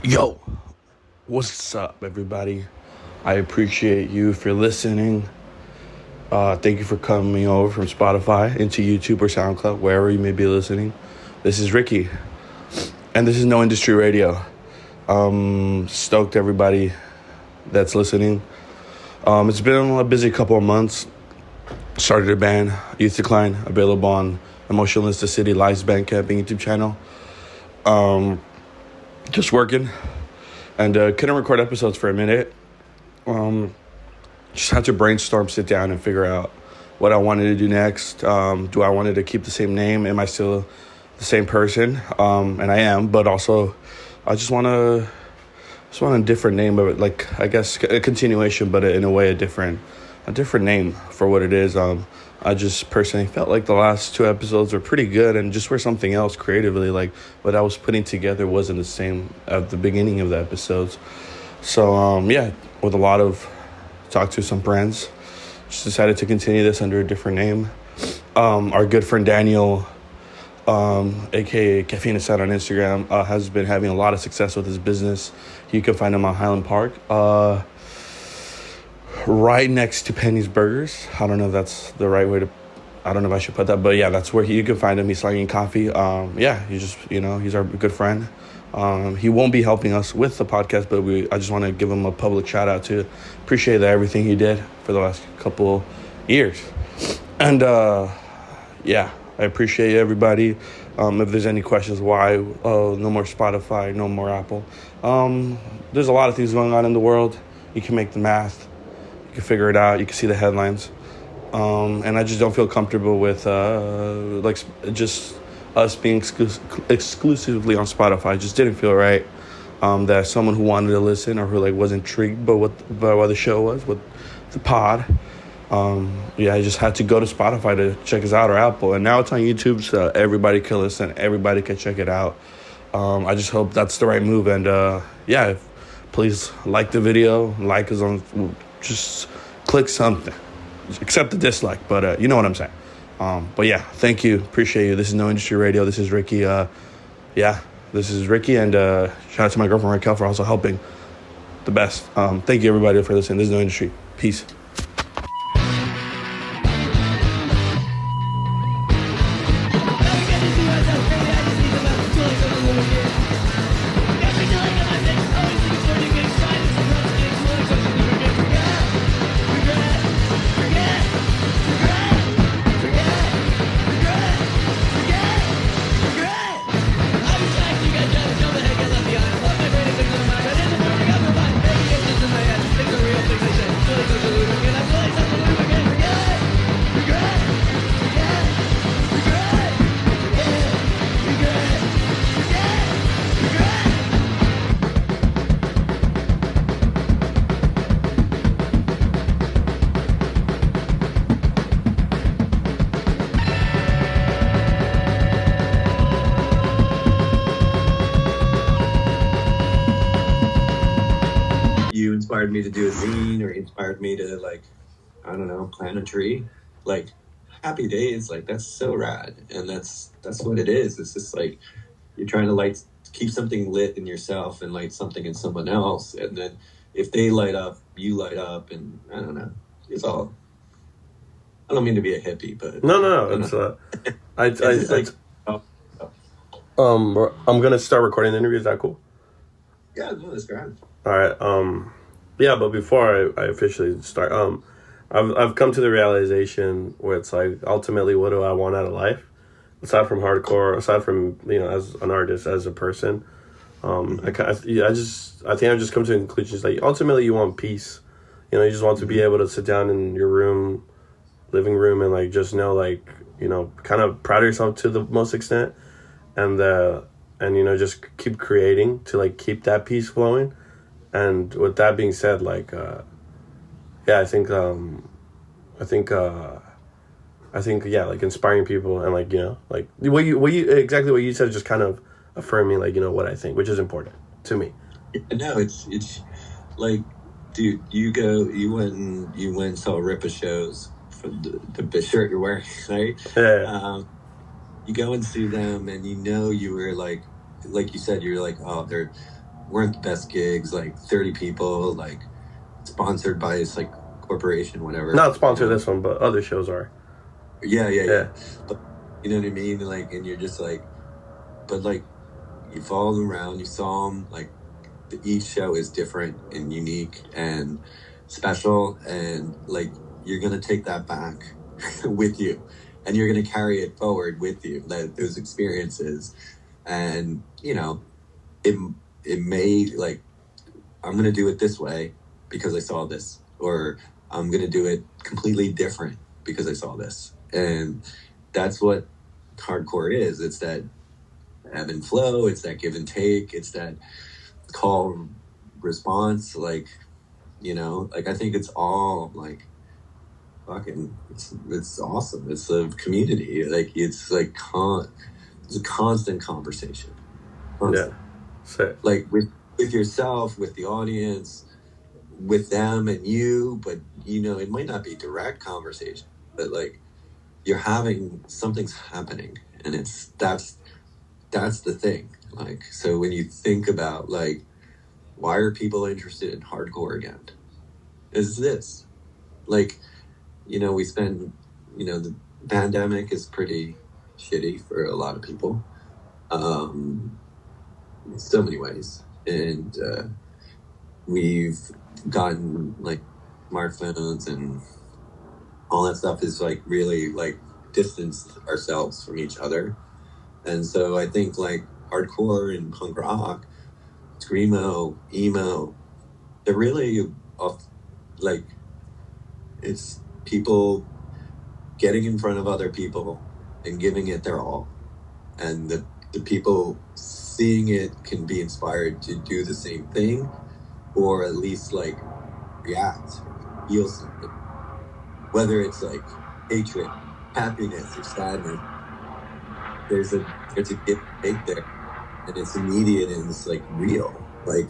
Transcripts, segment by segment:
Yo, what's up, everybody? I appreciate you for listening. Thank you for coming over from Spotify into YouTube or SoundCloud, wherever you may be listening. This is Ricky, and this is No Industry Radio. Stoked everybody that's listening. It's been a busy couple of months. Started a band, Youth Decline, available on Emotionless the City Lives Band Camping YouTube channel. Just working, and couldn't record episodes for a minute. Just had to brainstorm, sit down, and figure out what I wanted to do next. Do I wanted to keep the same name? Am I still the same person? And I am, but also I just want a different name of it. Like, I guess a continuation, but in a way a different name for what it is. I just personally felt like the last two episodes were pretty good and just were something else creatively. Like, what I was putting together wasn't the same at the beginning of the episodes. So, with a lot of talk to some friends, just decided to continue this under a different name. Our good friend Daniel, aka Caffeine Aside on Instagram, has been having a lot of success with his business. You can find him on Highland Park, right next to Penny's Burgers. I don't know if that's the right way to, I don't know if I should put that, but yeah, that's where you can find him. He's slanging coffee. He's our good friend. He won't be helping us with the podcast, but I just want to give him a public shout out to appreciate everything he did for the last couple years. And I appreciate everybody. If there's any questions why no more Spotify, no more Apple, there's a lot of things going on in the world. You can make the math, you can figure it out, you can see the headlines, and I just don't feel comfortable with just us being exclusively on Spotify. It just didn't feel right. That someone who wanted to listen or who was intrigued by what the show was, with the pod, I just had to go to Spotify to check us out, or Apple, and now it's on YouTube, so everybody can listen, everybody can check it out. I just hope that's the right move, and please like the video, like us on, just click something, except the dislike, but you know what I'm saying. Thank you, appreciate you. This is No Industry Radio. This is Ricky. This is Ricky, and shout out to my girlfriend Raquel for also helping. The best. Thank you, everybody, for listening. This is No Industry. Peace. Inspired me to do a zine, or inspired me to plant a tree. Like, happy days, that's so rad. And that's what it is. It's just like you're trying to keep something lit in yourself and light something in someone else, and then if they light up, you light up. And I don't know, it's all, I don't mean to be a hippie, but no it's I'm gonna start recording the interview. Is that cool? Yeah, no, that's grand. All right. But before I officially start, I've come to the realization where it's like, ultimately, what do I want out of life? Aside from hardcore, aside from, as an artist, as a person, I think I've just come to the conclusion, like, ultimately you want peace. You just want to be able to sit down in your living room, and just know, kind of proud of yourself to the most extent, and just keep creating to keep that peace flowing. And with that being said, I think inspiring people, and what you said, just kind of affirming what I think, which is important to me. No, it's like, dude, you went and saw Rippa shows for the shirt you're wearing, right? Yeah. You go and see them, and you were like you said, you're like, oh, weren't the best gigs, like 30 people, like sponsored by this like corporation, whatever. Not sponsor this one, but other shows are. Yeah. But you know what I mean? Like, and you're just like, but like, you followed them around, you saw them, like, each show is different and unique and special, and like, you're gonna take that back with you, and you're gonna carry it forward with you, those experiences. And you know, it may, like, I'm gonna do it this way because I saw this, or I'm gonna do it completely different because I saw this. And that's what hardcore is. It's that ebb and flow, it's that give and take, it's that call response. Like, you know, like, I think it's all like fucking, it's awesome. It's a community. Like, it's like it's a constant conversation. Constant. Yeah. Sick. Like with yourself, with the audience, with them and you, but you know, it might not be direct conversation, but like, you're having, something's happening, and that's the thing. Like, so when you think about like, why are people interested in hardcore again? Is this, like, you know, we spend, you know, the pandemic is pretty shitty for a lot of people, in so many ways, and we've gotten like smartphones and all that stuff is like really like distanced ourselves from each other. And so I think like hardcore and punk rock, screamo, emo, they're really like, it's people getting in front of other people and giving it their all, and the people seeing it can be inspired to do the same thing, or at least like react, feel something, whether it's like hatred, happiness, or sadness. There's a give and take there, and it's immediate and it's like real. Like,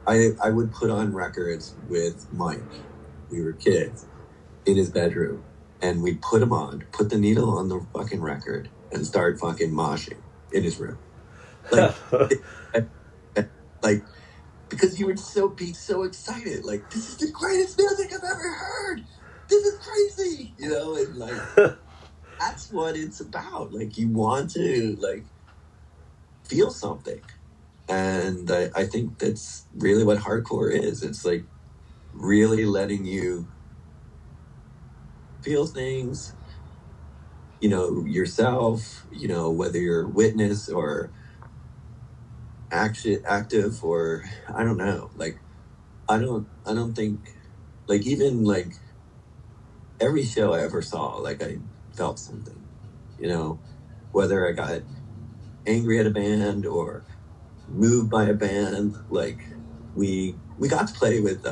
I would put on records with Mike. We were kids in his bedroom, and we put him on, put the needle on the fucking record, and start fucking moshing in his room. Like, like, because you would be so excited. Like, this is the greatest music I've ever heard. This is crazy, you know, and like, that's what it's about. Like, you want to like feel something, and I think that's really what hardcore is. It's like really letting you feel things, you know, yourself, you know, whether you're witness or active, or I don't know. Like, I don't think, like, even like every show I ever saw, like, I felt something, you know, whether I got angry at a band or moved by a band. Like, we got to play with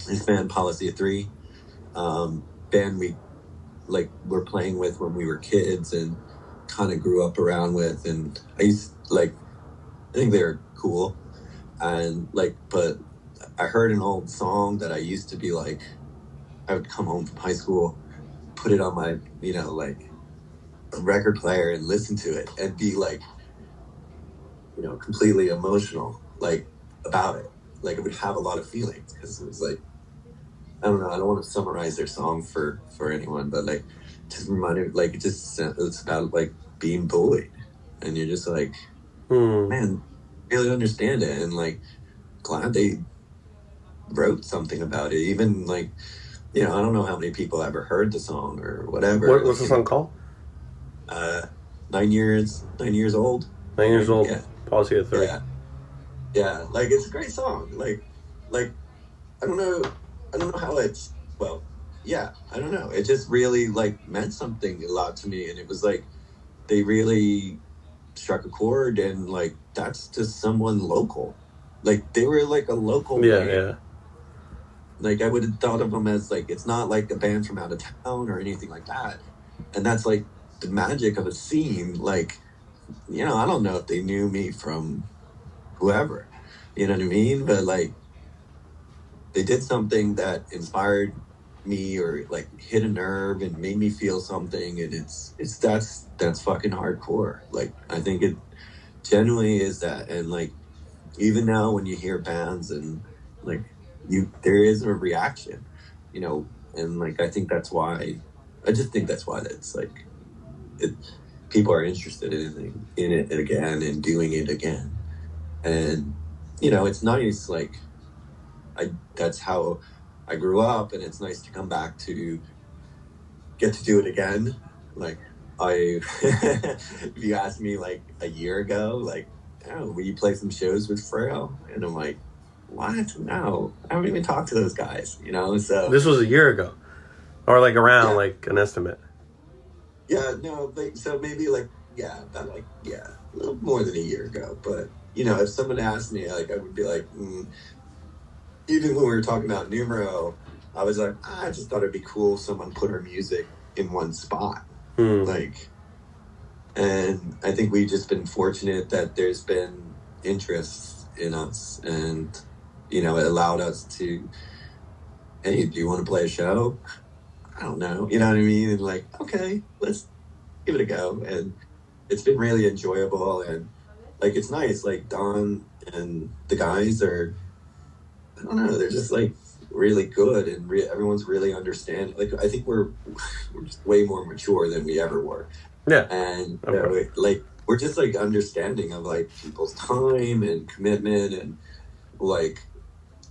this band Policy of Three, band we like were playing with when we were kids and kind of grew up around with, and I think they're cool, and like, but I heard an old song that I used to be like, I would come home from high school, put it on my, you know, like a record player and listen to it and be like, you know, completely emotional, like, about it. Like, it would have a lot of feelings because it was like, I don't know, I don't want to summarize their song for anyone, but like, just reminded, like, it's about like being bullied, and you're just like, man, really understand it, and like, glad they wrote something about it. Even like, you know, I don't know how many people ever heard the song or whatever. What's the song called? 9 years old. 9 years old. Yeah. Policy of Three. Yeah. Like, it's a great song. Like, I don't know how it's, well, yeah, I don't know. It just really like meant something a lot to me, and it was like they really struck a chord, and like, that's just someone local. Like, they were like a local band. Yeah. Like, I would have thought of them as like, it's not like a band from out of town or anything like that. And that's like the magic of a scene. Like, you know, I don't know if they knew me from whoever, you know what I mean? But like, they did something that inspired me, or like hit a nerve and made me feel something. And that's fucking hardcore. Like, I think genuinely is that. And like, even now when you hear bands and like there is a reaction, you know, and like, I just think that's why that's like, people are interested in it again and doing it again. And, you know, it's nice, like, that's how I grew up, and it's nice to come back to get to do it again. Like, if you asked me like a year ago, like, oh, will you play some shows with Frail? And I'm like, what? No, I haven't even talked to those guys, you know? So This was a year ago, or like around like an estimate. Yeah, no, like, so maybe like, about like, a little more than a year ago. But, you know, if someone asked me, like, I would be like, even when we were talking about Numero, I was like, I just thought it'd be cool if someone put our music in one spot. Like, and I think we've just been fortunate that there's been interest in us, and, you know, it allowed us to, hey, do you want to play a show? I don't know, you know what I mean? And like, okay, let's give it a go. And it's been really enjoyable, and like, it's nice. Like, Don and the guys are, I don't know, they're just like really good, and everyone's really understanding. Like, I think we're just way more mature than we ever were. Yeah. And like, we're just like understanding of like people's time and commitment, and like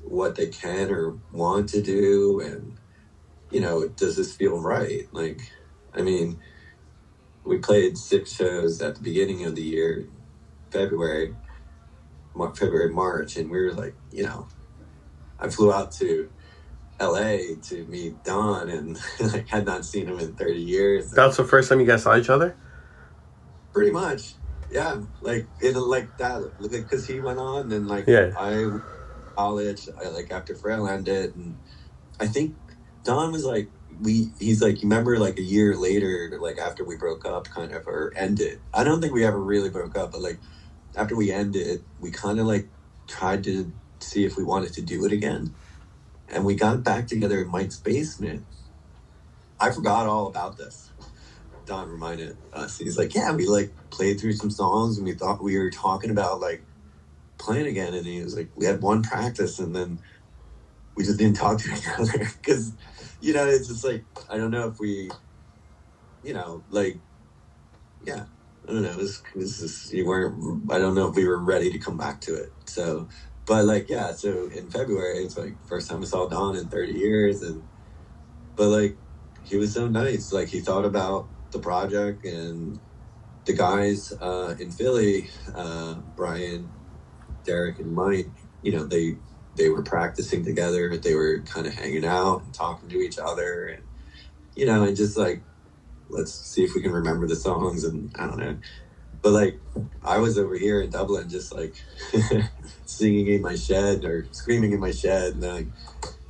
what they can or want to do, and, you know, does this feel right? Like, I mean, we played 6 shows at the beginning of the year, February, March, and we were like, you know, I flew out to LA to meet Don, and like, had not seen him in 30 years. That's the first time you guys saw each other? Pretty much, yeah. Like, in like that, because he went on, and like, I college, like after Frail ended, and I think Don was like, he's like, you remember like a year later, like after we broke up, kind of, or ended. I don't think we ever really broke up, but like after we ended, we kind of like tried to see if we wanted to do it again. And we got back together in Mike's basement. I forgot all about this. Don reminded us. He's like, yeah, we like played through some songs, and we thought we were talking about like playing again. And he was like, we had one practice, and then we just didn't talk to each other, because, you know, it's just like, I don't know if we, you know, like, I don't know. This is, I don't know if we were ready to come back to it. So, but like, so in February, it's like first time I saw Don in 30 years. But like, he was so nice. Like, he thought about the project, and the guys in Philly, Brian, Derek, and Mike, you know, they were practicing together. They were kind of hanging out and talking to each other, and, you know, and just like, let's see if we can remember the songs, and I don't know. But like, I was over here in Dublin, just like singing in my shed, or screaming in my shed, and like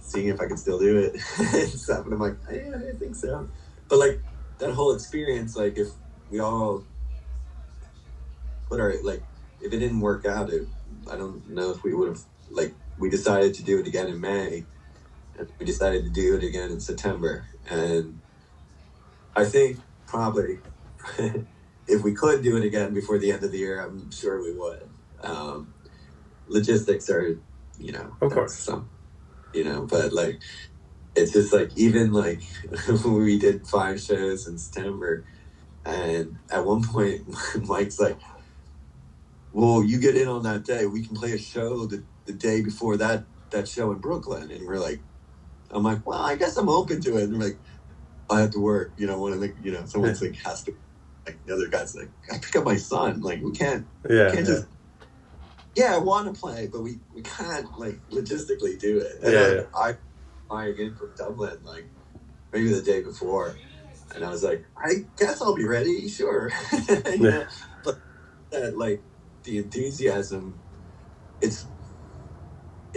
seeing if I could still do it and stuff. And I'm like, yeah, I think so. But like, that whole experience, like, if we all like, if it didn't work out, I don't know if we would have, like, we decided to do it again in May, and we decided to do it again in September. And I think probably if we could do it again before the end of the year, I'm sure we would. Logistics are, you know, of course, some, you know, but like, it's just like, even like we did 5 shows in September, and at one point Mike's like, well, you get in on that day, we can play a show the day before that show in Brooklyn. And we're like, I'm like, well, I guess I'm open to it. And we're like, I have to work, you know, one of the, you know, someone's like, has to, like, the other guy's like, I pick up my son, like, we can't just, I want to play, but we can't, like, logistically do it. And I flying in from Dublin, like, maybe the day before, and I was like, I guess I'll be ready, sure. You know? But like, the enthusiasm, it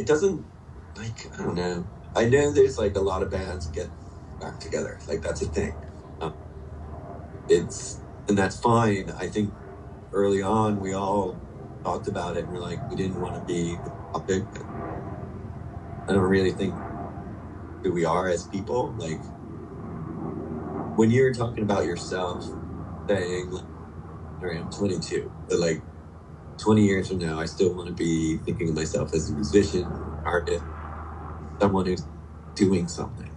doesn't, like, I don't know. I know there's like a lot of bands get back together, like, that's a thing. And that's fine. I think early on we all talked about it, and we're like, we didn't want to be big. I don't really think who we are as people. Like, when you're talking about yourself, saying, like, I'm 22, but like, 20 years from now, I still want to be thinking of myself as a musician, artist, someone who's doing something,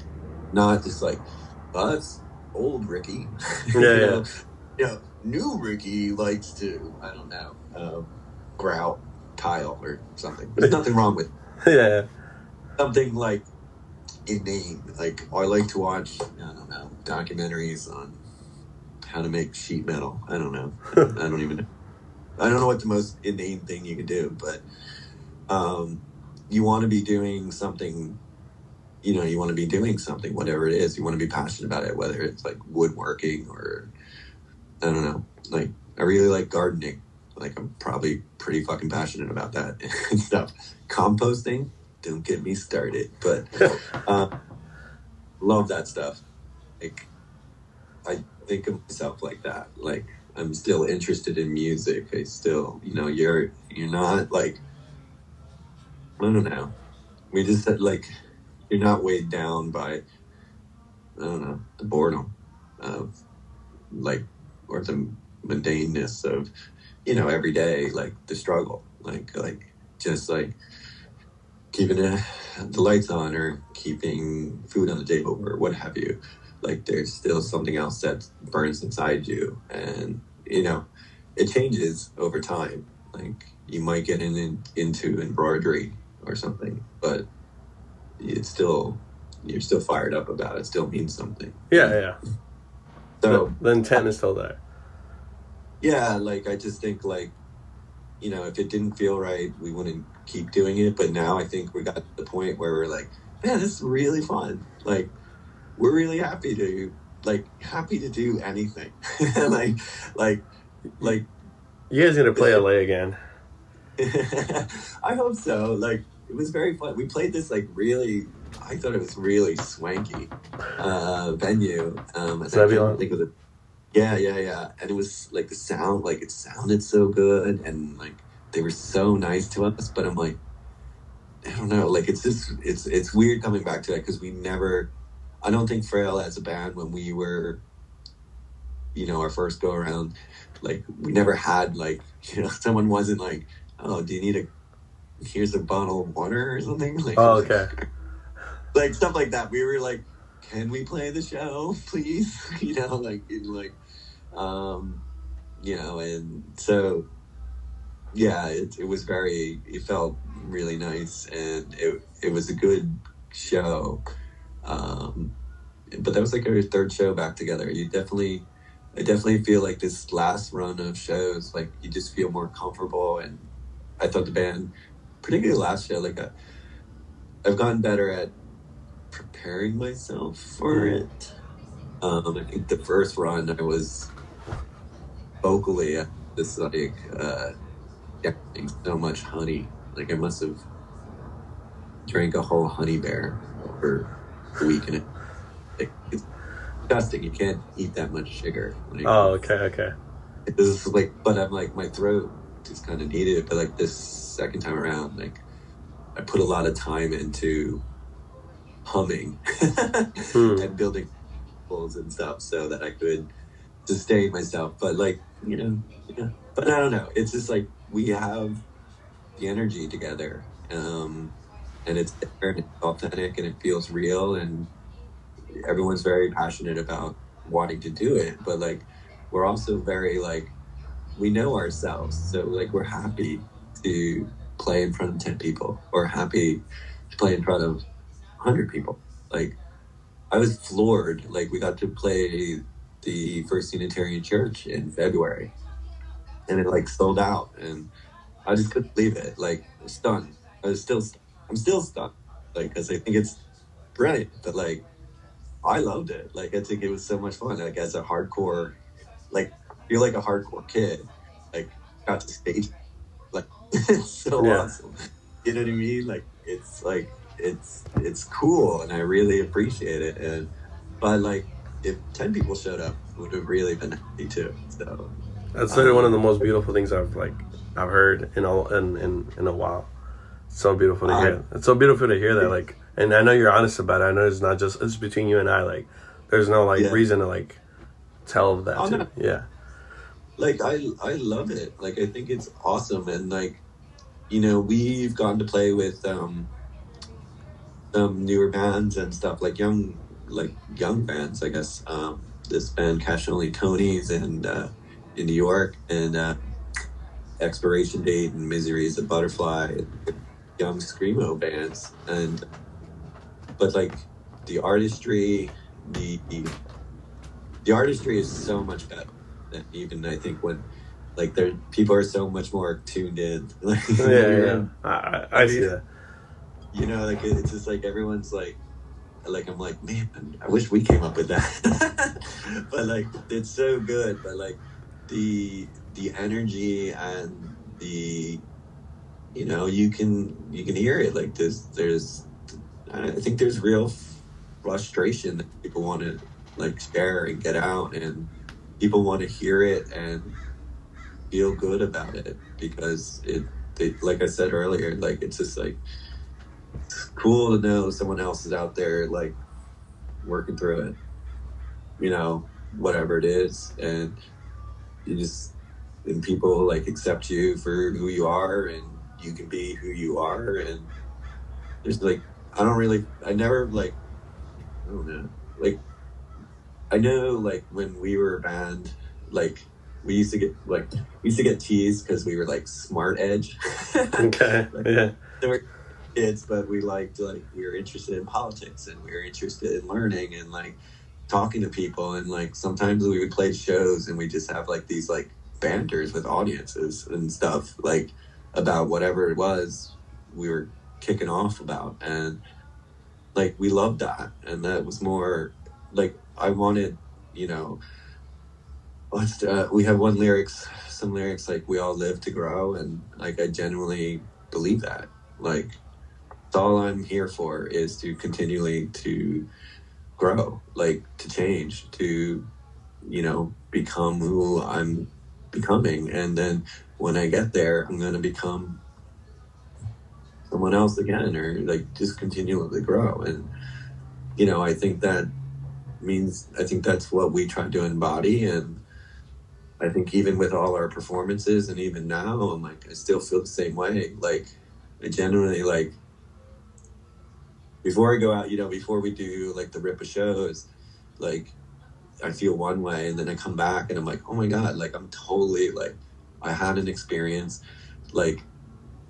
not just like, oh, that's old Ricky. Yeah, New Ricky likes to, I don't know, grout tile or something. There's nothing wrong with yeah. something like inane. Like, I like to watch, I don't know, documentaries on how to make sheet metal. I don't know. I don't know what the most inane thing you can do, but you want to be doing something, you want to be doing something, whatever it is. You want to be passionate about it, whether it's like woodworking or, I don't know, like, I really like gardening. Like, I'm probably pretty fucking passionate about that and stuff. Composting, don't get me started, but love that stuff. Like, I think of myself like that. Like, I'm still interested in music. I still, you're not like, I don't know. We just said, like, you're not weighed down by, I don't know, the boredom of, like, or the mundaneness of, every day, like, the struggle, like just like keeping the lights on or keeping food on the table or what have you. Like, there's still something else that burns inside you, and it changes over time. Like, you might get into embroidery or something, but you're still fired up about it. It still means something. Yeah. So the intent is still there. Yeah, like, I just think, like, if it didn't feel right, we wouldn't keep doing it. But now I think we got to the point where we're like, man, this is really fun. Like, we're really happy to do anything. like You guys gonna play LA again? I hope so. Like, it was very fun. We played this, like, really, I thought it was really swanky venue. Zebulon? Yeah. And it was like the sound, like, it sounded so good, and like they were so nice to us. But I'm like, I don't know, like, it's weird coming back to that, because I don't think Frail as a band, when we were, our first go around, like, we never had, like, someone wasn't like, oh, do you need here's a bottle of water or something? Like, oh, okay. Like, stuff like that. We were like, can we play the show, please? And so, yeah, it was it felt really nice, and it was a good show. But that was like our third show back together. I definitely feel like this last run of shows, like, you just feel more comfortable. And I thought the band, particularly last show, like, I've gotten better at preparing myself for it. I think the first run, I was vocally just like getting so much honey. Like, I must have drank a whole honey bear for a week, and it's disgusting. You can't eat that much sugar. Like, oh, okay. This is like, but I'm like, my throat just kind of needed it. But like, this second time around, like, I put a lot of time into humming and building goals and stuff so that I could sustain myself. But like, but I don't know. It's just like, we have the energy together, and it's there, and it's authentic, and it feels real, and everyone's very passionate about wanting to do it. But like, we're also very, like, we know ourselves, so like, we're happy to play in front of 10 people, or happy to play in front of 100 people. Like, I was floored. Like, we got to play the First Unitarian Church in February, and it, like, sold out, and I just couldn't believe it. Like, stunned. I'm still stunned. Like, because I think it's brilliant, but like, I loved it. Like, I think it was so much fun. Like, as a hardcore, like, you're like a hardcore kid, like, got to stage, like, it's so awesome. You know what I mean? Like, it's like, it's cool, and I really appreciate it. But like, if 10 people showed up, it would have really been happy too. So that's literally one of the most beautiful things I've heard in a while. It's so beautiful to hear. It's so beautiful to hear that. Like, and I know you're honest about it. I know it's between you and I. Like, there's no reason to like tell that. Yeah. like I love it. Like I think it's awesome, and like you know we've gotten to play with some newer bands and stuff like young bands, I guess. This band Cash Only Tony's and in New York, and Expiration Date and Misery is a Butterfly, young screamo bands, and but like the artistry, the the artistry is so much better than even I think when like there people are so much more tuned in. Like, Yeah. I see that. you know, like it's just like everyone's like I'm like, man, I wish we came up with that. But like it's so good. But like the energy and the you know you can hear it. Like there's I think there's real frustration that people want to like share and get out, and people want to hear it and feel good about it because it like I said earlier, like it's just like it's cool to know someone else is out there like working through it, you know, whatever it is, and you just and people like accept you for who you are, and you can be who you are, and there's like I never like I don't know like I know like when we were a band like we used to get teased because we were like smart edge. Okay. Like, Yeah. they were kids, but we liked like we were interested in politics and we were interested in learning and like talking to people, and like sometimes we would play shows and we just have like these like banters with audiences and stuff like about whatever it was we were kicking off about, and like we loved that, and that was more like I wanted, you know, we have some lyrics like we all live to grow, and like I genuinely believe that. Like it's all I'm here for is to continually to grow, like to change, to you know become who I'm becoming, and then when I get there, I'm gonna become someone else again, or like just continually grow. And you know, I think that's what we try to embody, and I think even with all our performances and even now, I'm like, I still feel the same way. Like, I generally, like, before I go out, you know, before we do, like, the rip of shows, like, I feel one way, and then I come back, and I'm like, oh my God, like, I'm totally, like, I had an experience, like,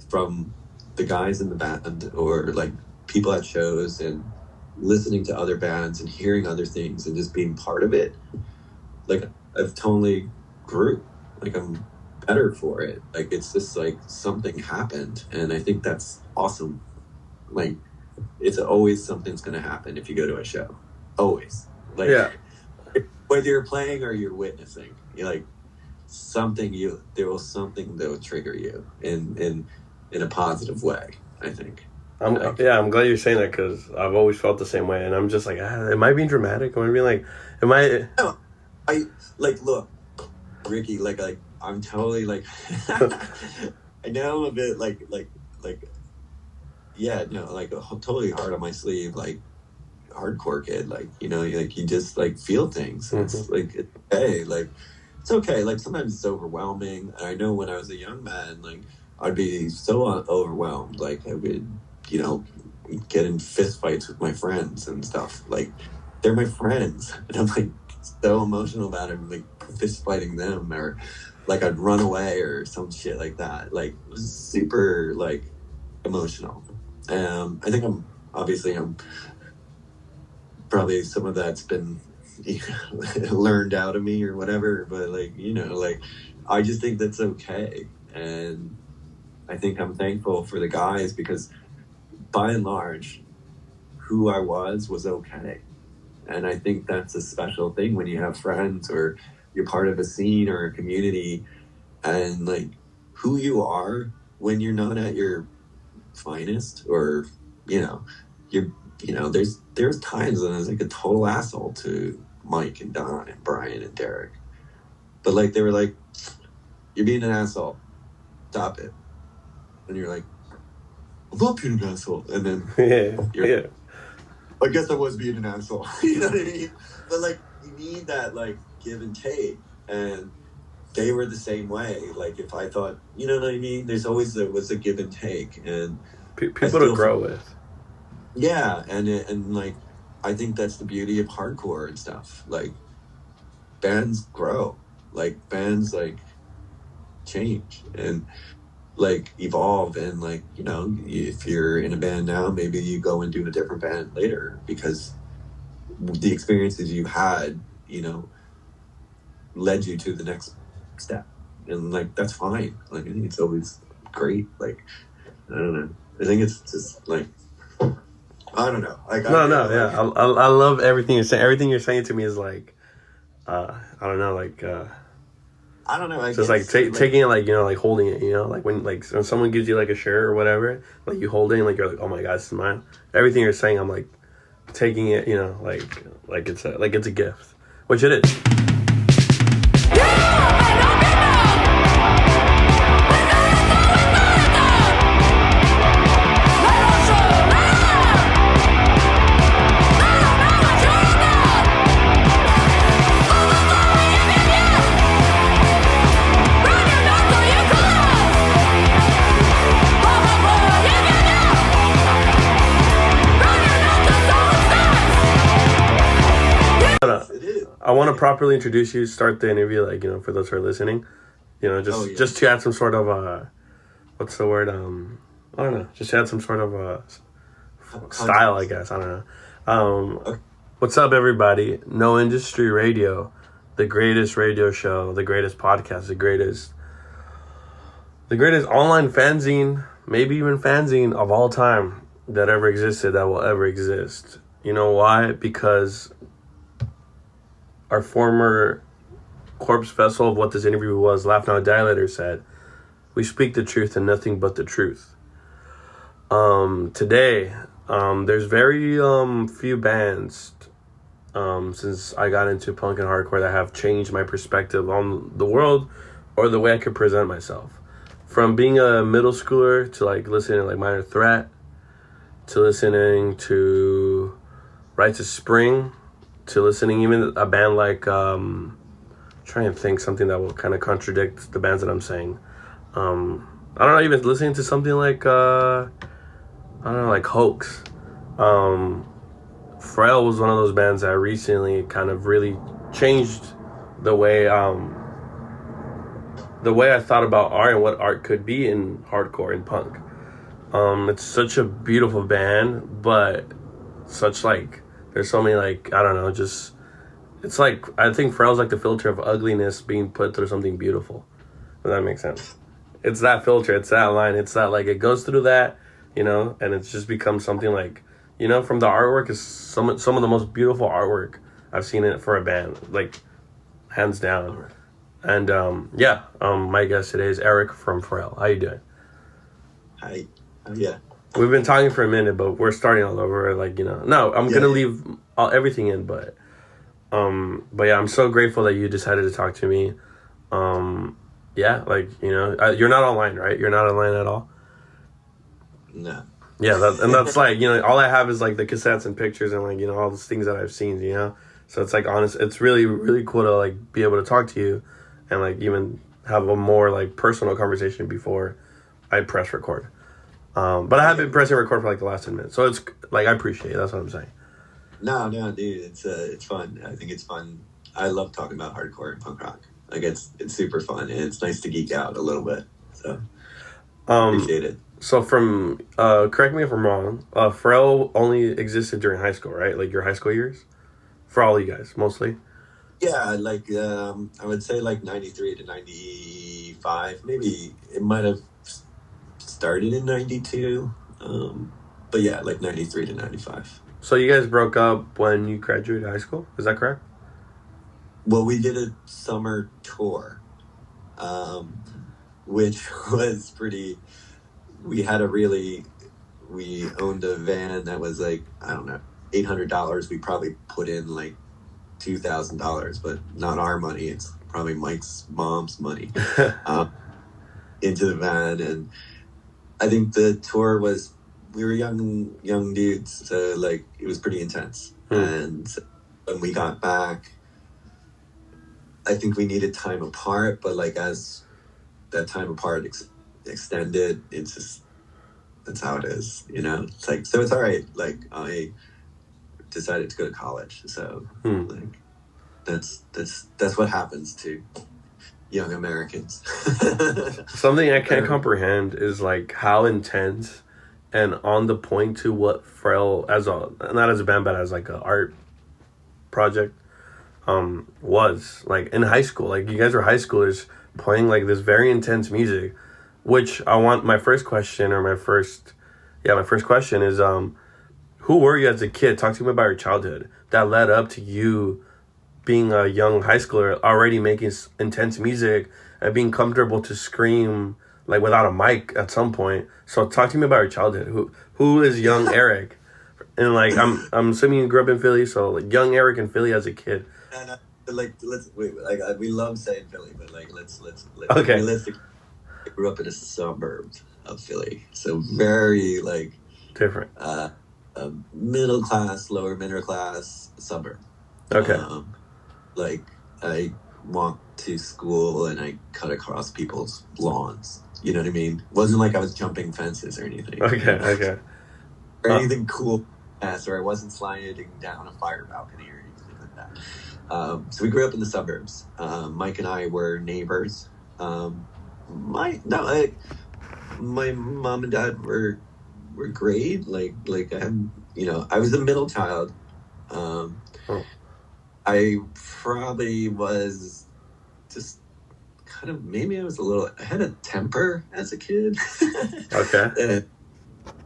from the guys in the band, or, like, people at shows, and listening to other bands, and hearing other things, and just being part of it. Like, I've totally grew, like I'm better for it, like it's just like something happened, and I think that's awesome. Like it's always something's gonna happen if you go to a show, always. Like Yeah. whether you're playing or you're witnessing, you're like there will something that will trigger you in a positive way, I think. I'm glad you're saying that because I've always felt the same way, and I'm just like, am I being dramatic? Am I being like, am I? No, I like look Ricky, like I'm totally like I know I'm a bit like yeah, no, like totally hard on my sleeve, like hardcore kid, like you know, like you just like feel things. It's like it's okay, like it's okay. Like sometimes it's overwhelming, and I know when I was a young man, like I'd be so overwhelmed, like I would, you know, get in fist fights with my friends and stuff. Like they're my friends, and I'm like so emotional about it, like fist fighting them, or like I'd run away or some shit like that. Like it was super like emotional. I think I'm probably some of that's been learned out of me or whatever, but like you know, like I just think that's okay, and I think I'm thankful for the guys because by and large, who I was okay. And I think that's a special thing when you have friends or you're part of a scene or a community, and like who you are when you're not at your finest, or you know, there's times when I was like a total asshole to Mike and Don and Brian and Derek, but like they were like, you're being an asshole, stop it. And you're like, I'm not being an asshole, and then yeah. I guess I was being an asshole. You know what I mean? But like you need that like give and take, and they were the same way. Like if I thought, you know what I mean? There was a give and take, and people to grow with. Yeah, and like I think that's the beauty of hardcore and stuff. Like bands grow, like bands like change and like evolve, and like, you know, if you're in a band now, maybe you go and do a different band later because the experiences you had, you know, led you to the next step, and like that's fine. Like I think it's always great. Like I don't know. I think it's just like I don't know. Like yeah. I love everything you're saying. Everything you're saying to me is like, I don't know, like. I don't know. I just like taking it, like, you know, like holding it, you know, like when someone gives you like a shirt or whatever, like you hold it and like you're like, oh my god, this is mine. Everything you're saying, I'm like taking it, you know, like it's a gift, which it is. I want to properly introduce you, start the interview, like, you know, for those who are listening, you know, just to add some sort of, what's the word? I don't know. Just to add some sort of, style, I guess. I don't know. Okay. What's up, everybody? No Industry Radio, the greatest radio show, the greatest podcast, the greatest online fanzine, maybe even fanzine of all time that ever existed, that will ever exist. You know why? Because our former corpse vessel of what this interview was, Laugh Now Die Later, said, "We speak the truth and nothing but the truth." Today, there's very few bands since I got into punk and hardcore that have changed my perspective on the world or the way I could present myself. From being a middle schooler to like listening to like Minor Threat, to listening to Rites of Spring, to listening even a band like trying to think something that will kind of contradict the bands that I'm saying. I don't know, even listening to something like I don't know, like Hoax. Frail was one of those bands that recently kind of really changed the way I thought about art and what art could be in hardcore and punk. It's such a beautiful band, but such like there's so many, like, I don't know, just, it's like, I think Frail's like the filter of ugliness being put through something beautiful. Does that make sense? It's that filter, it's that line, it's that, like, it goes through that, you know, and it's just become something like, you know, from the artwork is some of the most beautiful artwork I've seen it for a band, like, hands down. And, my guest today is Eric from Frail. How you doing? Hi. Yeah. We've been talking for a minute, but we're starting all over. Like, you know, no, I'm gonna leave everything in, but yeah, I'm so grateful that you decided to talk to me. Like, you know, you're not online, right? You're not online at all. No. Yeah, that's like, you know, all I have is like the cassettes and pictures and like, you know, all those things that I've seen, you know. So it's like honest, it's really, really cool to like be able to talk to you and like even have a more like personal conversation before I press record. But I have been pressing record for like the last 10 minutes. So it's like, I appreciate it. That's what I'm saying. No, dude, it's fun. I think it's fun. I love talking about hardcore and punk rock. Like it's super fun, and it's nice to geek out a little bit. So appreciate it. So from correct me if I'm wrong, Frail only existed during high school, right? Like your high school years? For all you guys, mostly? Yeah, like I would say like 93 to 95. Maybe it might have started in 92. But yeah, like 93 to 95. So you guys broke up when you graduated high school? Is that correct? Well, we did a summer tour, which was pretty... We owned a van that was like, I don't know, $800. We probably put in like $2,000, but not our money. It's probably Mike's mom's money into the van. And I think the tour was... We were young dudes, so like it was pretty intense. And when we got back, I think we needed time apart, but like as that time apart extended, it's just, that's how it is, you know. It's like, so it's all right. Like I decided to go to college, so like that's what happens to young Americans. Something I can't comprehend is like how intense and on the point to what Frail, as a, not as a band but as like a art project, was like in high school. Like you guys were high schoolers playing like this very intense music, which I want, my first question is who were you as a kid? Talk to me about your childhood that led up to you being a young high schooler already making intense music and being comfortable to scream like without a mic at some point. So talk to me about your childhood. Who is young Eric? And like I'm assuming you grew up in Philly, so like young Eric in Philly as a kid. And like let's wait, like we love saying Philly, but like let's Okay. realistically, I grew up in a suburb of Philly, so very like Different. A middle class, lower middle class suburb. Okay. Like I walked to school and I cut across people's lawns. You know what I mean? It wasn't like I was jumping fences or anything. Okay. Or anything cool, or I wasn't sliding down a fire balcony or anything like that. So we grew up in the suburbs. Mike and I were neighbors. My mom and dad were great. Like I had, you know, I was the middle child. I probably was just kind of, maybe I was I had a temper as a kid. Okay. And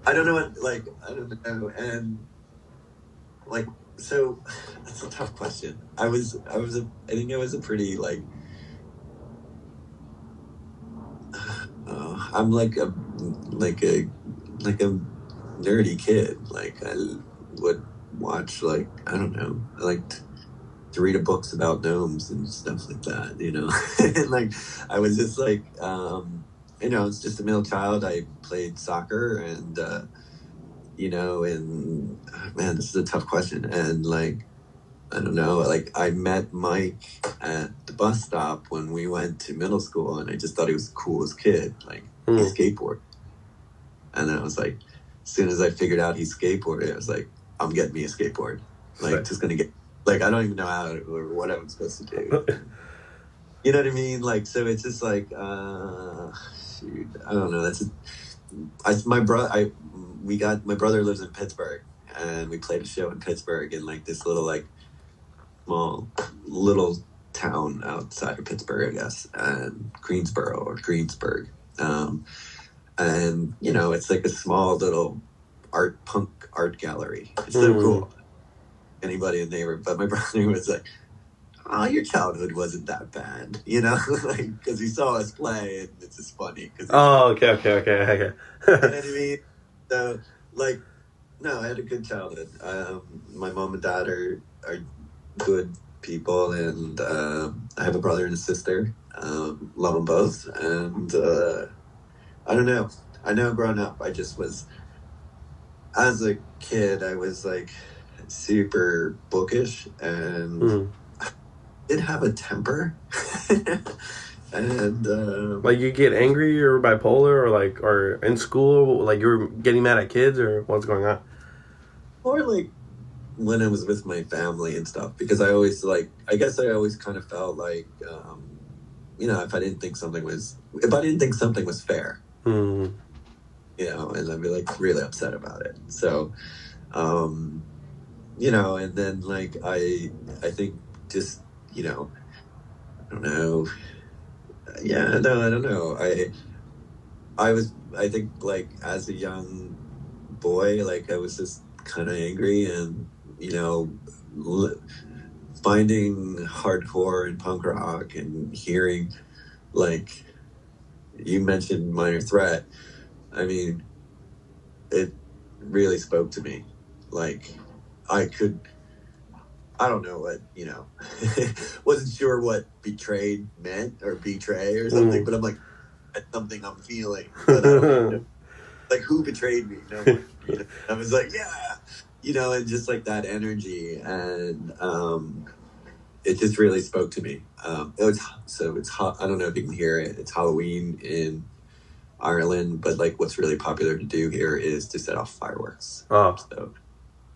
I don't know what, like, I don't know. And like, so that's a tough question. I think I was a pretty like, I'm like a nerdy kid. Like I would watch, like, I don't know, I liked to read books about gnomes and stuff like that, you know. And like I was just like, you know, it's just a middle child. I played soccer and you know, and man, this is a tough question. And like, I don't know, like I met Mike at the bus stop when we went to middle school, and I just thought he was the coolest kid. Like he skateboarded. And then I was like, as soon as I figured out he skateboarded, I was like, I'm getting me a skateboard. Like just gonna get, like, I don't even know how or what I'm supposed to do. You know what I mean? Like, so it's just like, shoot, I don't know. My brother lives in Pittsburgh, and we played a show in Pittsburgh in like this little, like, small little town outside of Pittsburgh, I guess, and Greensburg. And, you know, it's like a small little punk art gallery. It's so cool. Anybody in the neighborhood, but my brother was like, "Oh, your childhood wasn't that bad," you know, like, because he saw us play, and it's just funny. Okay. You know what I mean? So, like, no, I had a good childhood. My mom and dad are good people, and I have a brother and a sister. Love them both, and I don't know. I know growing up, I just was, as a kid, I was like super bookish, and I did have a temper. And like you get angry or bipolar or in school, like you were getting mad at kids, or what's going on? Or like when I was with my family and stuff, because I always kind of felt like, you know, if I didn't think something was fair, you know, and I'd be like really upset about it. So, you know, and then like I think just, you know, I don't know. Yeah, no, I don't know. I think like as a young boy, like I was just kind of angry, and, you know, finding hardcore and punk rock and hearing, like, you mentioned Minor Threat. I mean, it really spoke to me. Like, I don't know what, you know, wasn't sure what betrayed meant, or betray or something, but I'm like, that's something I'm feeling. But I don't know, like, who betrayed me? No one, you know? I was like, yeah, you know, and just like that energy. And it just really spoke to me. It's I don't know if you can hear it. It's Halloween in Ireland, but like what's really popular to do here is to set off fireworks. Oh, So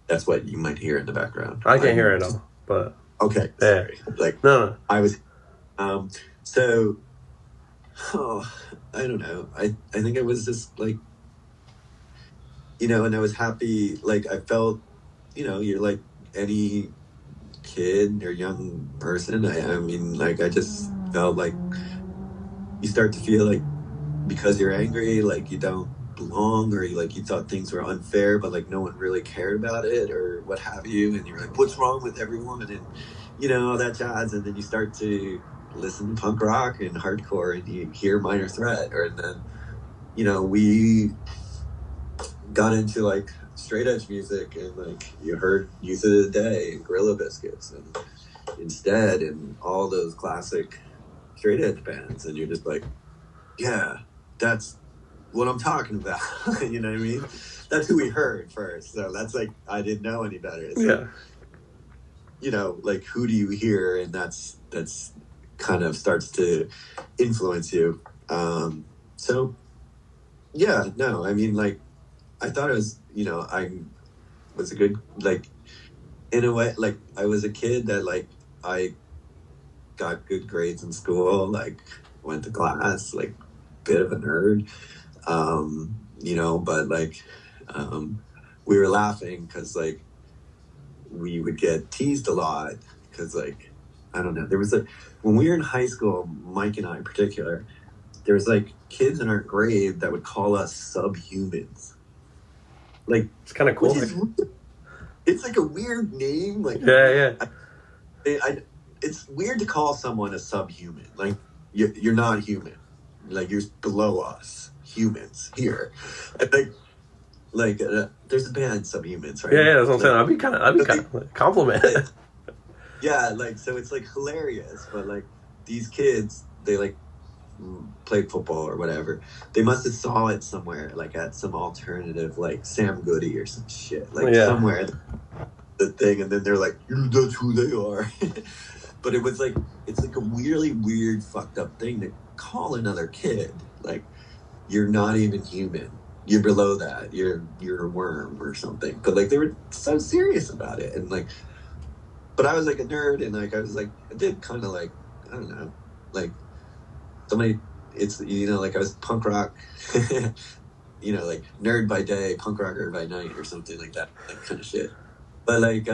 that's what you might hear in the background. I can't hear it all, but Okay, yeah. sorry. Like No. I was, so, oh, I don't know. I think it was just like, and I was happy. Like I felt, you're like any kid or young person. I mean, like I just felt like you start to feel like because you're angry, like you don't belong, or you thought things were unfair, but like no one really cared about it or what have you, and you're like, what's wrong with everyone, and all that jazz, and then you start to listen to punk rock and hardcore, and you hear Minor Threat, and then we got into like straight edge music, and like you heard Youth of the Day and Gorilla Biscuits and Instead and all those classic straight edge bands, and you're just like, yeah, that's what I'm talking about. You know what I mean? That's who we heard first. So that's like, I didn't know any better. So, Yeah. Like who do you hear? And that's kind of starts to influence you. So yeah, no, I mean, like, I thought it was, I was a good, like, in a way, like, I was a kid that, like, I got good grades in school, like, went to class, like, bit of a nerd, but, like, we were laughing because, like, we would get teased a lot because, like, I don't know, there was, when we were in high school, Mike and I in particular, there was, like, kids in our grade that would call us subhumans. Like, it's kind of cool. It's like a weird name. Like, yeah. It's weird to call someone a subhuman. Like, you're not human. Like, you're below us, humans here. And there's a band, Subhumans, right? Yeah, that's what I'm saying. I'd be kind of compliment. Yeah, like, so it's like hilarious, but like these kids, they like played football or whatever. They must have saw it somewhere, like at some alternative, like Sam Goody or some shit, like somewhere the thing, and then they're like, that's who they are. But it was like, it's like a really weird, fucked up thing to call another kid. Like, you're not even human. You're below that. You're a worm or something. But like, they were so serious about it, and like, but I was like a nerd, and like I was like, I did kind of like, I don't know, like somebody, it's like I was punk rock, like nerd by day, punk rocker by night, or something like that, like kind of shit. But like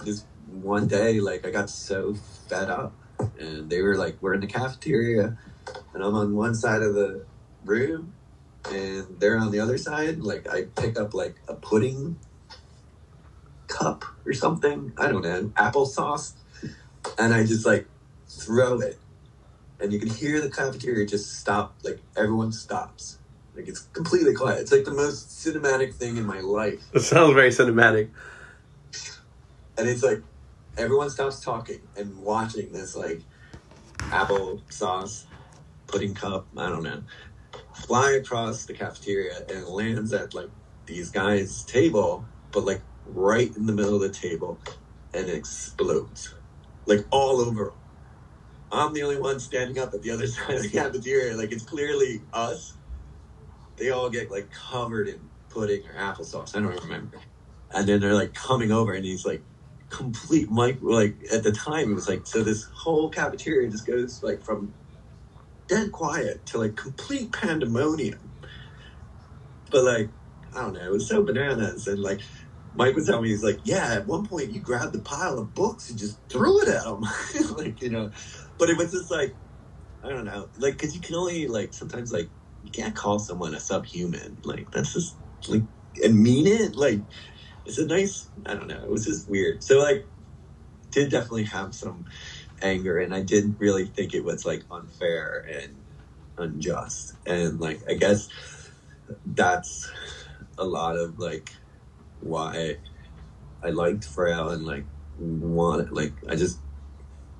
this one day, like I got so fed up, and they were like, we're in the cafeteria, and I'm on one side of the room, and they're on the other side. Like I pick up like a pudding cup or something, I don't know, applesauce, and I just like throw it, and you can hear the cafeteria just stop. Like everyone stops, like it's completely quiet. It's like the most cinematic thing in my life. It sounds very cinematic. And it's like everyone stops talking and watching this like applesauce pudding cup, I don't know, fly across the cafeteria, and it lands at like these guys' table, but like right in the middle of the table, and it explodes like all over them. I'm the only one standing up at the other side of the cafeteria. Like, it's clearly us. They all get like covered in pudding or applesauce, I don't remember. And then they're like coming over, and he's like complete Mike, like at the time it was like, so this whole cafeteria just goes like from dead quiet to like complete pandemonium. But like, I don't know, it was so bananas. And like Mike was telling me, he's like, yeah, at one point you grabbed a pile of books and just threw it at him. Like, but it was just like, I don't know, like, because you can only like, sometimes like, you can't call someone a subhuman. Like, that's just like, and mean it. Like, it's a nice, I don't know, it was just weird. So like, did definitely have some anger, and I did really think it was like unfair and unjust. And like, I guess that's a lot of like why I liked Frail, and like wanted, like, I just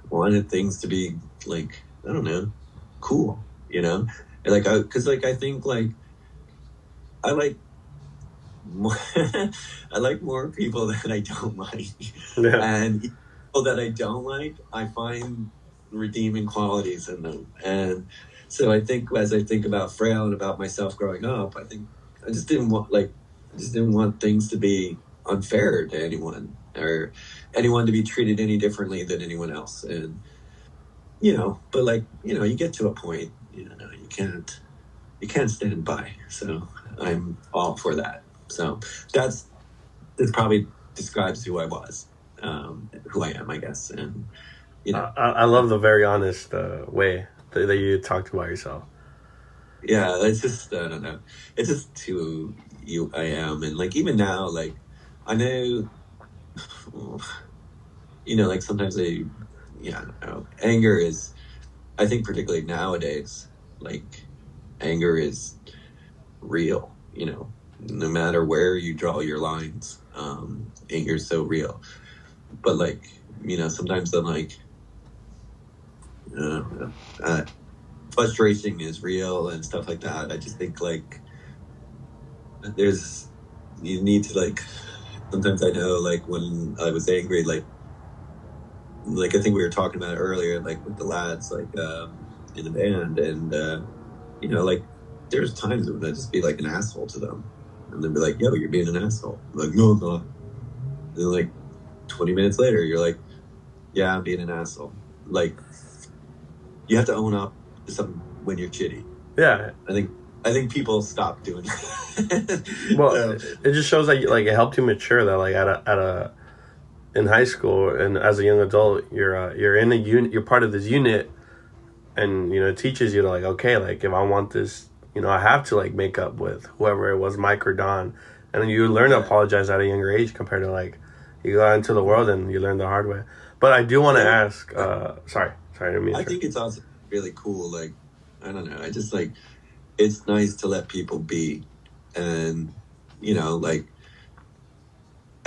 wanted things to be like, I don't know, cool, and like, because like I think like I like more, I like more people that I don't like. Yeah. And that I don't like, I find redeeming qualities in them. And so I think as I think about Frail and about myself growing up, I think I just didn't want things to be unfair to anyone, or anyone to be treated any differently than anyone else. And but like, you get to a point, you can't stand by. So I'm all for that. So that probably describes who I was, who I am, I guess. And I love the very honest way that you talked about yourself. Yeah, it's just, I don't know. It's just who I am. And like, even now, like, I know, like sometimes I don't know. Anger is, I think particularly nowadays, like, anger is real, no matter where you draw your lines. Anger is so real. But like, sometimes I'm like, frustration is real and stuff like that. I just think like you need to like, sometimes I know like when I was angry, like I think we were talking about it earlier, like with the lads, like in the band, and like there's times when I'd just be like an asshole to them, and they'd be like, "Yo, you're being an asshole." I'm like, "No, I'm not." And then like 20 minutes later, you're like, "Yeah, I'm being an asshole." Like, you have to own up to something when you're shitty. Yeah, I think people stop doing that. Well, it just shows that like it helped you mature. That like in high school and as a young adult, you're in a unit, you're part of this unit, and it teaches you to like, okay, like if I want this, I have to like make up with whoever it was, Mike or Don, and then you learn to apologize at a younger age compared to like you go out into the world and you learn the hard way. But I do want to ask, sorry, I didn't mean. I think it's also really cool. Like, I don't know, I just like, it's nice to let people be, and like,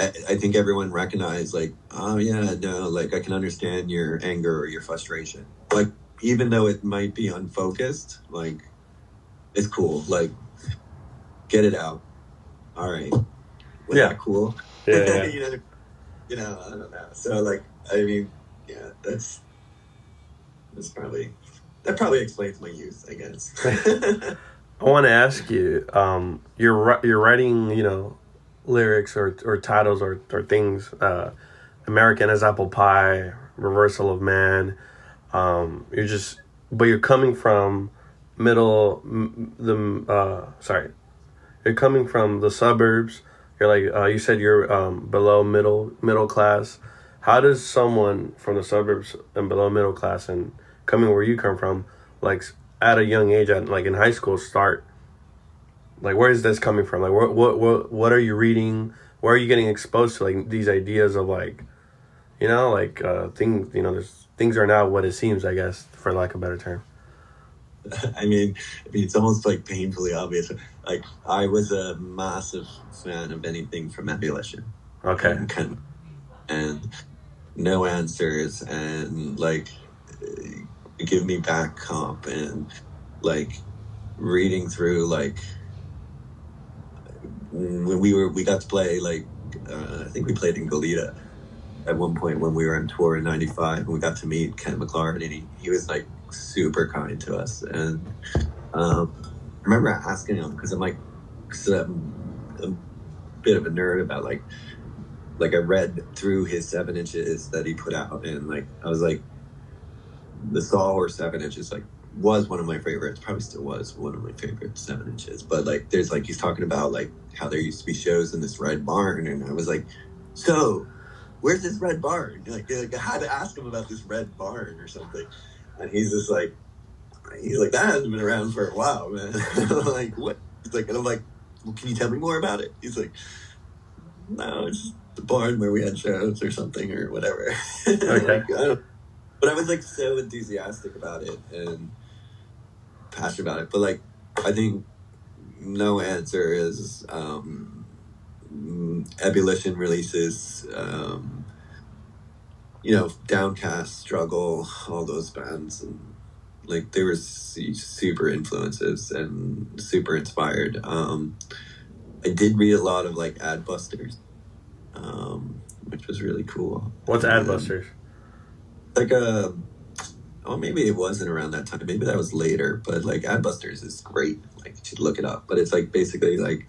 I think everyone recognized like, oh yeah, no, like I can understand your anger or your frustration. Like, even though it might be unfocused, like, it's cool. Like, get it out. All right. Was that cool? Yeah. I don't know. So like, I mean, yeah, that probably explains my youth, I guess. I want to ask you, you're writing, lyrics or titles or things, American as Apple Pie, Reversal of Man. You're coming from you're coming from the suburbs. You're like, you said you're below middle class. How does someone from the suburbs and below middle class and coming where you come from, like at a young age, like in high school, start? Like, where is this coming from? Like, what are you reading? Where are you getting exposed to like these ideas of like, things? Things are not what it seems, I guess, for lack of a better term. I mean, it's almost like painfully obvious. Like, I was a massive fan of anything from Abolition. Okay. And No Answers, and like Give Me Back Comp, and like reading through like when we got to play like I think we played in Goleta at one point when we were on tour in '95, and we got to meet Ken McLaren, and he was like super kind to us. And I remember asking him, because I'm like, I'm a bit of a nerd about like I read through his 7-inches that he put out, and like I was like, the Sawhorse 7-inches like was one of my favorites, probably still was one of my favorite 7-inches. But like there's like, he's talking about like how there used to be shows in this red barn, and I was like, so where's this red barn? Like I had to ask him about this red barn or something, and he's like that hasn't been around for a while, man. I'm like, what? He's like, and I'm like, well, can you tell me more about it? He's like, no, it's just the barn where we had shows or something or whatever. Okay. Like, but I was like so enthusiastic about it and passionate about it. But like, I think No Answer is Ebullition releases, Downcast, Struggle, all those bands, and like they were super influences and super inspired. I did read a lot of like Adbusters, which was really cool. What's Adbusters? like a, oh, maybe it wasn't around that time. Maybe that was later. But like Adbusters is great. Like you should look it up. But it's like basically like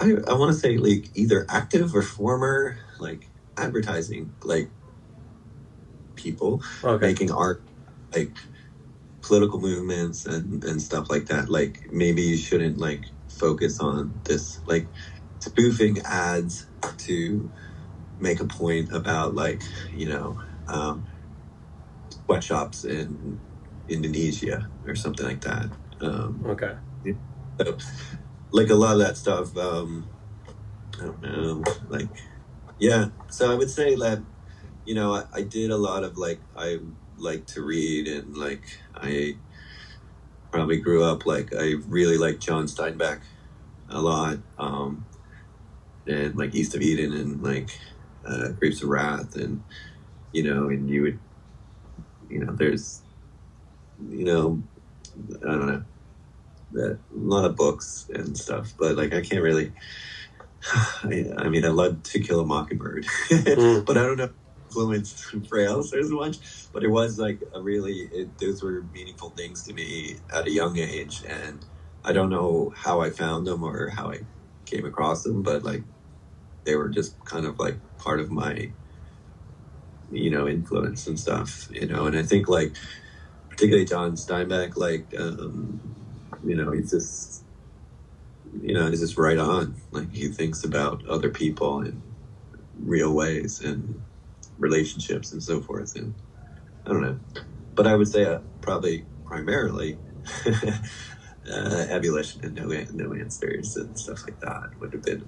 I want to say like either active or former like advertising like people making art like political movements and stuff like that. Like maybe you shouldn't like focus on this like spoofing ads to make a point about like, you know, sweatshops in Indonesia or something like that. So, like a lot of that stuff, I don't know, like, yeah. So I would say that, you know, I did a lot of like, I like to read, and like, I probably grew up, like, I really like John Steinbeck a lot, and like East of Eden and like Grapes of Wrath, and, you know, and you would, you know, there's, you know, I don't know, that a lot of books and stuff, but like I can't really. I mean, I love To Kill a Mockingbird, but I don't know influence Frail as much. But it was like a really, those were meaningful things to me at a young age, and I don't know how I found them or how I came across them, but like they were just kind of like part of my, you know, influence and stuff, you know. And I think like particularly John Steinbeck, like you know, he's just, you know, he's just right on. Like he thinks about other people in real ways and relationships and so forth. And I don't know, but I would say probably primarily Abolition and No Answers and stuff like that would have been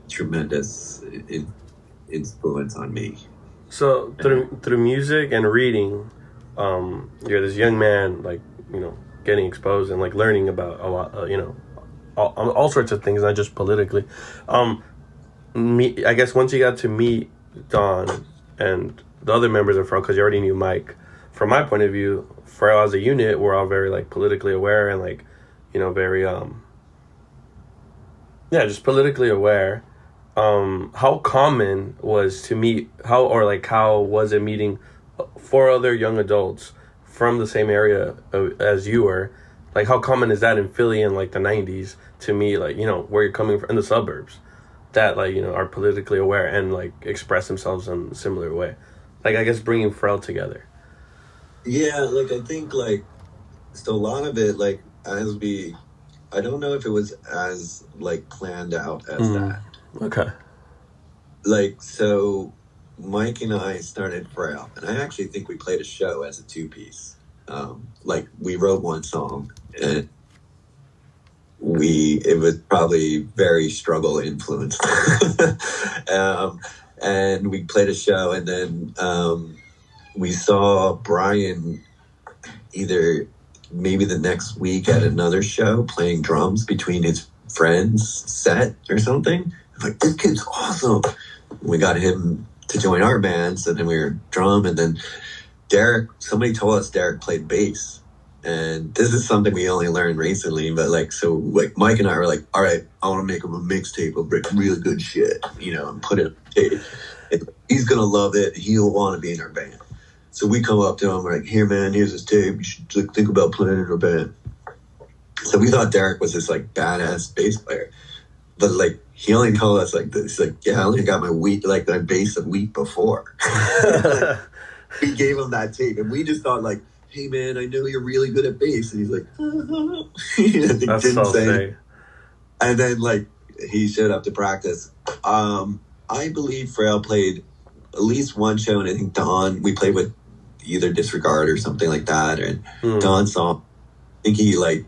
tremendous influence on me. So through music and reading, you're this young man, like, you know, getting exposed and like learning about a lot, you know, all sorts of things, not just politically. I guess once you got to meet Don and the other members of Frail, because you already knew Mike, from my point of view, Frail as a unit, we're all very like politically aware and like, you know, very just politically aware. How common was to meet, how was it meeting 4 other young adults from the same area as you were? Like, how common is that in Philly in like the 90s to meet, like, you know, where you're coming from in the suburbs that, like, you know, are politically aware and like express themselves in a similar way? Like, I guess bringing Frail together. Yeah, like I think like, so a lot of it, like, I don't know if it was as like planned out as that. Okay. Like, so Mike and I started Frail, and I actually think we played a show as a 2-piece. Like we wrote one song, and it was probably very struggle influenced. And we played a show, and then we saw Brian either maybe the next week at another show playing drums between his friends' set or something. I'm like, this kid's awesome. We got him to join our band, so then we were drum, and then Derek, somebody told us Derek played bass. And this is something we only learned recently, but like, so like Mike and I were like, all right, I want to make him a mixtape of really good shit, you know, and put it on tape. And he's going to love it. He'll want to be in our band. So we come up to him, we're like, here, man, here's this tape. You should think about playing in our band. So we thought Derek was this like badass bass player. But like, he only told us like this, like, yeah, I only got my bass a week before. Like, we gave him that tape, and we just thought like, hey man, I know you're really good at bass. And he's like, That's so sick. And then like, he showed up to practice. I believe Frail played at least one show, and I think Don, we played with either Disregard or something like that. And Don saw, I think he like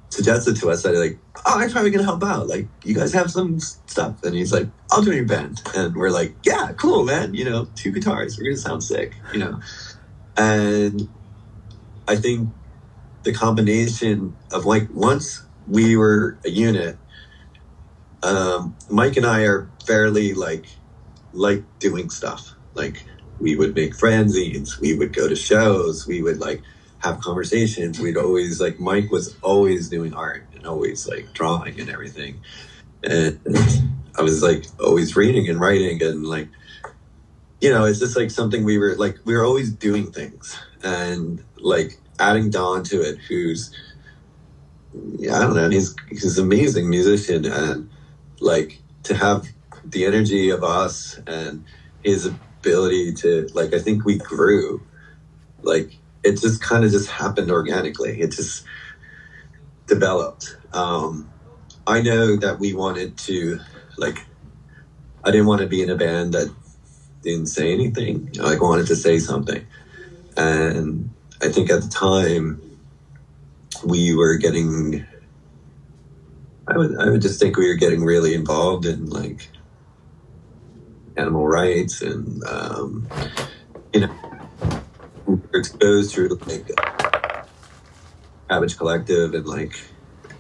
suggested to us that like, oh, I'm probably gonna help out. Like, you guys have some stuff, and he's like, I'll join your band. And we're like, yeah, cool, man. You know, 2 guitars, we're gonna sound sick. You know, and I think the combination of like, once we were a unit, Mike and I are fairly like doing stuff. Like, we would make fanzines, we would go to shows, we would like have conversations. We'd always like, Mike was always doing art and always like drawing and everything. And I was like always reading and writing, and like, you know, it's just like something we were always doing things, and like adding Don to it, who's, yeah, I don't know, he's an amazing musician, and like to have the energy of us and his ability to, like, I think we grew, like it just kind of just happened organically. It just developed. I know that we wanted to, like, I didn't want to be in a band that didn't say anything. Like, I wanted to say something. And I think at the time we were getting, I would just think we were getting really involved in like animal rights, and you know, we were exposed through like Cabbage Collective and like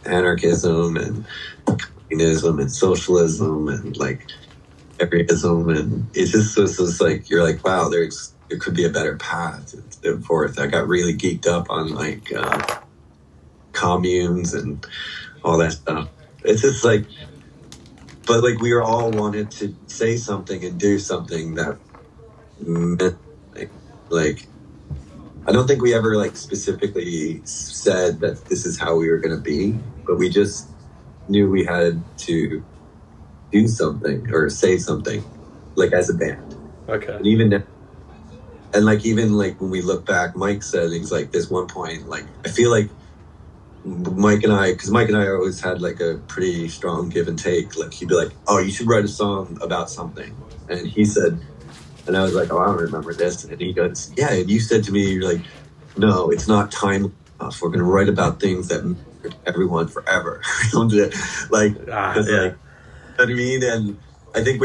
anarchism and communism and socialism and like everyism, and it just was just like, you're like, wow, there could be a better path and so forth. I got really geeked up on like communes and all that stuff. It's just like, but like we were all wanted to say something and do something that meant like I don't think we ever like specifically said that this is how we were going to be, but we just knew we had to do something or say something, like as a band. Okay. And even when we look back, Mike said, he's like, there's one point, like, I feel like Mike and I always had like a pretty strong give and take. Like, he'd be like, oh, you should write a song about something. And he said, and I was like, oh, I don't remember this. And he goes, yeah, and you said to me, you're like, no, it's not time enough. We're going to write about things that matter to everyone forever. Like, yeah. Like, you know what I mean? And I think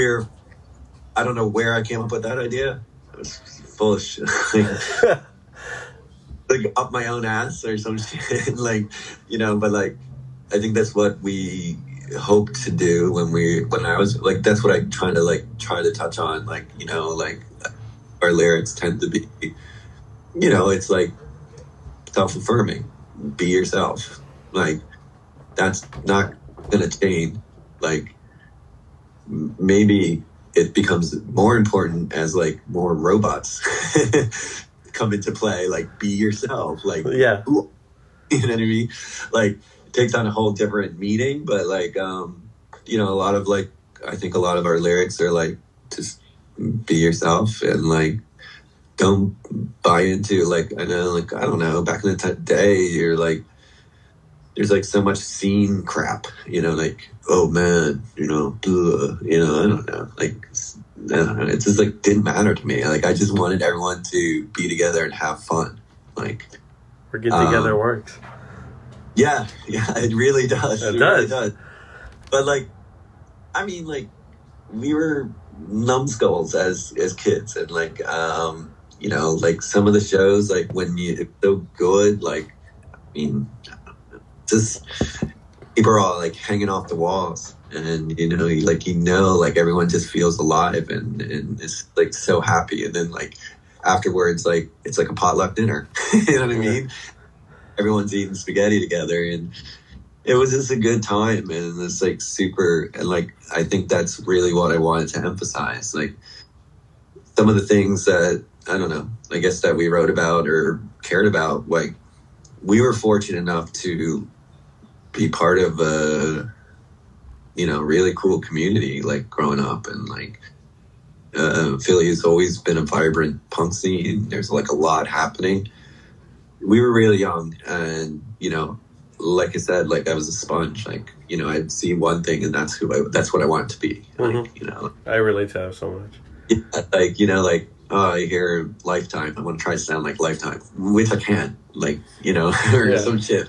I don't know where I came up with that idea. It was full of shit. Like up my own ass or some shit. Like, you know, but like, I think that's what we hoped to do when I was like, that's what I try to touch on. Like, you know, like our lyrics tend to be, you know, it's like self-affirming, be yourself. Like, that's not gonna change. Like, maybe it becomes more important as like more robots come into play. Like, be yourself. Like, yeah, ooh, you know what I mean? Like, it takes on a whole different meaning. But like, you know, a lot of like, I think a lot of our lyrics are like, just be yourself, and like, don't buy into like, I know, like, I don't know, back in the day, you're like, there's like so much scene crap, you know, like, oh man, you know, blah, you know, I don't know, like, I don't know, it just like didn't matter to me. Like, I just wanted everyone to be together and have fun. Like, or get together works. Yeah, it really does. It really does. does. But like, I mean, like, we were numbskulls as kids, and like, you know, like some of the shows, like when it's so good, like, I mean, just people are all like hanging off the walls, and you know, like everyone just feels alive and is like so happy, and then like afterwards, like it's like a potluck dinner. You know what I mean? Everyone's eating spaghetti together, and it was just a good time, and it's like super, and like I think that's really what I wanted to emphasize. Like, some of the things that, I don't know, I guess that we wrote about or cared about, like, we were fortunate enough to be part of a, you know, really cool community, like growing up, and like Philly has always been a vibrant punk scene. There's like a lot happening. We were really young, and you know, like I said, like I was a sponge. Like, you know, I'd see one thing, and that's what I wanted to be. Like, you know, I relate to that so much. Yeah, like, you know, like, oh, I hear Lifetime, I want to try to sound like Lifetime, which I can, like, you know, or some shit.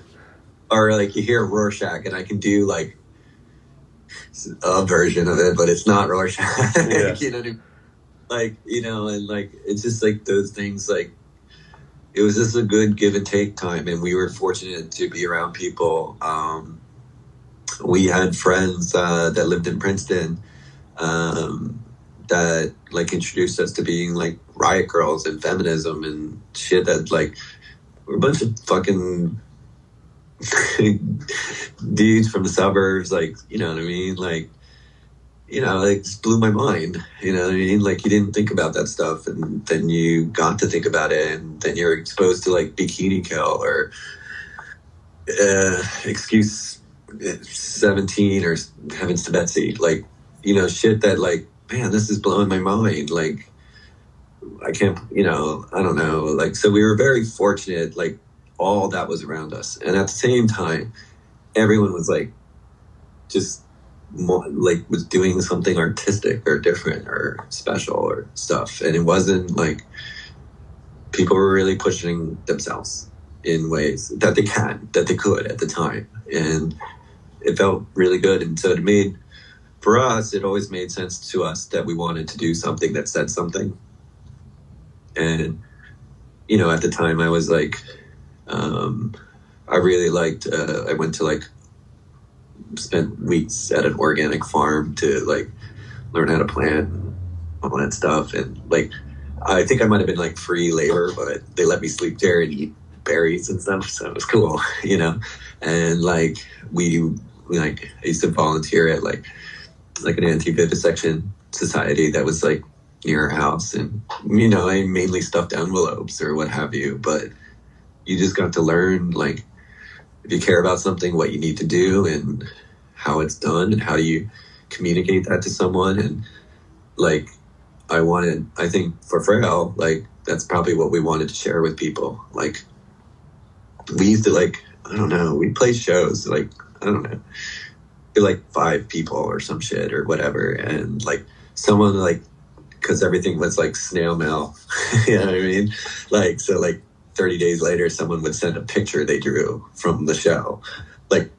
Or like you hear Rorschach, and I can do like a version of it, but it's not Rorschach. Yeah. You know what I mean? Like, you know, and like it's just like those things. Like, it was just a good give and take time, and we were fortunate to be around people. We had friends that lived in Princeton that like introduced us to being like riot girls and feminism and shit. That like, we're a bunch of fucking dudes from the suburbs, like, you know what I mean? Like, it just blew my mind. You know what I mean? Like, you didn't think about that stuff, and then you got to think about it, and then you're exposed to like Bikini Kill or Excuse 17 or Heavens to Betsy. Like, shit that, like, man, this is blowing my mind. Like, I can't, I don't know. Like, so we were very fortunate, like, all that was around us. And at the same time, everyone was like, just more, like, was doing something artistic or different or special or stuff. And it wasn't like people were really pushing themselves in ways that they could at the time. And it felt really good. And so for us, it always made sense to us that we wanted to do something that said something. And, at the time I was like, I really liked, I went to like, spent weeks at an organic farm to like learn how to plant and all that stuff. And like, I think I might've been like free labor, but they let me sleep there and eat berries and stuff. So it was cool, and like, I used to volunteer at like an anti-vivisection society that was like near our house. And, I mainly stuffed envelopes or what have you, but you just got to learn, like, if you care about something, what you need to do and how it's done and how do you communicate that to someone. And like, I think for Frail, like, that's probably what we wanted to share with people. Like, we used to, like, I don't know, we'd play shows, like, I don't know, like 5 people or some shit or whatever. And like, someone, like, because everything was like snail mail, you know what I mean? Like, so like 30 days later, someone would send a picture they drew from the show. Like,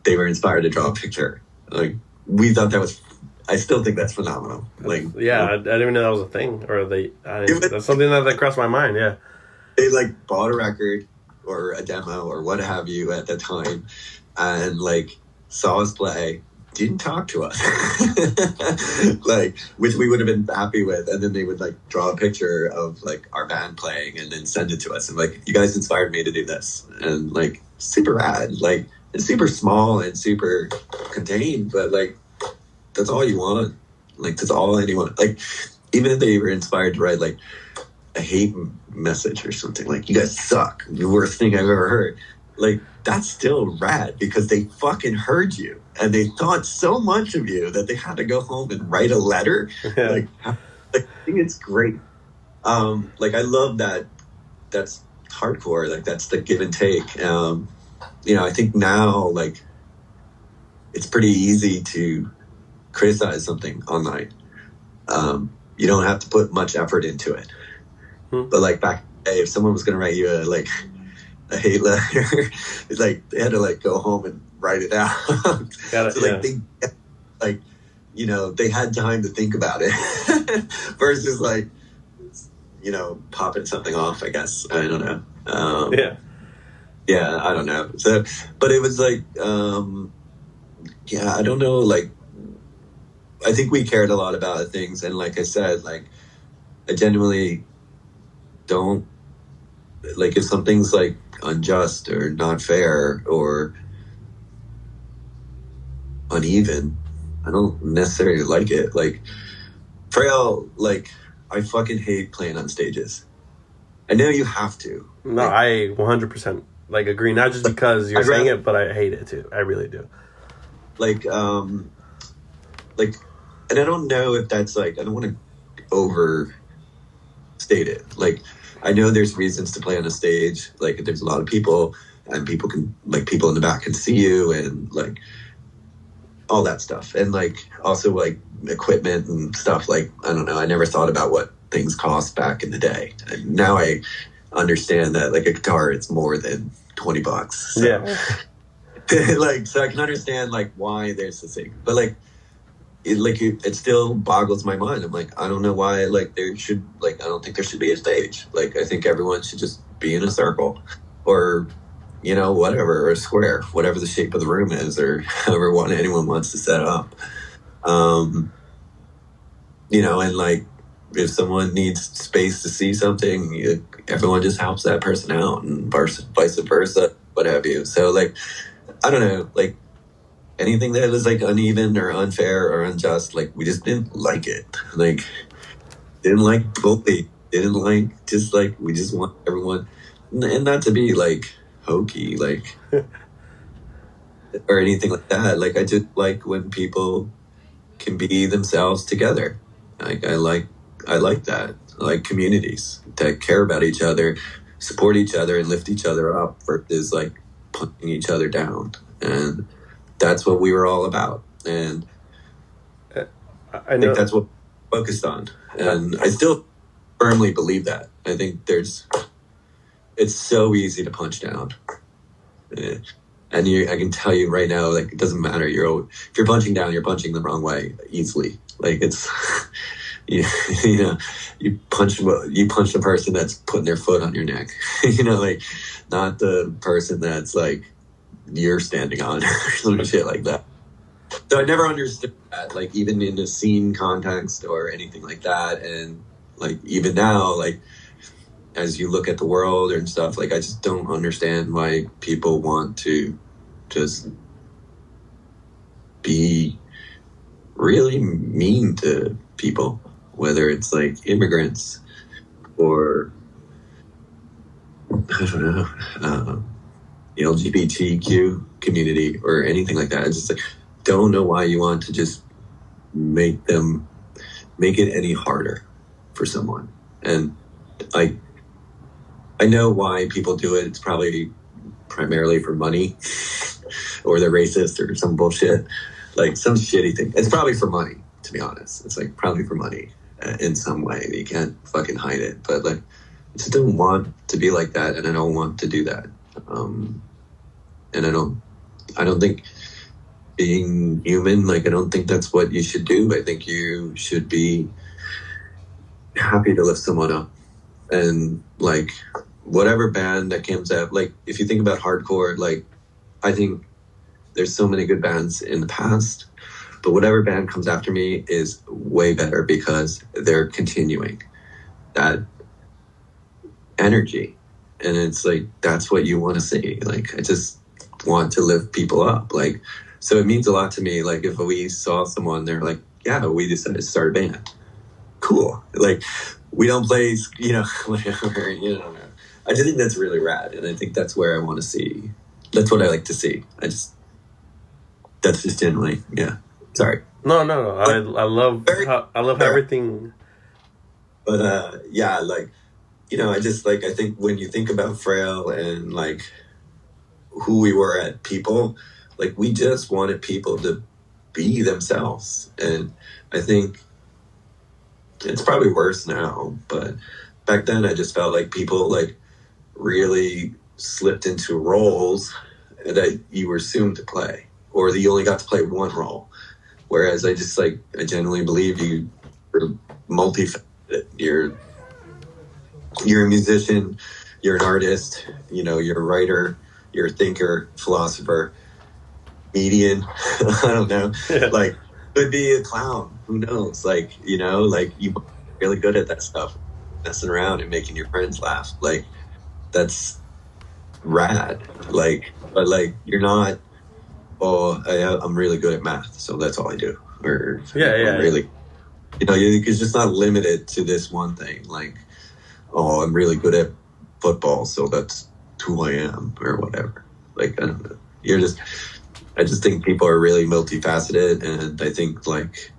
they were inspired to draw a picture. Like, we thought I still think that's phenomenal. Like, yeah, I didn't even know that was a thing, or that's something that crossed my mind. Yeah, they like bought a record or a demo or what have you at the time, and like saw us play, didn't talk to us, like, which we would have been happy with, and then they would like draw a picture of like our band playing and then send it to us and like, you guys inspired me to do this. And like, super rad. Like, it's super small and super contained, but like, that's all you want. Like, that's all anyone, like, even if they were inspired to write like a hate message or something, like, you guys suck, the worst thing I've ever heard, like, that's still rad because they fucking heard you and they thought so much of you that they had to go home and write a letter. Yeah. Like, I think it's great. Like, I love that. That's hardcore. Like, that's the give and take. I think now, like, it's pretty easy to criticize something online. You don't have to put much effort into it. But like, back in the day, if someone was going to write you a hate letter, it's like they had to like go home and write it out. So like, they had time to think about it versus like, popping something off, I guess. I don't know. Yeah, I don't know. So, but it was like, I don't know. Like, I think we cared a lot about things. And like I said, like, I genuinely don't, like, if something's like unjust or not fair or uneven, I don't necessarily like it. Like, Frail, like, I fucking hate playing on stages. I know you have to. No, like, I 100% like agree. Not just because you're saying it, but I hate it too. I really do. Like, and I don't know if that's like, I don't want to overstate it. Like, I know there's reasons to play on a stage. Like, if there's a lot of people and people in the back can see you and like all that stuff. And like, also like equipment and stuff. Like, I don't know. I never thought about what things cost back in the day. And now I understand that like a guitar, it's more than $20. So. Yeah. Like, so I can understand like why there's this thing, but like, it still boggles my mind. I'm like, I don't know why, like, I don't think there should be a stage. Like, I think everyone should just be in a circle or, whatever, or a square, whatever the shape of the room is, or however anyone wants to set up. And like, if someone needs space to see something, everyone just helps that person out and vice versa, what have you. So like, I don't know, like, anything that was like uneven or unfair or unjust, like we just didn't like it. Like didn't like bully, didn't like, just like we just want everyone, and not to be like hokey, like or anything like that. Like I just like when people can be themselves together. Like I like that. I like communities that care about each other, support each other, and lift each other up versus like putting each other down. And that's what we were all about. And I think that's what we're focused on. And I still firmly believe that. I think it's so easy to punch down. And I can tell you right now, like, it doesn't matter. If you're punching down, you're punching the wrong way easily. Like it's, you know, you punch the person that's putting their foot on your neck, you know, like not the person that's like you're standing on or some shit like that. So I never understood that, like even in a scene context or anything like that. And like even now, like as you look at the world and stuff, like I just don't understand why people want to just be really mean to people, whether it's like immigrants or I don't know, the LGBTQ community or anything like that. I just like don't know why you want to just make it any harder for someone. And I know why people do it. It's probably primarily for money or they're racist or some bullshit, like some shitty thing. It's probably for money, to be honest. It's like probably for money in some way. You can't fucking hide it. But like, I just don't want to be like that, and I don't want to do that. And I don't think being human, like I don't think that's what you should do. I think you should be happy to lift someone up. And like whatever band that comes out, like if you think about hardcore, like I think there's so many good bands in the past, but whatever band comes after me is way better because they're continuing that energy. And it's like, that's what you want to see. Like, I just want to lift people up. Like, so it means a lot to me. Like if we saw someone, they're like, yeah, we decided to start a band. Cool. Like we don't play, you know, whatever, you know. I just think that's really rad. And I think that's where I want to see. That's what I like to see. That's just generally, yeah. Sorry. No. I love everything. But yeah, like, you know, I think when you think about Frail and like who we were at people, like we just wanted people to be themselves. And I think it's probably worse now, but back then I just felt like people like really slipped into roles that you were assumed to play, or that you only got to play one role. Whereas I genuinely believe you're multifaceted. You're a musician, you're an artist, you know, you're a writer, you're a thinker, philosopher, comedian, I don't know, like could be a clown, who knows? Like, you know, like you're really good at that stuff, messing around and making your friends laugh. Like that's rad. Like, but like you're not, I'm really good at math, so that's all I do. Or really, you know, it's just not limited to this one thing. Like, oh, I'm really good at football, so that's who I am, or whatever. Like, I don't know. I just think people are really multifaceted, and I think like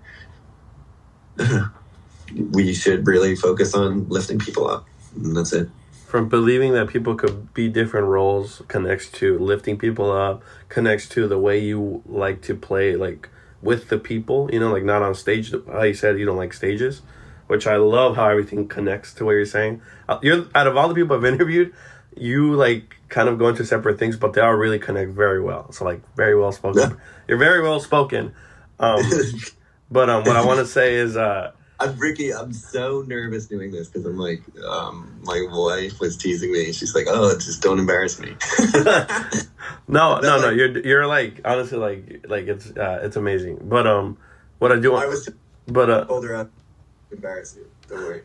we should really focus on lifting people up, and that's it. From believing that people could be different roles connects to lifting people up, connects to the way you like to play, like with the people, you know, like not on stage. How you said you don't like stages, which I love how everything connects to what you're saying. You're out of all the people I've interviewed, you like kind of go into separate things, but they all really connect very well. So like very well spoken. Yeah. You're very well spoken. But what I want to say is, I'm so nervous doing this because I'm like, my wife was teasing me. She's like, "Oh, just don't embarrass me." No. You're like honestly like it's amazing. But what I do want, told her I'd embarrass you. Don't worry.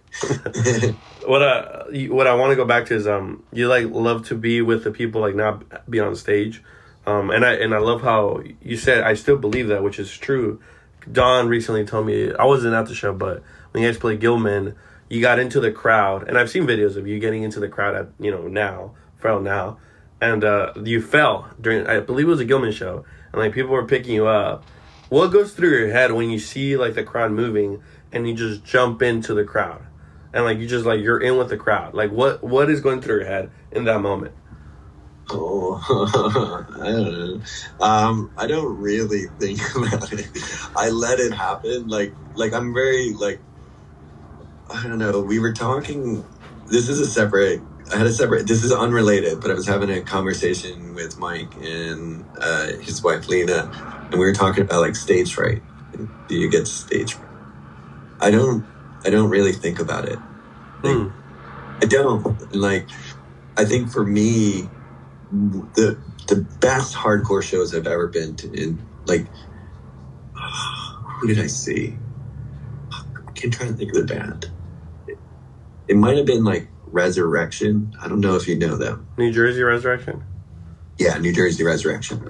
What I want to go back to is you like love to be with the people, like not be on stage. And I love how you said, I still believe that, which is true. Don recently told me, I wasn't at the show, but when you guys played Gilman, you got into the crowd, and I've seen videos of you getting into the crowd at, now, Frail now, and you fell during, I believe it was a Gilman show, and like people were picking you up. What goes through your head when you see like the crowd moving and you just jump into the crowd, and like you just like you're in with the crowd? Like what is going through your head in that moment? Oh, I don't know. I don't really think about it. I let it happen. Like I'm very like, I don't know. We were talking. This is this is unrelated, but I was having a conversation with Mike and his wife Lena, and we were talking about like stage fright. Do you get stage fright? I don't really think about it. Like, I don't. Like, I think for me, the best hardcore shows I've ever been to, in like, who did I see? I can't try to think of the band. It might have been like Resurrection. I don't know if you know them. New Jersey Resurrection? Yeah, New Jersey Resurrection.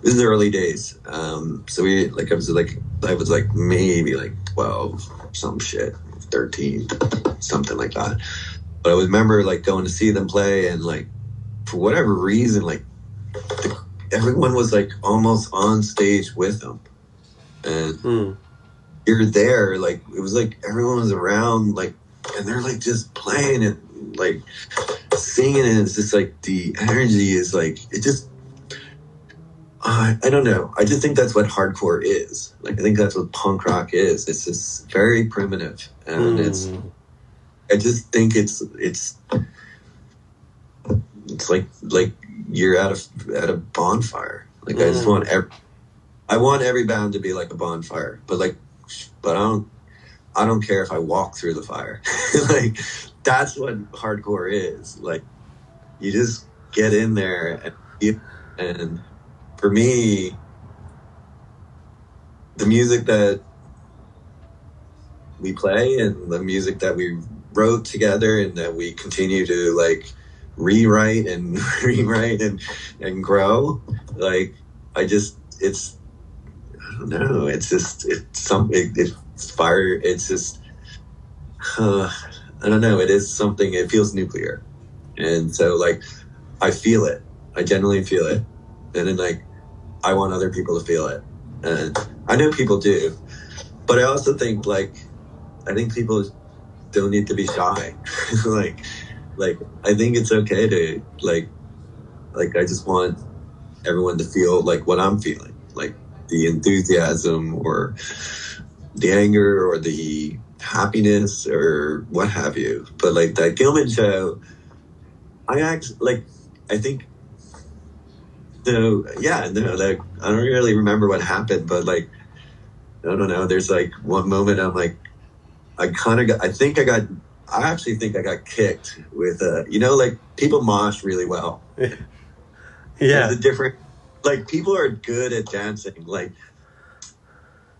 This is the early days. So I was like maybe like 12, some shit, 13, something like that. But I remember like going to see them play, and like for whatever reason, like everyone was like almost on stage with them, and you're there. Like it was like everyone was around, like, and they're like just playing and like singing, and it's just like the energy is like it just. I don't know. I just think that's what hardcore is. Like I think that's what punk rock is. It's just very primitive, and I just think it's like you're at a bonfire. Like I just want I want every band to be like a bonfire, but I don't care if I walk through the fire. Like that's what hardcore is. Like you just get in there and for me, the music that we play and the music that we wrote together and that we continue to like rewrite and and grow, like I don't know, it's fire. It's just I don't know, it is something. It feels nuclear, and so like I feel it. I genuinely feel it, and then like I want other people to feel it, and I know people do, but I also think like I think people don't need to be shy. like I think it's okay to like I just want everyone to feel like what I'm feeling, like the enthusiasm or the anger or the happiness or what have you. But like that Gilman show, I think. So yeah, no, like I don't really remember what happened, but like I don't know. There's like one moment I'm like, I actually think I got kicked with like people mosh really well. Yeah, there's a different, like people are good at dancing. Like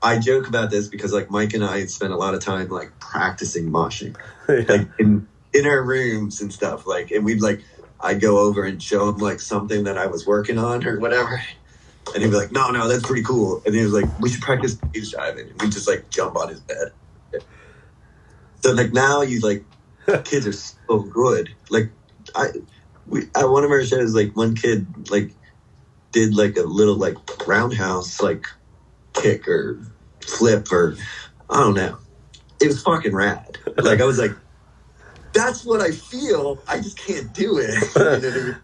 I joke about this because like Mike and I spent a lot of time like practicing moshing, like in our rooms and stuff. Like, and we'd like. I'd go over and show him like something that I was working on or whatever. And he'd be like, no, that's pretty cool. And he was like, we should practice stage diving. And we'd just like jump on his bed. So like now you like, kids are so good. Like at one of our shows, like one kid like did like a little like roundhouse, like kick or flip or I don't know. It was fucking rad. Like I was like, that's what I feel. I just can't do it. You know what I mean?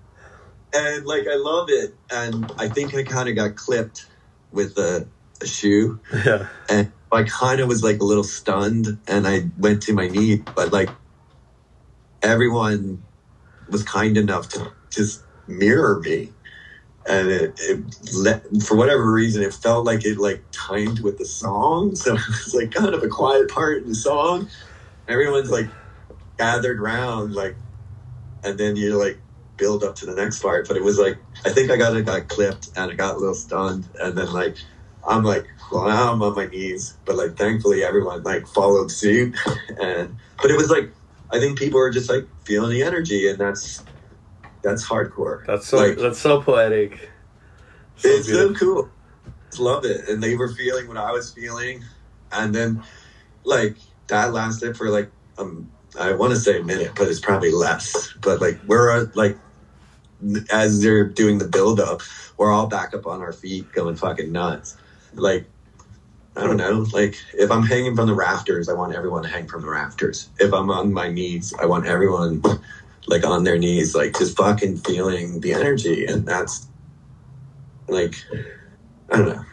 And like, I love it. And I think I kind of got clipped with a shoe. Yeah. And I kind of was like a little stunned and I went to my knee, but like everyone was kind enough to just mirror me. And for whatever reason, it felt like it like timed with the song. So it was like kind of a quiet part in the song. Everyone's like, gathered round, like, and then you like build up to the next part. But it was like I think I got clipped and I got a little stunned, and then like I'm like, well, now I'm on my knees, but like thankfully everyone like followed suit, but it was like I think people are just like feeling the energy, and that's hardcore. That's so poetic. It's so cool. Just love it. And they were feeling what I was feeling. And then, like, that lasted for, like, I want to say a minute, but it's probably less. But, like, we're, like, as they're doing the build-up, we're all back up on our feet going fucking nuts. Like, I don't know. Like, if I'm hanging from the rafters, I want everyone to hang from the rafters. If I'm on my knees, I want everyone, like, on their knees, like, just fucking feeling the energy. And that's, like, I don't know.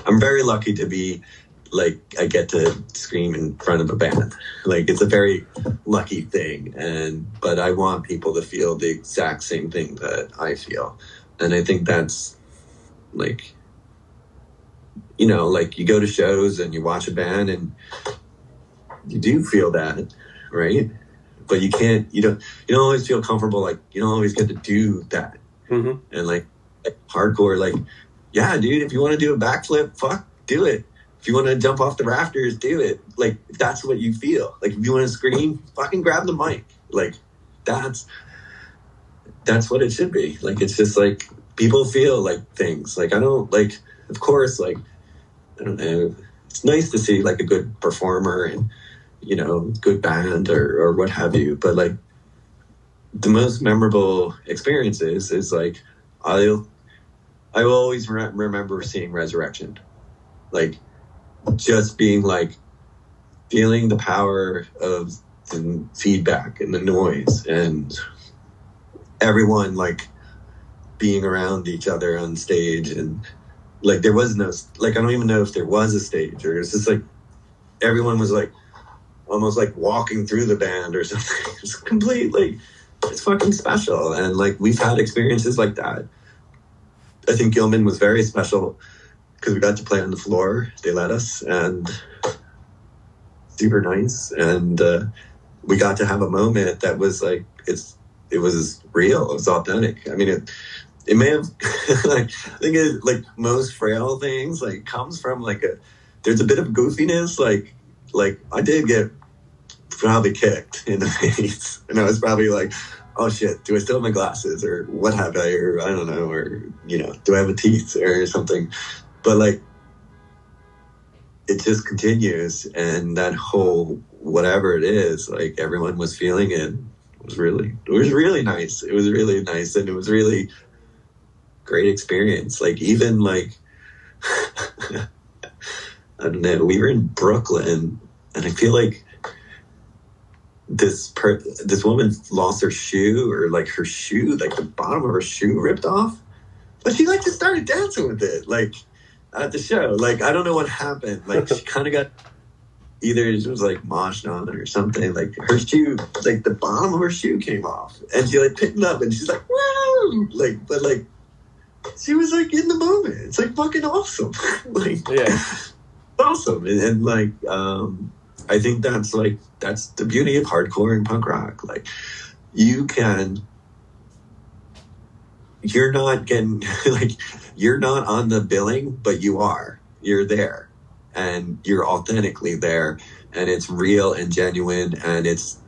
I'm very lucky to be, like, I get to scream in front of a band. Like, it's a very lucky thing. But I want people to feel the exact same thing that I feel. And I think that's, like, you know, like, you go to shows and you watch a band and you do feel that, right? But you don't always feel comfortable. Like, you don't always get to do that. Mm-hmm. And like hardcore, like, yeah, dude, if you want to do a backflip, fuck, do it. If you want to jump off the rafters, do it. Like, if that's what you feel. Like, if you want to scream, fucking grab the mic. Like, that's what it should be. Like, it's just like, people feel like things. Like, I don't, like, of course, like, I don't know. It's nice to see, like, a good performer and, you know, good band or what have you. But, like, the most memorable experiences is, like, I will always remember seeing Resurrection. Like, just being, like, feeling the power of the feedback and the noise and everyone, like, being around each other on stage. And, like, there was no, like, I don't even know if there was a stage, or it's just, like, everyone was, like, almost, like, walking through the band or something. It's completely, it's fucking special. And, like, we've had experiences like that. I think Gilman was very special because we got to play on the floor. They let us, and super nice. And we got to have a moment that was, like, it was real. It was authentic. I mean, it may have, like, I think it, like, most Frail things, like, comes from, like, there's a bit of goofiness. Like I did get probably kicked in the face, and I was probably like, oh shit, do I still have my glasses, or what have I, or I don't know, or, you know, do I have a teeth or something? But, like, it just continues, and that whole whatever it is, like, everyone was feeling it. It was really nice. It was really nice, and it was really great experience. Like, even, like, I don't know, we were in Brooklyn, and I feel like this woman lost her shoe, or, like, her shoe, like, the bottom of her shoe ripped off, but she, like, just started dancing with it, like, at the show. Like, I don't know what happened. Like, she kind of got, either it was, like, moshed on or something. Like, her shoe, like, the bottom of her shoe came off, and she, like, picked it up, and she's like, whoa, like, but, like, she was, like, in the moment. It's, like, fucking awesome. Like, yeah, awesome. And like, I think that's, like, that's the beauty of hardcore and punk rock. Like, you're not getting, like, you're not on the billing, but you're there, and you're authentically there, and it's real and genuine, and it's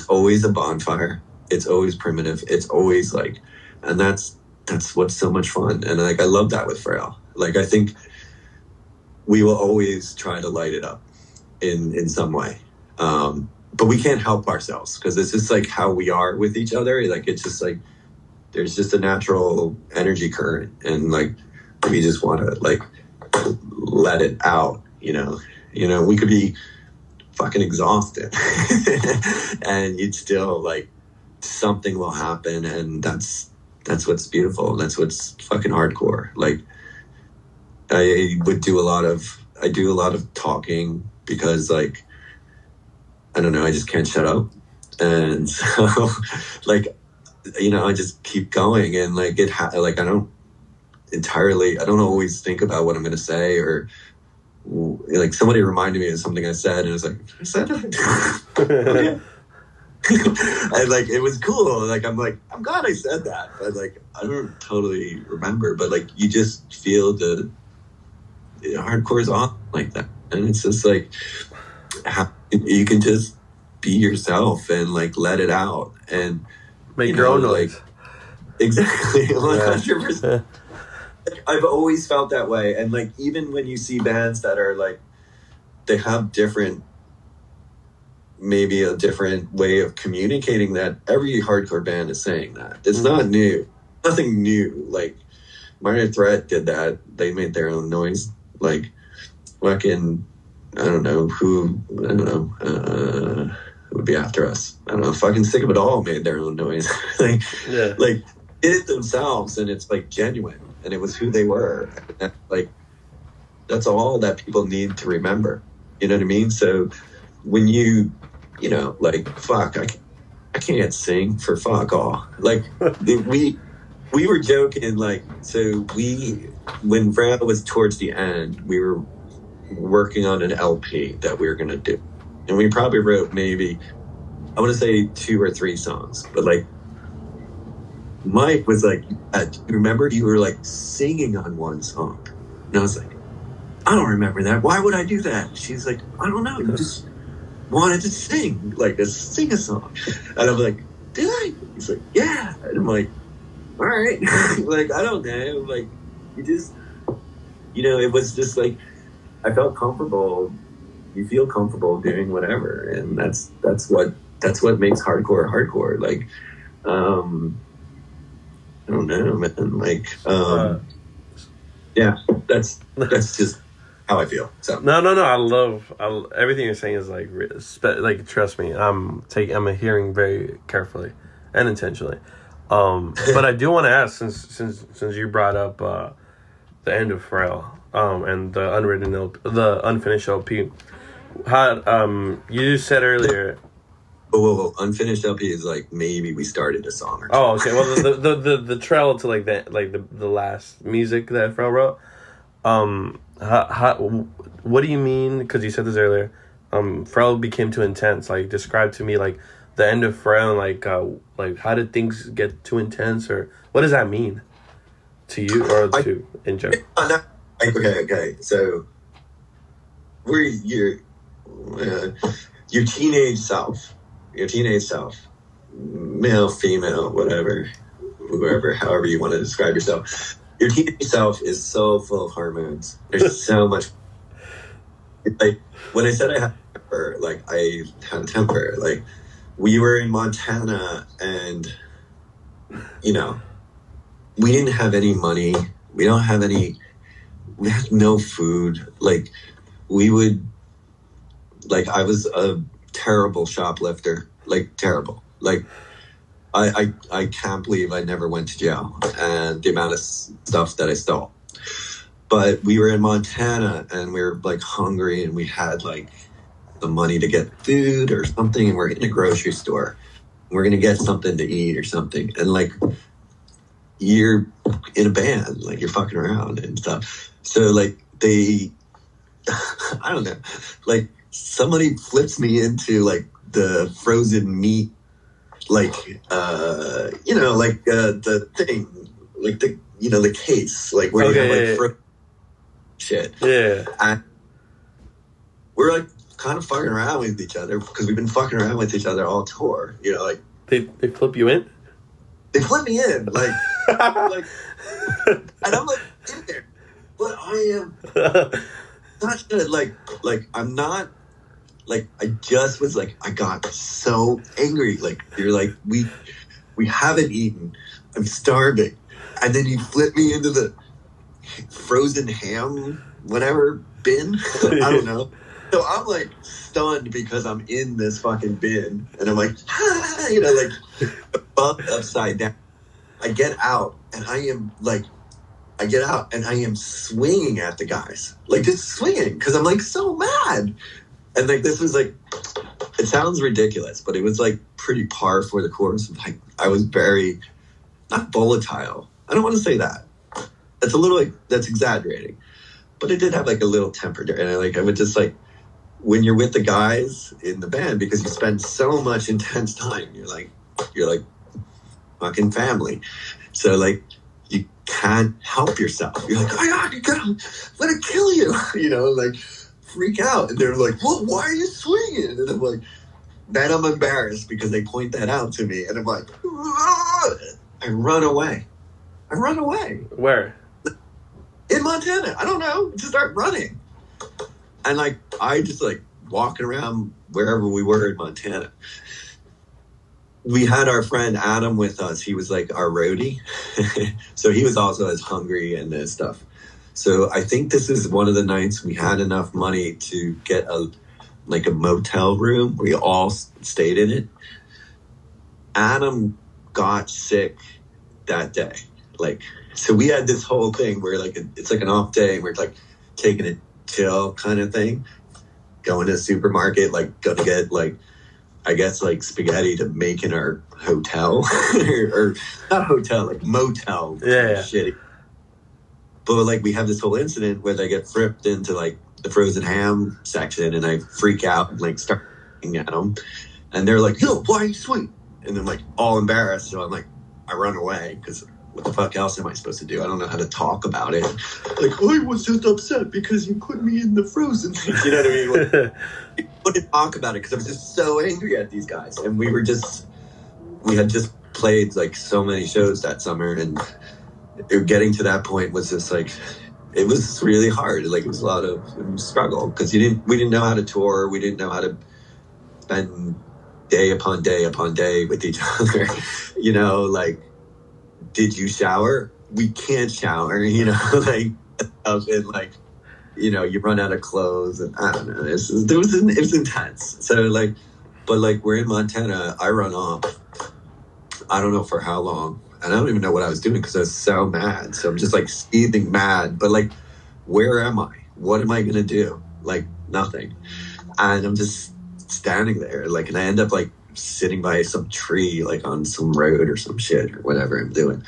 always a bonfire. It's always primitive. It's always, like, and that's what's so much fun. And, like, I love that with Frail. Like, I think we will always try to light it up in some way. But we can't help ourselves, because it's just, like, how we are with each other. Like, it's just, like, there's just a natural energy current, and, like, we just want to, like, let it out, you know, we could be fucking exhausted and you'd still, like, something will happen, and that's what's beautiful. That's what's fucking hardcore. Like, I do a lot of talking, because, like, I don't know, I just can't shut up. And so, like, you know, I just keep going, and, like, like, I don't always think about what I'm going to say, or, like, somebody reminded me of something I said, and I was like, I said that? Okay. And, like, it was cool. Like, I'm glad I said that, but, like, I don't totally remember. But, like, you just feel the hardcore's on like that, and it's just, like, you can just be yourself and, like, let it out and make your own noise. Like, Exactly, Yeah. 100%. I've always felt that way, and like even when you see bands that are like they have different, maybe a different way of communicating that. Every hardcore band is saying that. It's not new, nothing new. Like Minor Threat did that. They made their own noise. Like fucking, I don't know who would be after us. I don't know. Fucking Sick of It All made their own noise. like did it themselves, and it's like genuine, and it was who they were. And, like that's all that people need to remember. You know what I mean? So when you know, like, fuck, I can't sing for fuck all. Like, we were joking, like, so when Frail was towards the end, we were working on an LP that we were going to do. And we probably wrote maybe, I want to say 2 or 3 songs. But, like, Mike was like, remember you were, like, singing on one song? And I was like, I don't remember that. Why would I do that? She's like, I don't know. You just wanted to sing a song. And I'm like, did I? He's like, yeah. And I'm like, all right. Like, I don't know. Like, you just, it was just like, I felt comfortable. You feel comfortable doing whatever. And that's what makes hardcore. Like, I don't know, man. Like, yeah, that's just how I feel. So no. I love everything you're saying. Is like trust me. I'm hearing very carefully and intentionally. But I do want to ask, since you brought up the end of Frail and the unfinished LP. How you said earlier. Well, unfinished LP is like maybe we started a song or two. Oh, okay. Well, the trail to like that, like the last music that Frail wrote. What do you mean? Because you said this earlier. Frail became too intense. Like, describe to me like the end of Frail, and like how did things get too intense, or what does that mean to you or to in general? Okay. So we're your teenage self, male, female, whatever, whoever, however you want to describe yourself. Your teenage self is so full of hormones. There's so much. Like when I said I had a temper, like I had a temper. Like we were in Montana, and we didn't have any money. We had no food. Like we would. Like I was a terrible shoplifter. Like terrible. Like I can't believe I never went to jail, and the amount of stuff that I stole. But we were in Montana, and we were like hungry, and we had like the money to get food or something, and we're in a grocery store. We're gonna get something to eat or something, and like you're in a band, like you're fucking around and stuff. So like they, I don't know, like somebody flips me into like the frozen meat. Like, the thing, like the case, like where you have shit. Yeah. And we're like kind of fucking around with each other because we've been fucking around with each other all tour. Like they flip you in. They flip me in, like, and I'm like in there, but I am not good. Like I'm not. Like, I just was like, I got so angry. Like, you're like, we haven't eaten. I'm starving. And then you flip me into the frozen ham, whatever, bin. I don't know. So I'm like stunned because I'm in this fucking bin. And I'm like, like bumped upside down. I get out and I am swinging at the guys. Like, just swinging because I'm like so mad. And like this was like, it sounds ridiculous, but it was like pretty par for the course. Like I was very not volatile. I don't want to say that. That's a little like that's exaggerating, but it did have like a little temper there. And I would just like when you're with the guys in the band because you spend so much intense time. You're like fucking family. So like you can't help yourself. You're like, I'm gonna kill you. Like. Freak out, and they're like, "Well, why are you swinging?" And I'm like, then I'm embarrassed because they point that out to me, and I'm like, "Ah!" I run away. Where? In Montana. I don't know. Just start running. And like, I just like walking around wherever we were in Montana. We had our friend Adam with us. He was like our roadie. So he was also as hungry and this stuff. So I think this is one of the nights we had enough money to get a motel room. We all stayed in it. Adam got sick that day. Like, so we had this whole thing where like, it's like an off day. And we're like taking it chill kind of thing. Going to the supermarket, like gonna get like, I guess like spaghetti to make in our hotel or not hotel, like motel. Yeah. Shitty. But like we have this whole incident where they get fripped into like the frozen ham section and I freak out and like start looking at them. And they're like, yo, why are you sweet? And I'm like all embarrassed. So I'm like, I run away because what the fuck else am I supposed to do? I don't know how to talk about it. Like, I was just upset because you put me in the frozen thing. You know what I mean? Like, I couldn't talk about it because I was just so angry at these guys. And we had just played like so many shows that summer. And getting to that point was just like, it was really hard. Like, it was a lot of struggle because we didn't know how to tour. We didn't know how to spend day upon day upon day with each other. You know, like, did you shower? We can't shower, you know, like, and like, you know, you run out of clothes and I don't know. It was intense. So like, but like we're in Montana, I run off. I don't know for how long. And I don't even know what I was doing because I was so mad. So I'm just like seething mad, but like, where am I? What am I going to do? Like nothing. And I'm just standing there like, and I end up like sitting by some tree, like on some road or some shit or whatever I'm doing.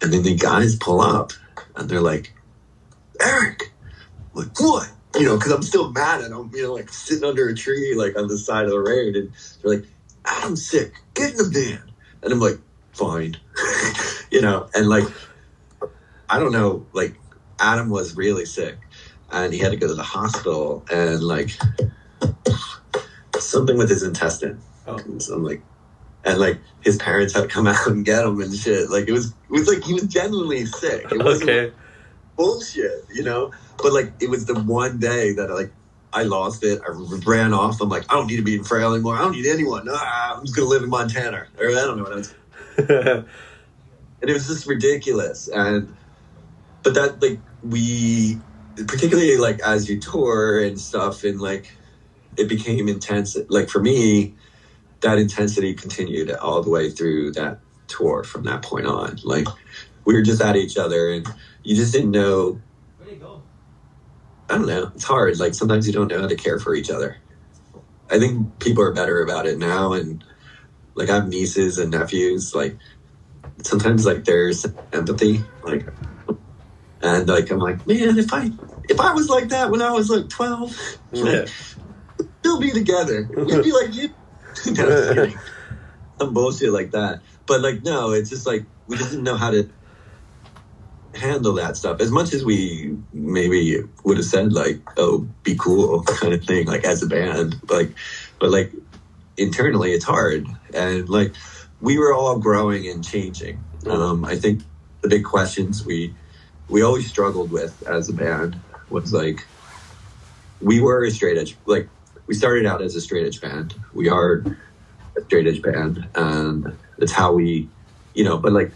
And then the guys pull up and they're like, Eric, I'm like, what? You know, because I'm still mad at them, you know, like sitting under a tree, like on the side of the road. And they're like, Adam's sick, get in the van. And I'm like, fine. You know, and like, I don't know, like Adam was really sick and he had to go to the hospital and like something with his intestine. Oh. So I'm like, and like his parents had to come out and get him and shit. Like it was like he was genuinely sick. It wasn't okay. Bullshit, you know. But like it was the one day that I lost it. I ran off. I'm like, I don't need to be in Frail anymore. I don't need anyone. I'm just gonna live in Montana, or I don't know what I was. And it was just ridiculous. But that like we particularly like as you tour and stuff and like it became intense. Like for me, that intensity continued all the way through that tour from that point on. Like we were just at each other and you just didn't know. Where'd you go? I don't know. It's hard. Like sometimes you don't know how to care for each other. I think people are better about it now. And like I have nieces and nephews, like sometimes like there's empathy, like, and like, I'm like, man, if I was like that when I was like 12, like, we'd still be together. We'd be like you. No, just kidding. Some bullshit like that. But like, no, it's just like, we just didn't know how to handle that stuff as much as we maybe would have said like, oh, be cool kind of thing, like as a band, like, but like internally it's hard. And like, we were all growing and changing. I think the big questions we always struggled with as a band was like, we were a straight edge, like we started out as a straight edge band. We are a straight edge band, and that's how we, you know, but like,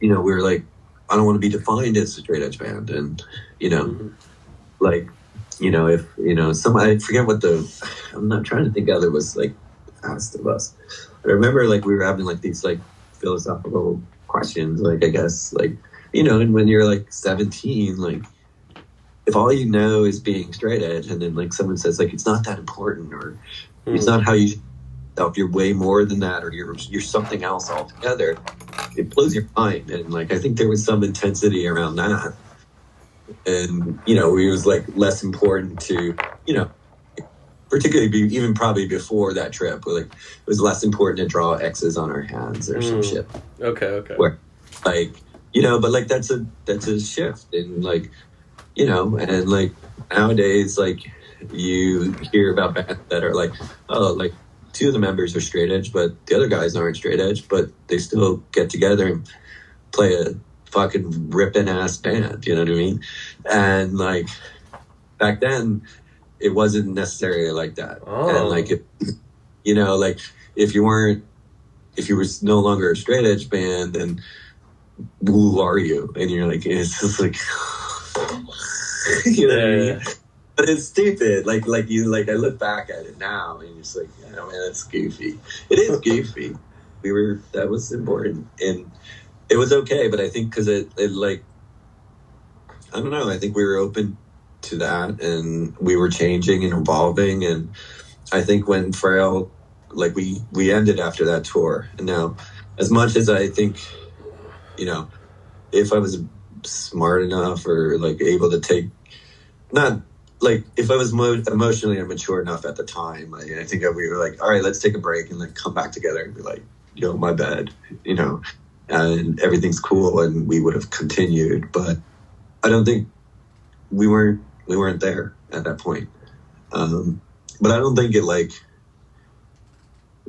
you know, we were like, I don't want to be defined as a straight edge band. And, you know, like, you know, if, you know, I forget what I'm not trying to think of, it was like asked of us. I remember like we were having like these like philosophical questions, like I guess like, you know, and when you're like 17, like if all you know is being straight edge and then like someone says like it's not that important or it's not how you if you're way more than that or you're something else altogether, it blows your mind. And like I think there was some intensity around that. And, you know, it was like less important to, you know, particularly even probably before that trip, where like it was less important to draw X's on our hands or some shit. Okay. Where, like, you know, but like that's a shift, and like, you know, and like nowadays, like you hear about bands that are like, oh, like two of the members are straight edge, but the other guys aren't straight edge, but they still get together and play a fucking ripping ass band, you know what I mean? And like back then it wasn't necessarily like that. And like you know, like if you were no longer a straight edge band, then who are you? And you're like, it's just like you know what I mean? But it's stupid. Like I look back at it now and it's like, yeah, man, it's goofy. It is goofy. That was important and it was okay. But I think because it like, I don't know. I think we were open to that and we were changing and evolving. And I think when Frail, like we ended after that tour. And now, as much as I think, you know, if I was smart enough or like able to take, not like if I was emotionally mature enough at the time, I think we were like, all right, let's take a break and then come back together and be like, yo, my bad, you know, and everything's cool, and we would have continued. But I don't think we weren't there at that point. But I don't think it like,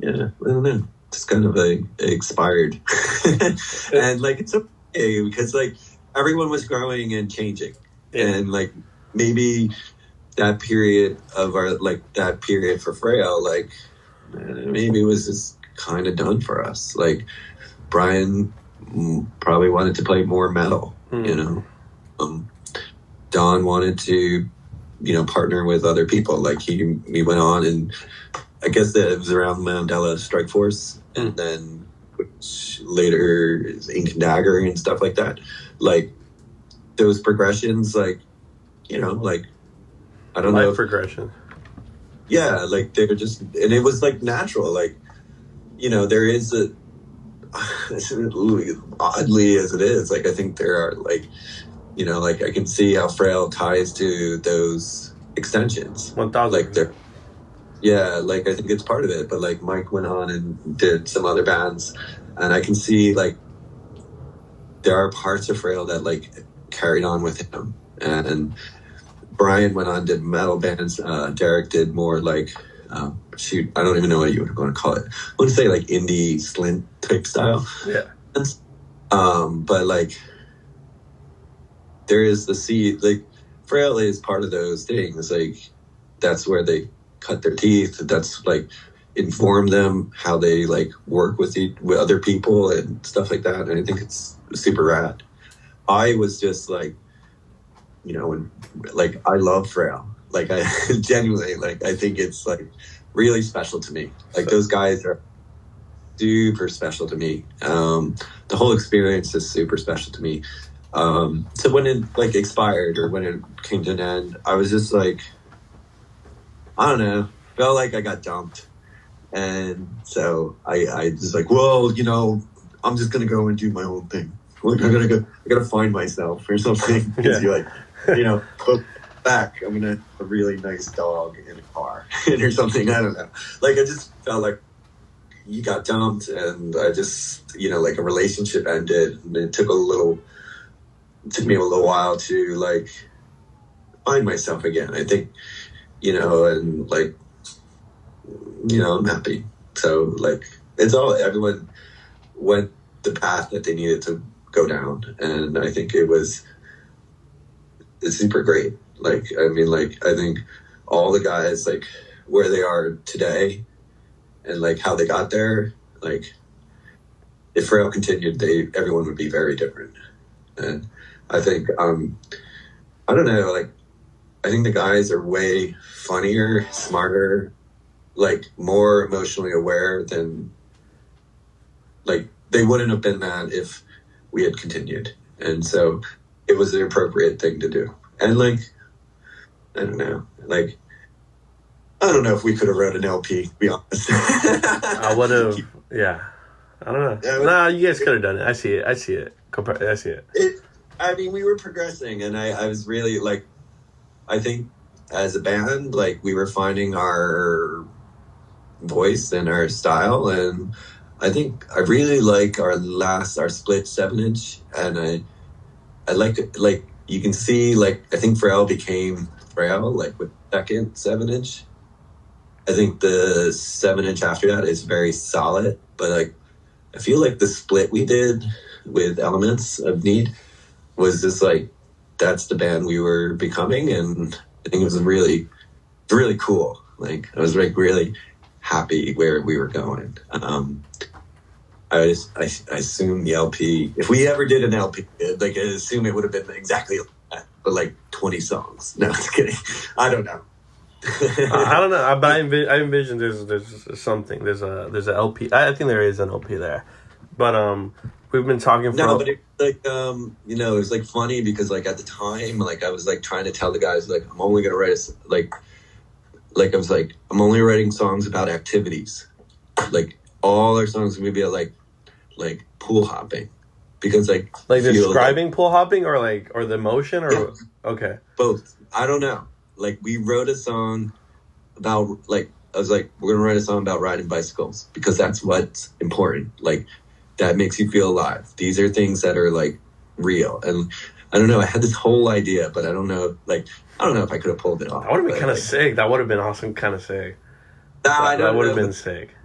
yeah, I don't know. It's kind of expired, and like it's okay because like everyone was growing and changing, and like maybe that period of that period for Frail, like maybe it was just kind of done for us. Like Brian probably wanted to play more metal, you know. Don wanted to, you know, partner with other people. Like he went on, and I guess that it was around Mandela Strike Force, and then later Ink and Dagger and stuff like that. Like those progressions, like, you know, like I don't know. Progression. Yeah, like they were just, and it was like natural. Like, you know, there is oddly as it is, like I think there are like, you know, like I can see how Frail ties to those extensions. 1,000. Like they're, yeah, like I think it's part of it. But like Mike went on and did some other bands, and I can see like there are parts of Frail that like carried on with him, and Brian went on, did metal bands. Derek did more like, shoot, I don't even know what you would want to call it. I want to say like indie slint type style. Yeah. But like, there is the seed, like Frail is part of those things. Like that's where they cut their teeth. That's like inform them how they like work with other people and stuff like that. And I think it's super rad. I was just like, you know, and like I love Frail. Like I genuinely, like I think it's like really special to me. Like those guys are super special to me. The whole experience is super special to me. So when it like expired or when it came to an end, I was just like, I don't know, felt like I got dumped. And so I was like, well, you know, I'm just going to go and do my own thing. Like I gotta find myself or something. Because you're like, you know, go back. I'm gonna have a really nice dog in a car or something. I don't know. Like I just felt like you got dumped, and I just, you know, like a relationship ended, and it took me a little while to like find myself again. I think, you know, and like, you know, I'm happy. So like everyone went the path that they needed to go down, and I think it's super great. Like I mean, like I think all the guys, like where they are today and like how they got there, like if Frail continued, everyone would be very different. And I think I don't know, like I think the guys are way funnier, smarter, like more emotionally aware than, like they wouldn't have been that if we had continued. And so it was the appropriate thing to do. And like, I don't know, like, I don't know if we could have wrote an LP, to be honest. I would have, yeah. I don't know. Nah, you guys could have done it. I see it. I see it. I mean, we were progressing, and I was really like, I think as a band, like we were finding our voice and our style, and I think I really like our split 7-inch, and I like you can see, like I think Frail became Frail like with second 7-inch, I think the 7-inch after that is very solid, but like I feel like the split we did with Elements of Need was just like that's the band we were becoming, and I think it was really cool. Like I was like really happy where we were going. I assume the LP, if we ever did an LP, like I assume it would have been exactly like that, but like 20 songs. No, just kidding. I don't know. I don't know, but I envision there's something. There's a LP. I think there is an LP there, but we've been talking for. No, but it, like you know, it was like funny because like at the time, like I was like trying to tell the guys like I'm only gonna write like I was like I'm only writing songs about activities, like all our songs are gonna be like pool hopping, because like describing pool hopping or the emotion or yeah, okay, both. I don't know. Like we wrote a song about like I was like we're gonna write a song about riding bicycles because that's what's important. Like that makes you feel alive. These are things that are like real. And I don't know. I had this whole idea, but I don't know. Like I don't know if I could have pulled it off. That would have been kind of sick. That would have been awesome. Kind of sick. That would have been sick.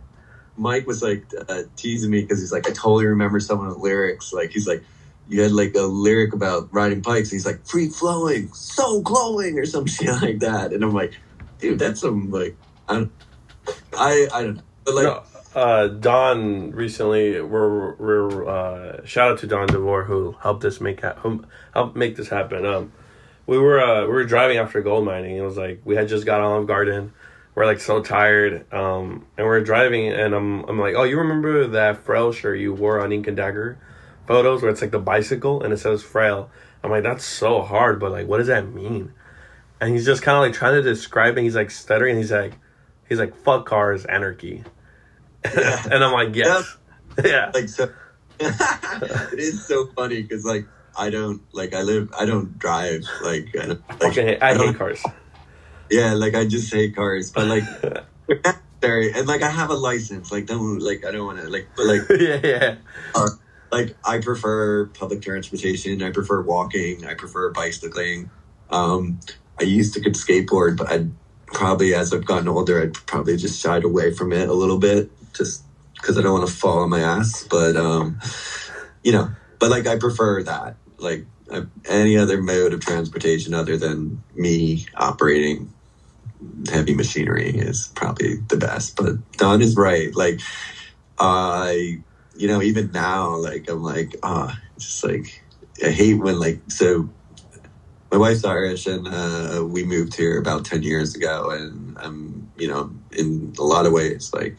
Mike was like teasing me because he's like, I totally remember some of the lyrics. Like he's like, you had like a lyric about riding bikes. And he's like, free flowing, so glowing, or some shit like that. And I'm like, dude, that's some like, I don't know. But like, no, Don recently, we're shout out to Don DeVore who helped us make this happen. We were driving after gold mining. It was like we had just got Olive Garden. We're like so tired, and we're driving, and I'm like, oh, you remember that Frail shirt you wore on Ink and Dagger photos where it's like the bicycle and it says Frail? I'm like, that's so hard, but like, what does that mean? And he's just kind of like trying to describe it. He's like stuttering. He's like, fuck cars, anarchy. yeah. And I'm like, yes, yeah. Like so, it is so funny because like I don't drive. Like I hate cars. Yeah, like I just hate cars, but like they're necessary, and like I have a license. Like I don't want to but like yeah. Like I prefer public transportation. I prefer walking. I prefer bicycling. I used to could skateboard, but I'd probably as I've gotten older, I'd probably just shied away from it a little bit, just because I don't want to fall on my ass. But you know, but like I prefer that. Like any other mode of transportation other than me operating heavy machinery is probably the best. But Don is right. Like you know, even now, like I'm like just like I hate when like so my wife's Irish and we moved here about 10 years ago, and I'm you know in a lot of ways like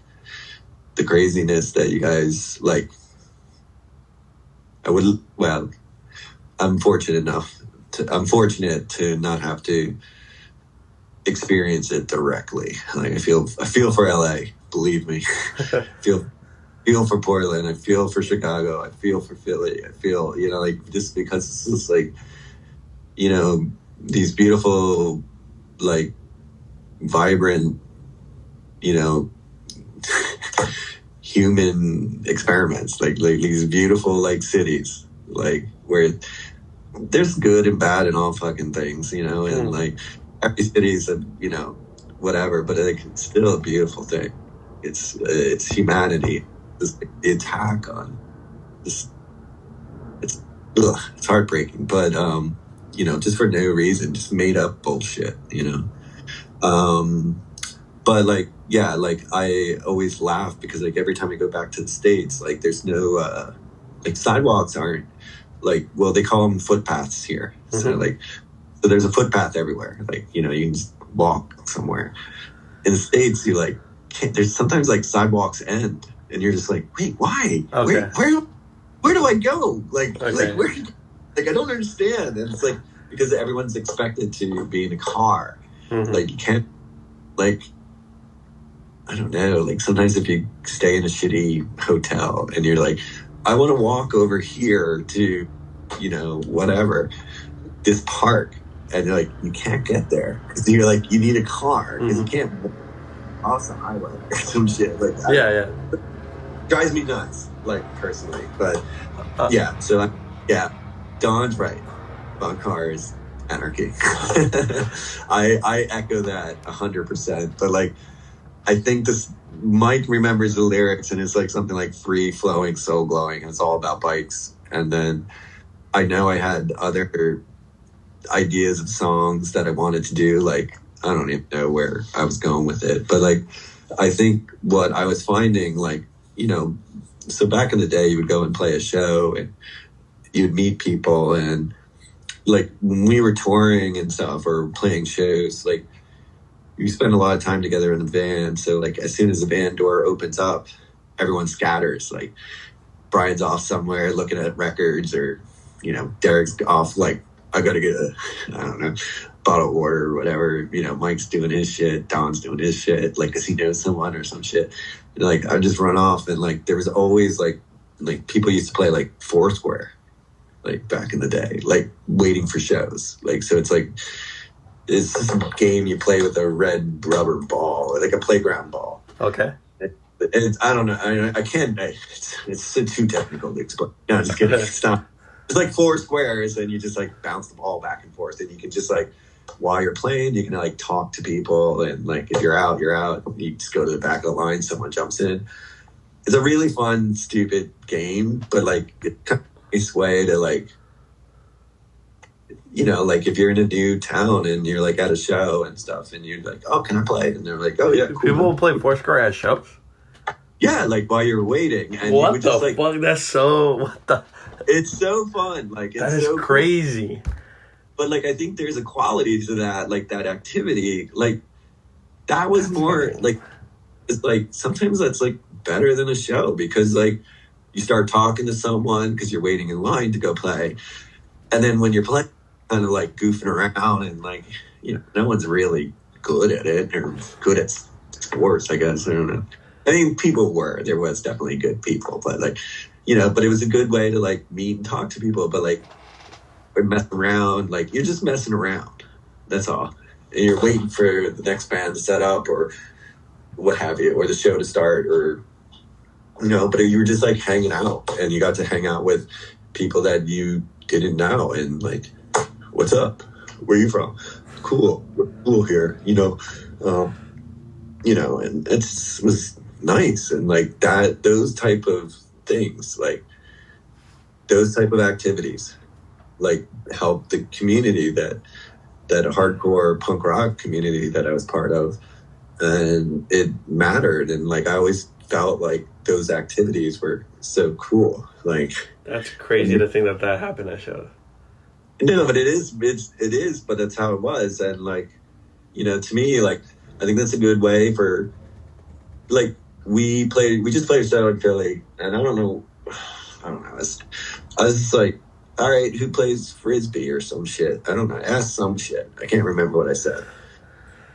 the craziness that you guys like I'm fortunate to not have to experience it directly. Like I feel for LA, believe me. feel for Portland, I feel for Chicago, I feel for Philly, I feel, you know, like just because it's just like, you know, these beautiful, like vibrant, you know, human experiments, like these beautiful like cities, like where there's good and bad and all fucking things, you know, and like every city is a, you know, whatever, but like it's still a beautiful thing. It's humanity. The attack on this, it's heartbreaking, but you know, just for no reason, just made up bullshit, you know. But like, yeah, like I always laugh because like every time I go back to the States, like there's no like sidewalks aren't like, well, they call them footpaths here. Mm-hmm. So there's a footpath everywhere. Like, you know, you can just walk somewhere. In the States, you like can't, there's sometimes like sidewalks end and you're just like, wait, why? Okay. Where do I go? Like where? Like I don't understand. And it's like because everyone's expected to be in a car. Mm-hmm. Like you can't. Like I don't know. Like sometimes if you stay in a shitty hotel and you're like, I want to walk over here to, you know, whatever, this park, and you're like you can't get there because you're like you need a car because you can't cross the highway or some shit like that. Yeah. Drives me nuts, like personally, but yeah. So Don's right. On cars, anarchy. I echo that 100%. But like, I think this Mike remembers the lyrics, and it's like something like free flowing, soul glowing, and it's all about bikes. And then I know I had other ideas of songs that I wanted to do. Like, I don't even know where I was going with it, but like, I think what I was finding, like, you know, so back in the day, you would go and play a show and you'd meet people, and like when we were touring and stuff or playing shows, like you spend a lot of time together in the van. So like as soon as the van door opens up, everyone scatters. Like Brian's off somewhere looking at records, or, you know, Derek's off like, I gotta get a, I don't know, bottle of water or whatever. You know, Mike's doing his shit, Don's doing his shit, like, cause he knows someone or some shit. And, like, I just run off, and like there was always like people used to play like Foursquare, like back in the day, like waiting for shows. Like, so it's like, it's this game you play with a red rubber ball, like a playground ball. Okay. And I don't know. I can't. It's too technical to explain. No, I'm just kidding. It's not. It's like 4 squares, and you just like bounce the ball back and forth, and you can just like, while you're playing, you can like talk to people, and like if you're out, you're out. You just go to the back of the line, someone jumps in. It's a really fun, stupid game, but like it's kind of a nice way to like, you know, like if you're in a new town and you're like at a show and stuff, and you're like, oh, can I play? And they're like, oh yeah, cool. People will play Foursquare at shows. Yeah, like while you're waiting. And what you would the just, like, fuck? That's so. What the? It's so fun. Like, it's that is so crazy. Cool. But like, I think there's a quality to that, like that activity. Like, that was more like, it's like sometimes that's like better than a show, because like you start talking to someone because you're waiting in line to go play, and then when you're playing, kind of like goofing around, and like, you know, no one's really good at it or good at sports, I guess. I don't know. I mean, people were. There was definitely good people, but like, you know, but it was a good way to like meet and talk to people. But like, we're messing around, like you're just messing around. That's all. And you're waiting for the next band to set up or what have you, or the show to start, or, you know, but you were just like hanging out, and you got to hang out with people that you didn't know, and like, what's up? Where are you from? Cool. We're cool here, you know, and it was nice. And like that, those type of things, like those type of activities, like help the community, that hardcore punk rock community that I was part of. And it mattered. And like, I always felt like those activities were so cool. Like, that's crazy to think that happened at shows. No, but it is, but that's how it was. And like, you know, to me, like, I think that's a good way for, like, we just played a show in Philly, and I don't know. I was just like, all right, who plays Frisbee or some shit? I don't know. Ask some shit. I can't remember what I said.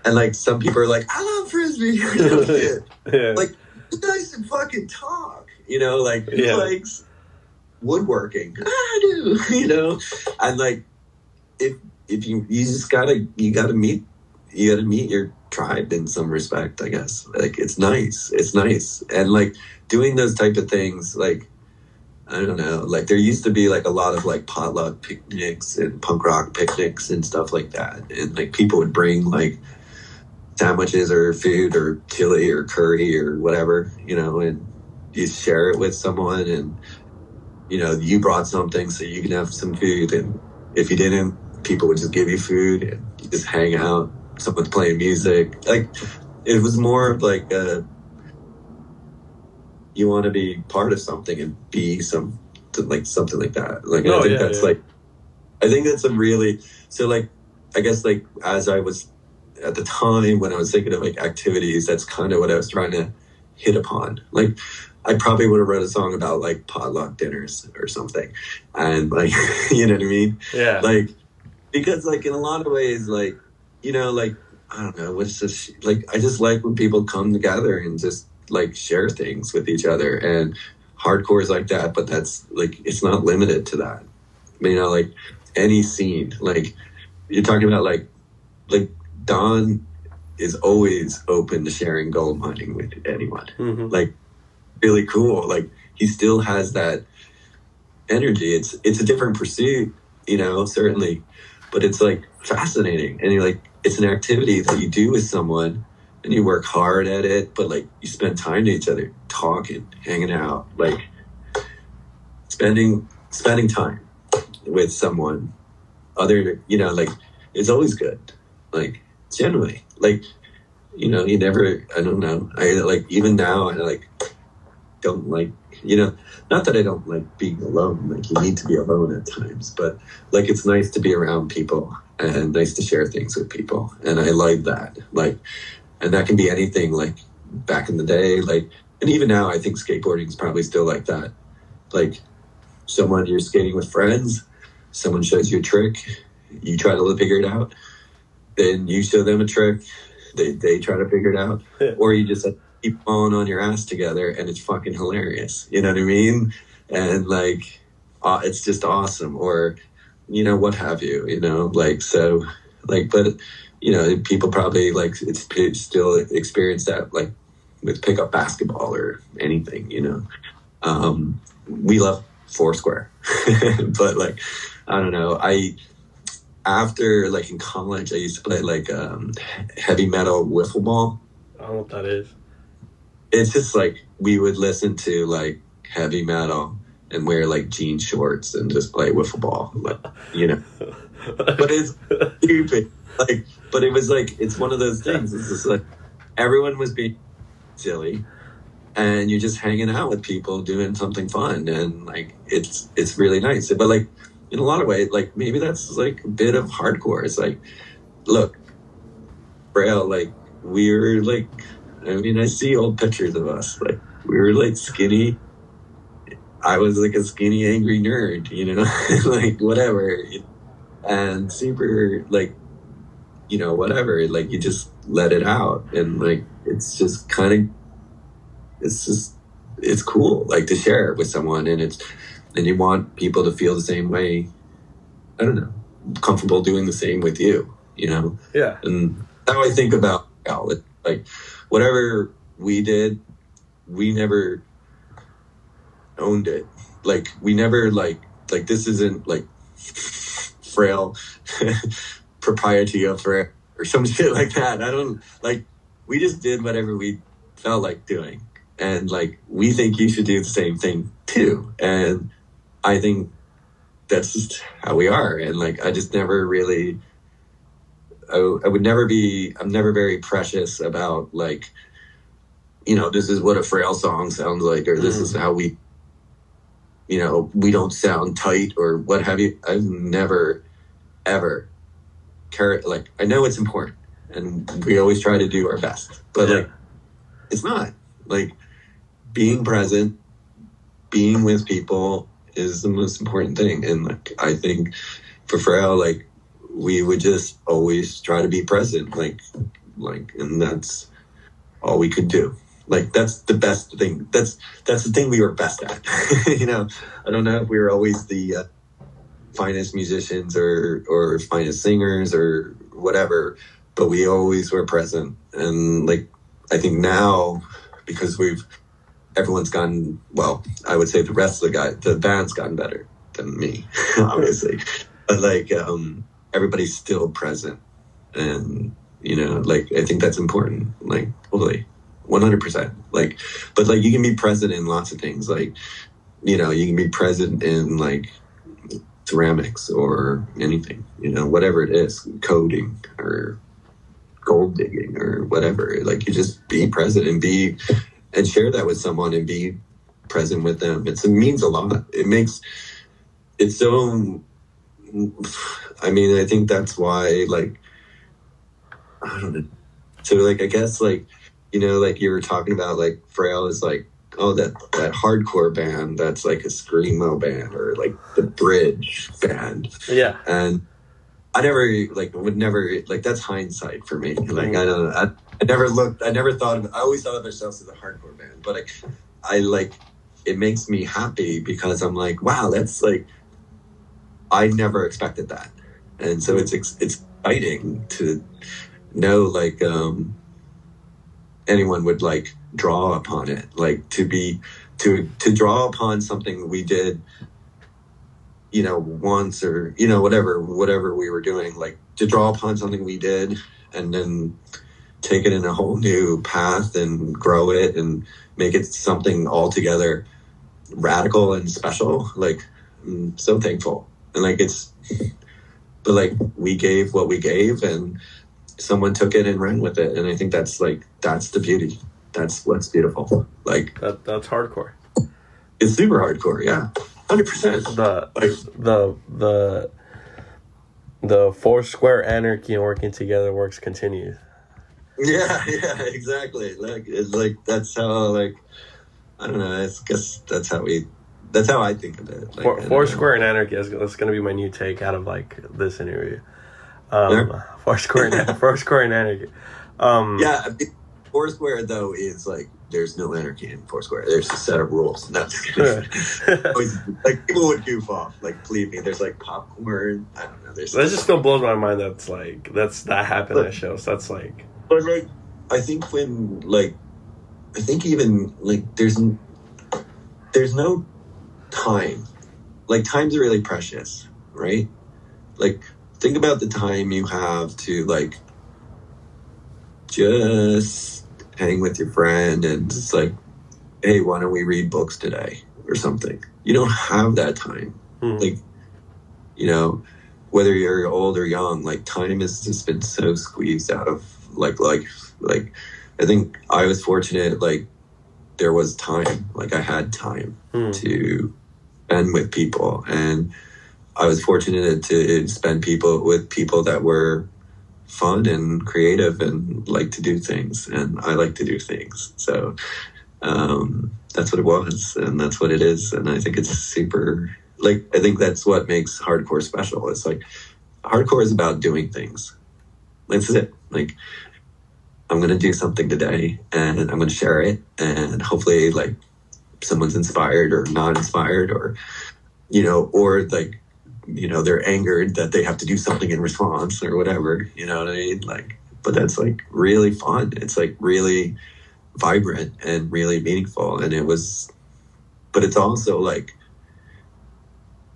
And like, some people are like, I love Frisbee or some shit. Yeah. Like, you guys can fucking talk, you know, like, yeah. Likes woodworking. I do, you know. And like, if you just gotta meet your tribe in some respect, I guess. Like, it's nice. And like, doing those type of things, like, I don't know, like there used to be like a lot of like potluck picnics and punk rock picnics and stuff like that. And like, people would bring like sandwiches or food or chili or curry or whatever, you know, and you share it with someone, and, you know, you brought something so you can have some food. And if you didn't, people would just give you food, and you just hang out. Someone's playing music. Like, it was more of like you want to be part of something and be something like that. Like, I think that's like, I think that's a really, so like, I guess like, as I was at the time when I was thinking of like activities, that's kind of what I was trying to hit upon. Like, I probably would have wrote a song about like potluck dinners or something. And like, you know what I mean? Yeah. Like, because like in a lot of ways, like, you know, like, I don't know, what's this, like, I just like when people come together and just like share things with each other, and hardcore is like that, but that's like, it's not limited to that. You know, like any scene, like you're talking about like Don is always open to sharing gold mining with anyone. Mm-hmm. Like, really cool. Like, he still has that energy. It's a different pursuit, you know, certainly, but it's like fascinating. And you're like, it's an activity that you do with someone and you work hard at it, but like you spend time to each other, talking, hanging out, like spending time with someone other, you know, like it's always good. Like generally, like, you know, you never, I don't know. I like, even now I like don't like, you know, not that I don't like being alone, like you need to be alone at times, but like it's nice to be around people and nice to share things with people, and I like that. Like, and that can be anything, like back in the day, like, and even now I think skateboarding is probably still like that. Like someone, you're skating with friends, someone shows you a trick, you try to figure it out, then you show them a trick, they try to figure it out, or you just keep falling on your ass together, and it's fucking hilarious. You know what I mean? And like, it's just awesome. Or, you know, what have you? You know, like, so, like, but you know, people probably like it's still experience that like with pickup basketball or anything. You know, we love Foursquare, but like, I don't know. After like in college, I used to play like heavy metal wiffle ball. I don't know what that is. It's just like we would listen to like heavy metal and wear like jean shorts and just play wiffle ball, like, you know. But it's stupid. Like, but it was like, it's one of those things. It's just like everyone was being silly, and you're just hanging out with people doing something fun, and like it's really nice. But like in a lot of ways, like maybe that's like a bit of hardcore. It's like, look, Frail, like we're like, I mean, I see old pictures of us. Like we were like skinny. I was like a skinny, angry nerd, you know, like whatever, and super like, you know, whatever. Like you just let it out, and like it's just kind of, it's cool, like to share it with someone, and you want people to feel the same way. I don't know, comfortable doing the same with you, you know. Yeah. And how I think about it, like whatever we did, we never owned it. Like we never like this isn't like Frail propriety of Frail or some shit like that. I don't like, we just did whatever we felt like doing, and like we think you should do the same thing too, and I think that's just how we are. And like I just never really, I'm never very precious about like, you know, this is what a Frail song sounds like, or this is how we, you know, we don't sound tight or what have you. I've never ever cared. Like I know it's important and we always try to do our best, but like it's not like being present, being with people is the most important thing. And like I think for Frail, like we would just always try to be present, like and that's all we could do. Like that's the best thing. That's the thing we were best at. You know, I don't know if we were always the finest musicians or finest singers or whatever, but we always were present. And like I think now, because everyone's gotten, well, I would say the band's gotten better than me, obviously, but like everybody's still present, and you know, like I think that's important. Like totally. 100%. Like, but like you can be present in lots of things. Like, you know, you can be present in like ceramics or anything, you know, whatever it is, coding or gold digging or whatever. Like you just be present and share that with someone and be present with them. It means a lot. It's so, I mean, I think that's why, like, I don't know. So like, I guess like, you know, like you were talking about, like Frail is like, oh, that hardcore band that's like a screamo band or like the bridge band. Yeah. And I would never that's hindsight for me. Like I don't know. I never thought I always thought of ourselves as a hardcore band, but I it makes me happy because I'm like, wow, that's like, I never expected that. And so it's exciting to know like, anyone would like draw upon it, like to draw upon something we did, you know, once or, you know, whatever we were doing, like to draw upon something we did and then take it in a whole new path and grow it and make it something altogether radical and special. Like, I'm so thankful. And like, but like, we gave what we gave and someone took it and ran with it. And I think that's the beauty. That's what's beautiful. Like, that's hardcore. It's super hardcore. Yeah. 100%. The four square anarchy and working together works continues. Yeah, exactly. Like, it's like, that's how, like, I don't know. I guess that's how I think of it. Like, Four square and anarchy. That's going to be my new take out of like this interview. Four square and anarchy. Yeah, Foursquare though is like, there's no anarchy in Foursquare. There's a set of rules. Not just kidding. Like, people would goof off. Like, believe me, there's like popcorn. I don't know. That just still blows my mind. That happened at shows. That's like. But like, I think even like there's no time. Like, time's really precious, right? Like, think about the time you have to like just hang with your friend and just like, hey, why don't we read books today or something? You don't have that time. Like, you know, whether you're old or young, like, time has just been so squeezed out of like I think I was fortunate, like, there was time, like, I had time to spend with people, and I was fortunate to spend with people that were fun and creative and like to do things, and I like to do things. So that's what it was, and that's what it is, and I think it's super, like, I think that's what makes hardcore special. It's like, hardcore is about doing things. That's it. Like, I'm going to do something today, and I'm going to share it, and hopefully, like, someone's inspired or not inspired, or, you know, or like, you know, they're angered that they have to do something in response or whatever, you know what I mean? Like, but that's like really fun. It's like really vibrant and really meaningful. And but it's also like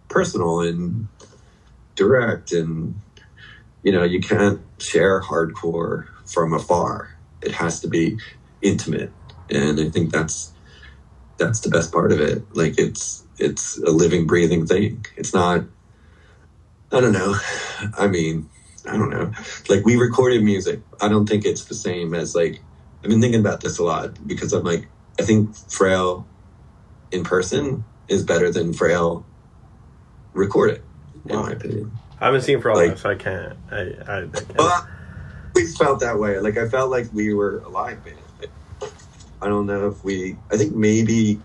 personal and direct, and, you know, you can't share hardcore from afar. It has to be intimate. And I think that's the best part of it. Like, it's a living, breathing thing. It's not, I don't know. I mean, I don't know. Like, we recorded music. I don't think it's the same as, like, I've been thinking about this a lot, because I'm like, I think Frail in person is better than Frail recorded, in my opinion. I haven't seen Frail, like, so I can't. I can't. I always felt that way. Like, I felt like we were a live band. I don't know if I think maybe,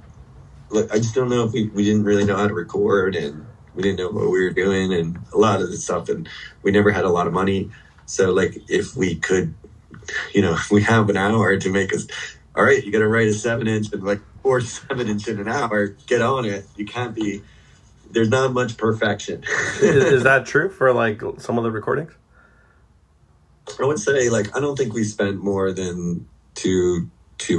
like, I just don't know if we didn't really know how to record, and we didn't know what we were doing, and a lot of the stuff, and we never had a lot of money. So, like, if we could, you know, if we have an hour to make us, all right, you got to write a 7-inch and like 4 7-inch in an hour, get on it. You can't be, there's not much perfection. Is that true for like some of the recordings? I would say, like, I don't think we spent more than two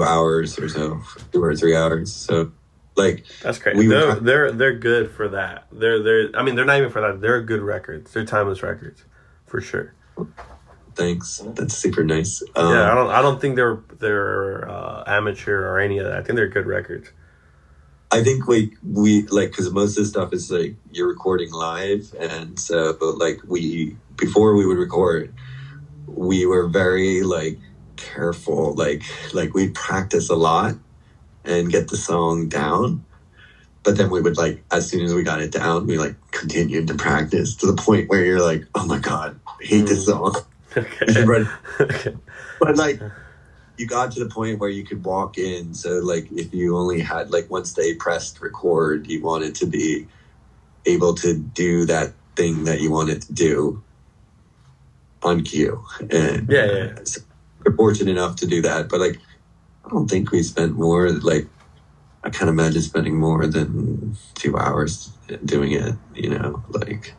hours or so, 2 or 3 hours. So, like, that's crazy. They're good for that. I mean, they're not even for that. They're good records. They're timeless records, for sure. Thanks. That's super nice. Yeah, I don't think they're amateur or any of that. I think they're good records. I think we like, because most of the stuff is like you're recording live, and so like before we would record, we were very like careful, like we'd practice a lot and get the song down, but then we would, like, as soon as we got it down, we like continued to practice to the point where you're like, oh my god, I hate this song. Okay. But like, you got to the point where you could walk in, so like if you only had, like, once they pressed record, you wanted to be able to do that thing that you wanted to do on cue, and so we're fortunate enough to do that. But like, I don't think we spent more, like, I can't imagine spending more than 2 hours doing it, you know, like,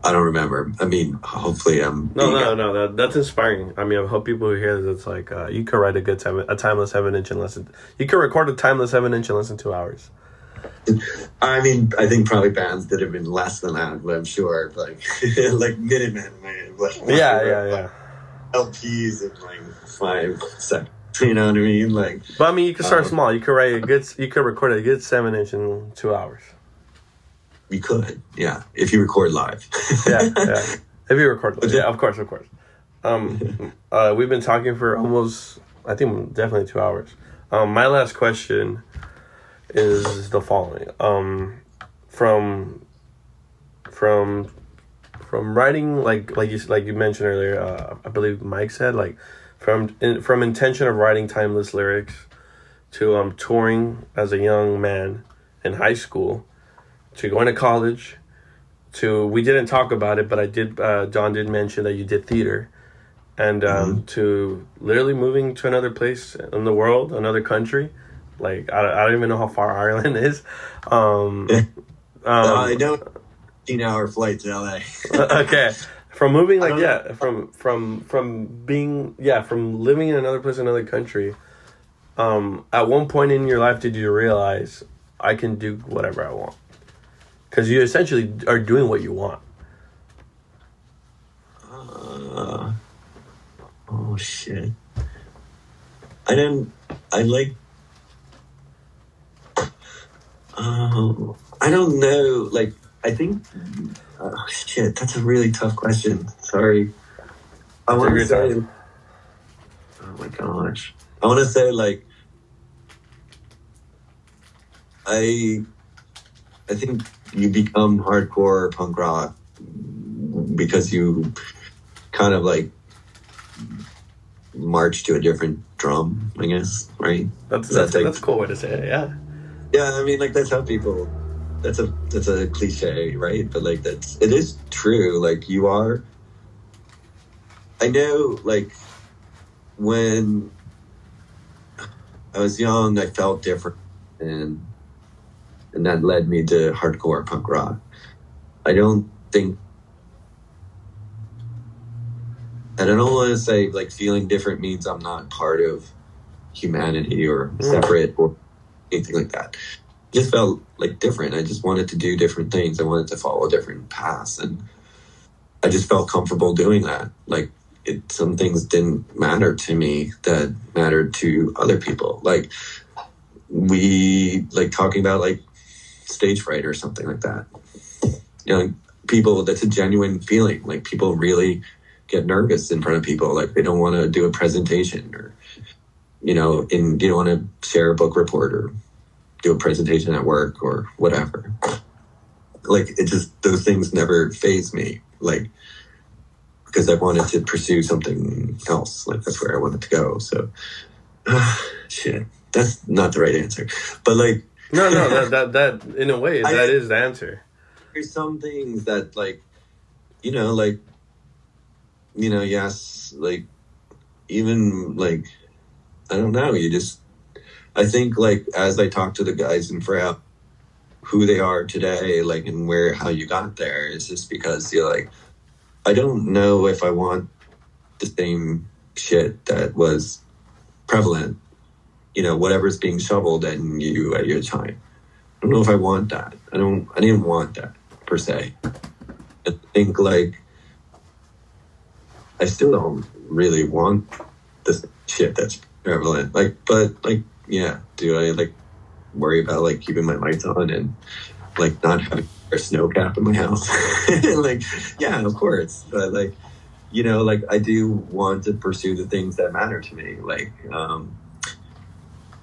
I don't remember. I mean, hopefully I'm... No, that's inspiring. I mean, I hope people who hear this, it's like, you could write a timeless 7-inch in less than... You could record a timeless 7-inch in less than 2 hours. I mean, I think probably bands that have been less than that, but I'm sure, like, like Minutemen, man. Like, yeah. LPs in like 5 seconds. You know what I mean? Like, but I mean, you can start small. You could record a good 7-inch in 2 hours. You could, yeah, if you record live. yeah. If you record live, yeah, of course. We've been talking for almost, I think, definitely 2 hours. My last question is the following. From writing, like you mentioned earlier, I believe Mike said, like from intention of writing timeless lyrics to touring as a young man in high school to going to college to, we didn't talk about it, but I did. John did mention that you did theater, and to literally moving to another place in the world, another country. Like I don't even know how far Ireland is. I don't. 18-hour flight to LA. Okay, from moving from living in another place, another country. At one point in your life, did you realize I can do whatever I want? Because you essentially are doing what you want. Oh shit! I don't know. Like, I think. Oh shit! That's a really tough question. Sorry. I want to say. Oh my gosh! I want to say like. I think you become hardcore punk rock because you kind of like march to a different drum, I guess, right? That's a cool way to say it, yeah. Yeah, I mean, like, that's how people, that's a cliche, right? But like, it is true. Like, you are, I know, like, when I was young, I felt different, and that led me to hardcore punk rock. I don't want to say like feeling different means I'm not part of humanity or separate or anything like that. I just felt like different. I just wanted to do different things. I wanted to follow different paths, and I just felt comfortable doing that. Like, some things didn't matter to me that mattered to other people. Like, we like talking about like stage fright or something like that. You know, people, that's a genuine feeling. Like, people really get nervous in front of people. Like, they don't want to do a presentation, or, you know, you don't want to share a book report or do a presentation at work or whatever. Like, it just, those things never faze me. Like, because I wanted to pursue something else. Like, that's where I wanted to go. So, shit, that's not the right answer. But like, no, that in a way, that is the answer. There's some things that, like, yes, like, even, like, I don't know, I think, like, as I talk to the guys in Frail, who they are today, like, and how you got there, is just because you're like, I don't know if I want the same shit that was prevalent, whatever's being shoveled at you at your time. I don't know if I want that. I didn't want that, per se. I think, like, I still don't really want this shit that's prevalent. Like, but, like, yeah, do I, like, worry about, like, keeping my lights on and, like, not having a snow cap in my house? Like, yeah, of course. But, like, like, I do want to pursue the things that matter to me. Like,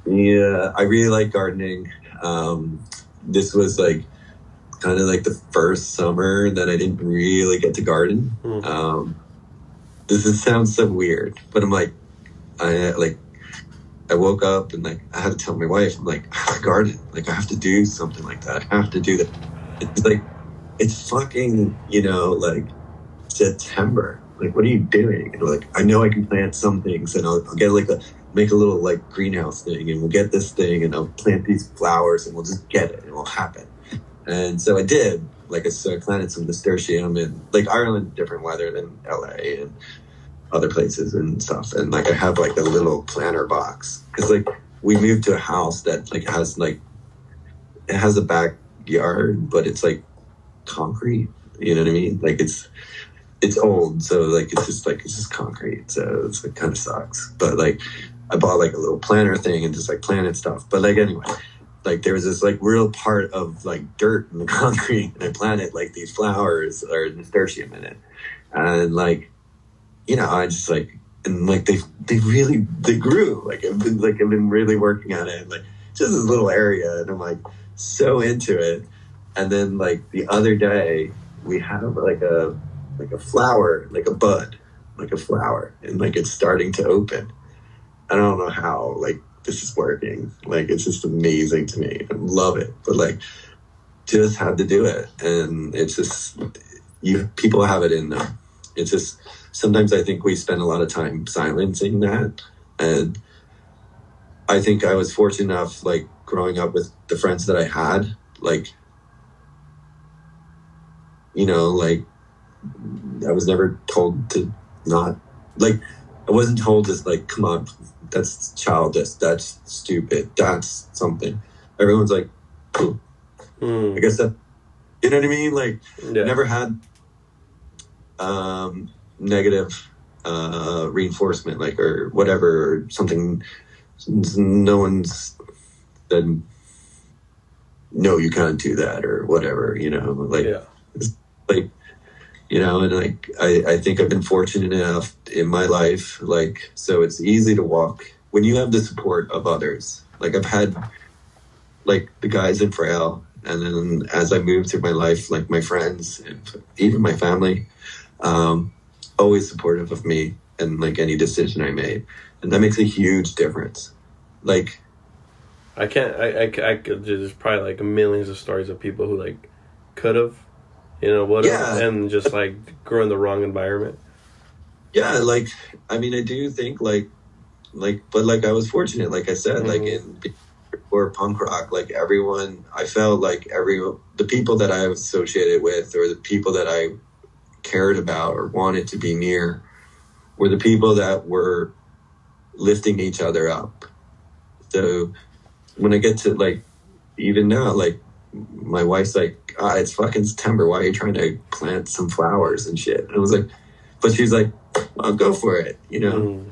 yeah, I really like gardening. This was, like, kind of like the first summer that I didn't really get to garden. This sounds so weird, but I'm like, I woke up and, like, I had to tell my wife, I'm like, I have to garden. Like, I have to do something like that. I have to do that. It's like, it's fucking, like, September. Like, what are you doing? And, like, I know I can plant some things, and I'll get, like, make a little, like, greenhouse thing, and we'll get this thing, and I'll plant these flowers, and we'll just get it, and it'll happen. And so I did. Like, I planted some nasturtium, and, like, Ireland, different weather than LA and other places and stuff. And, like, I have, like, a little planter box. Because, like, we moved to a house that, like, has, like, it has a backyard, but it's, like, concrete. You know what I mean? Like, it's old, so like it's just concrete, so it's like kind of sucks. But like I bought like a little planter thing and just like planted stuff. But like anyway, like there was this like real part of like dirt in the concrete, and I planted like these flowers or nasturtium in it, and like, you know, I just like, and like they grew. Like I've been really working on it, and like just this little area, and I'm like so into it. And then like the other day we have like a flower, like a bud, like a flower, and like it's starting to open. I don't know how like this is working. Like it's just amazing to me. I love it. But like just had to do it. And it's just people have it in them. It's just sometimes I think we spend a lot of time silencing that. And I think I was fortunate enough, like growing up with the friends that I had, like, you know, like I was never told to not, like, I wasn't told to like, come on, that's childish, that's stupid, that's something. Everyone's like, cool. I guess that, you know what I mean? Like, never had negative reinforcement, like, or whatever, or something. No one's said, no, you can't do that, or whatever, you know, like, it's like, you know, and like, I think I've been fortunate enough in my life, like, so it's easy to walk when you have the support of others. Like I've had like the guys in Frail, and then as I moved through my life, like my friends and even my family, always supportive of me and like any decision I made. And that makes a huge difference. Like, I could, there's probably like millions of stories of people who like could have, you know, whatever, and just like grew in the wrong environment. Yeah, like, I mean, I do think like, but like I was fortunate, like I said, like in or punk rock, like everyone, I felt like the people that I was associated with, or the people that I cared about or wanted to be near, were the people that were lifting each other up. So when I get to like, even now, like my wife's like, it's fucking September, why are you trying to plant some flowers and shit? And I was like, but she's like, I'll go for it, you know?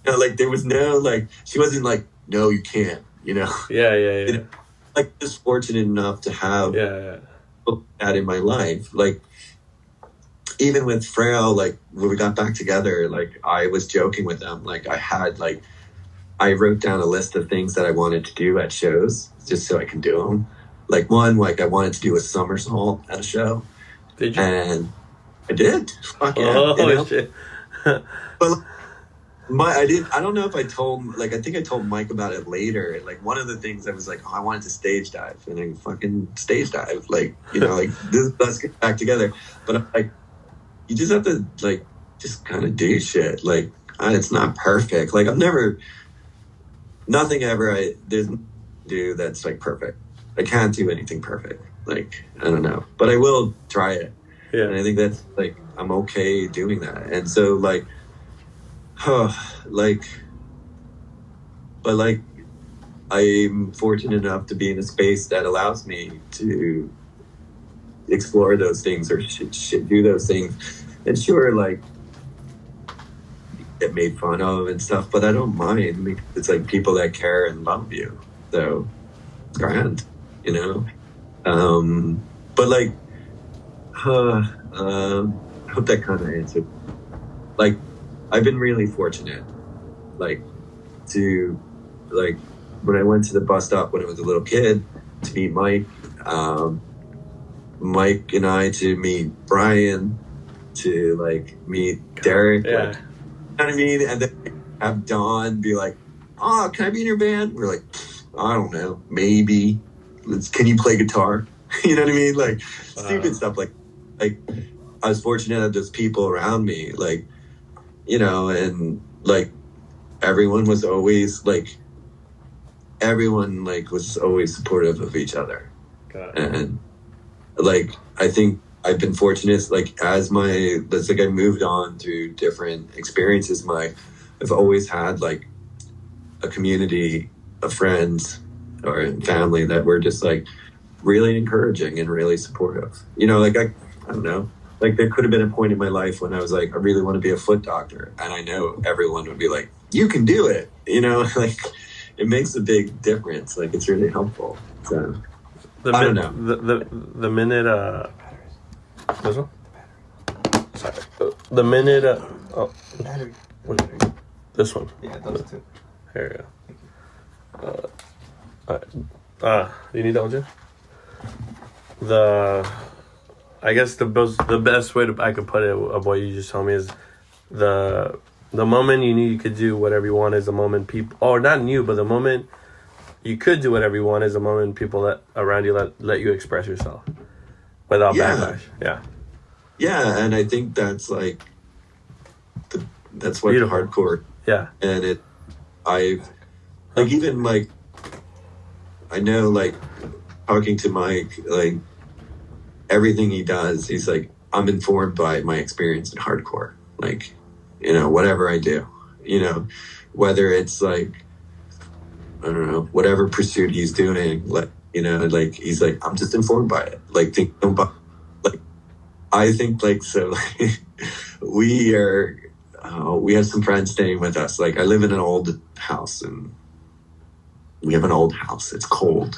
You know, like there was no, like, she wasn't like, no, you can't, you know? Yeah. You know, like just fortunate enough to have that in my life. Like even with Frail, like when we got back together, like I was joking with them, like I wrote down a list of things that I wanted to do at shows just so I can do them. Like one, like I wanted to do a somersault at a show. Did you? And I did. Fuck yeah. Oh, you know? Shit. But I don't know if I told, like, I think I told Mike about it later. Like one of the things I was like, I wanted to stage dive, and I fucking stage dive. Like, you know, like let's get back together. But I'm like, you just have to like, just kind of do shit. Like it's not perfect. Like nothing ever I do that's like perfect. I can't do anything perfect. Like, I don't know, but I will try it. Yeah. And I think that's like, I'm okay doing that. And so like, but like, I'm fortunate enough to be in a space that allows me to explore those things or do those things. And sure, like, get made fun of and stuff, but I don't mind. It's like people that care and love you, so it's grand, you know. But like, I hope that kind of answered. Like, I've been really fortunate, like, to, like, when I went to the bus stop when I was a little kid to meet Mike, Mike and I to meet Brian, to like meet Derek, like, you know what I mean? And then have Dawn be like, "Oh, can I be in your band?" We're like, "I don't know, maybe. Can you play guitar?" You know what I mean? Like stupid stuff. Like I was fortunate that there's people around me, like, you know, and like everyone was always supportive of each other. And like I think I've been fortunate, like as I moved on through different experiences, I've always had like a community of friends or family that were just like really encouraging and really supportive. You know, like I don't know, like there could have been a point in my life when I was like, I really want to be a foot doctor, and I know everyone would be like, you can do it, you know. Like it makes a big difference. Like it's really helpful. So I don't know. The minute this one? Sorry. The minute oh, this one. Yeah, those two. Here you go. You need that one too? I guess the best way I could put it of what you just told me is the moment you knew you could do whatever you want is the moment people, or not you, but the moment you could do whatever you want is the moment people around you let you express yourself without backlash. Yeah, and I think that's like that's what Beautiful. hardcore. Yeah, and I've like even like I know like talking to Mike, like everything he does, he's like, I'm informed by my experience in hardcore. Like, you know, whatever I do, you know, whether it's like, I don't know, whatever pursuit he's doing, like, you know, like, he's like, I'm just informed by it. Like, think about, like, I think like, so like, we have some friends staying with us. Like, I live in an old house and we have an old house. It's cold.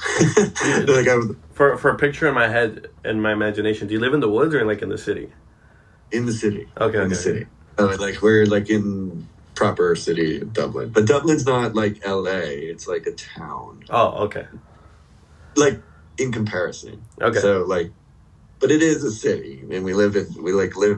Like for a picture in my head, in my imagination, do you live in the woods or in the city? In the city. Okay. In the city. Like we're like in proper city of Dublin, but Dublin's not like LA. It's like a town. Oh, okay. Like in comparison. Okay. So like, but it is a city, and we live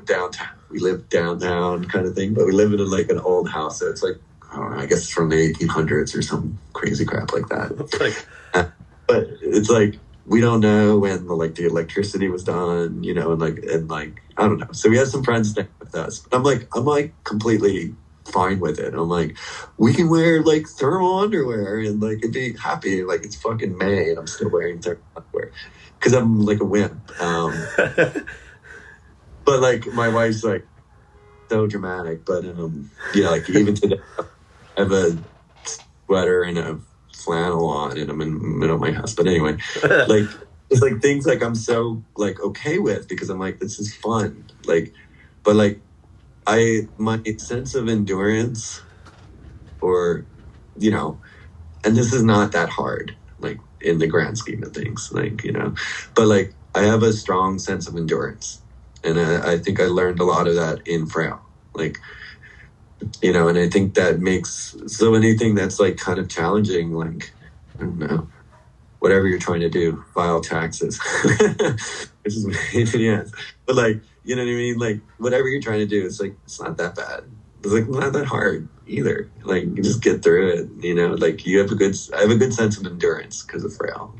downtown. We live downtown kind of thing, but we live in like an old house. So it's like, I don't know, I guess it's from the 1800s or some crazy crap like that. But it's like, we don't know when the electricity was done, you know, and like I don't know. So we have some friends staying with us. I'm like completely fine with it. I'm like, we can wear like thermal underwear and like and be happy. Like it's fucking May and I'm still wearing thermal underwear because I'm like a wimp. But like my wife's like so dramatic. But yeah, like even today, I have a sweater and a flannel on and I'm in the middle of my house. But anyway, like it's like things like I'm so like okay with because I'm like, this is fun. Like, but like my sense of endurance or, you know, and this is not that hard, like in the grand scheme of things, like, you know, but like I have a strong sense of endurance. And I think I learned a lot of that in Frail. Like, you know, and I think that makes so anything that's like kind of challenging, like, I don't know, whatever you're trying to do, file taxes, which is yes, but like, you know what I mean? Like, whatever you're trying to do, it's like, it's not that bad. It's like not that hard either. Like, you just get through it, you know, like I have a good sense of endurance because of Frail.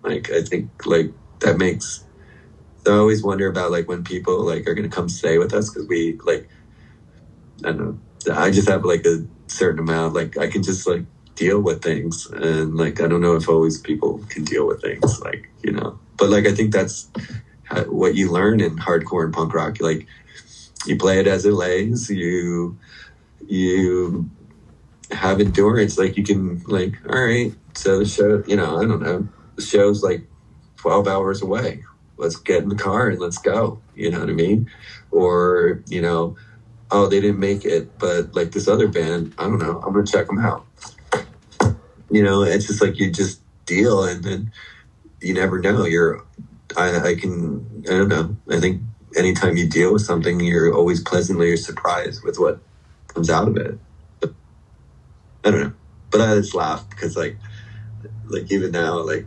Like, I think like that makes, I always wonder about like when people like are going to come stay with us because we like, I don't know, I just have like a certain amount, like I can just like deal with things. And like, I don't know if always people can deal with things, like, you know, but like, I think that's what you learn in hardcore and punk rock. Like you play it as it lays, you have endurance. Like you can like, all right, so the show, you know, I don't know, the show's like 12 hours away. Let's get in the car and let's go. You know what I mean? Or, you know, oh, they didn't make it, but like this other band, I don't know, I'm going to check them out. You know, it's just like you just deal and then you never know. I don't know. I think anytime you deal with something, you're always pleasantly surprised with what comes out of it. But, I don't know. But I just laugh because like even now, like,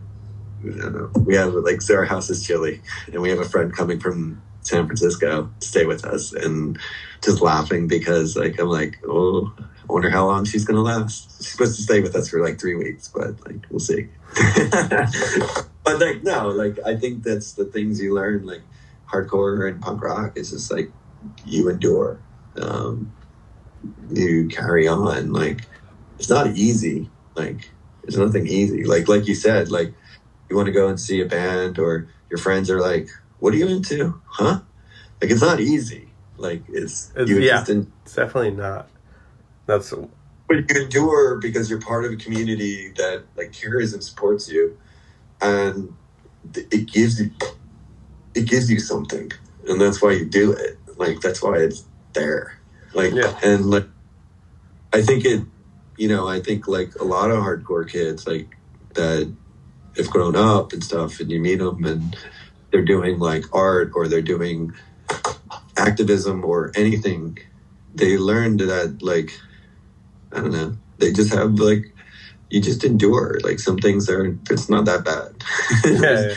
I don't know, we have like, so our house is chilly and we have a friend coming from San Francisco to stay with us and just laughing because like I'm like, oh, I wonder how long she's gonna last. She's supposed to stay with us for like 3 weeks, but like we'll see. But like no, like I think that's the things you learn, like hardcore and punk rock is just like you endure. You carry on. Like it's not easy. Like there's nothing easy. Like you said, like you want to go and see a band or your friends are like, what are you into? Huh? Like, it's not easy. Like, it's definitely not. But you endure because you're part of a community that, like, cares and supports you. And it gives you something. and that's why you do it. Like, that's why it's there. Like, Yeah. and like, I think I think like a lot of hardcore kids like that have grown up and stuff, and you meet them and they're doing like art or they're doing activism or anything. They learned that, like, I don't know, they just have like, you just endure. Like, some things it's not that bad. Yeah.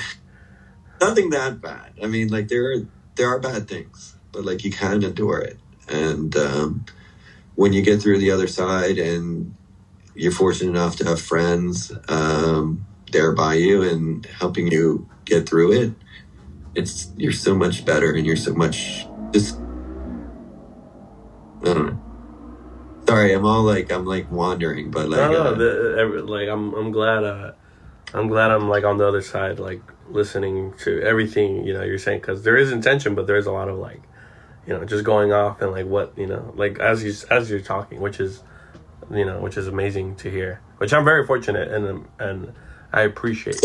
Nothing that bad. I mean, like, there are bad things, but like, you can endure it. And when you get through the other side and you're fortunate enough to have friends there by you and helping you get through it, you're so much better, and you're so much just, I don't know. Sorry, I'm wandering, but like, I'm glad. I'm glad I'm like on the other side, like listening to everything you're saying, because there is intention, but there's a lot of like, just going off and like what like as you're talking, which is amazing to hear, which I'm very fortunate and I appreciate.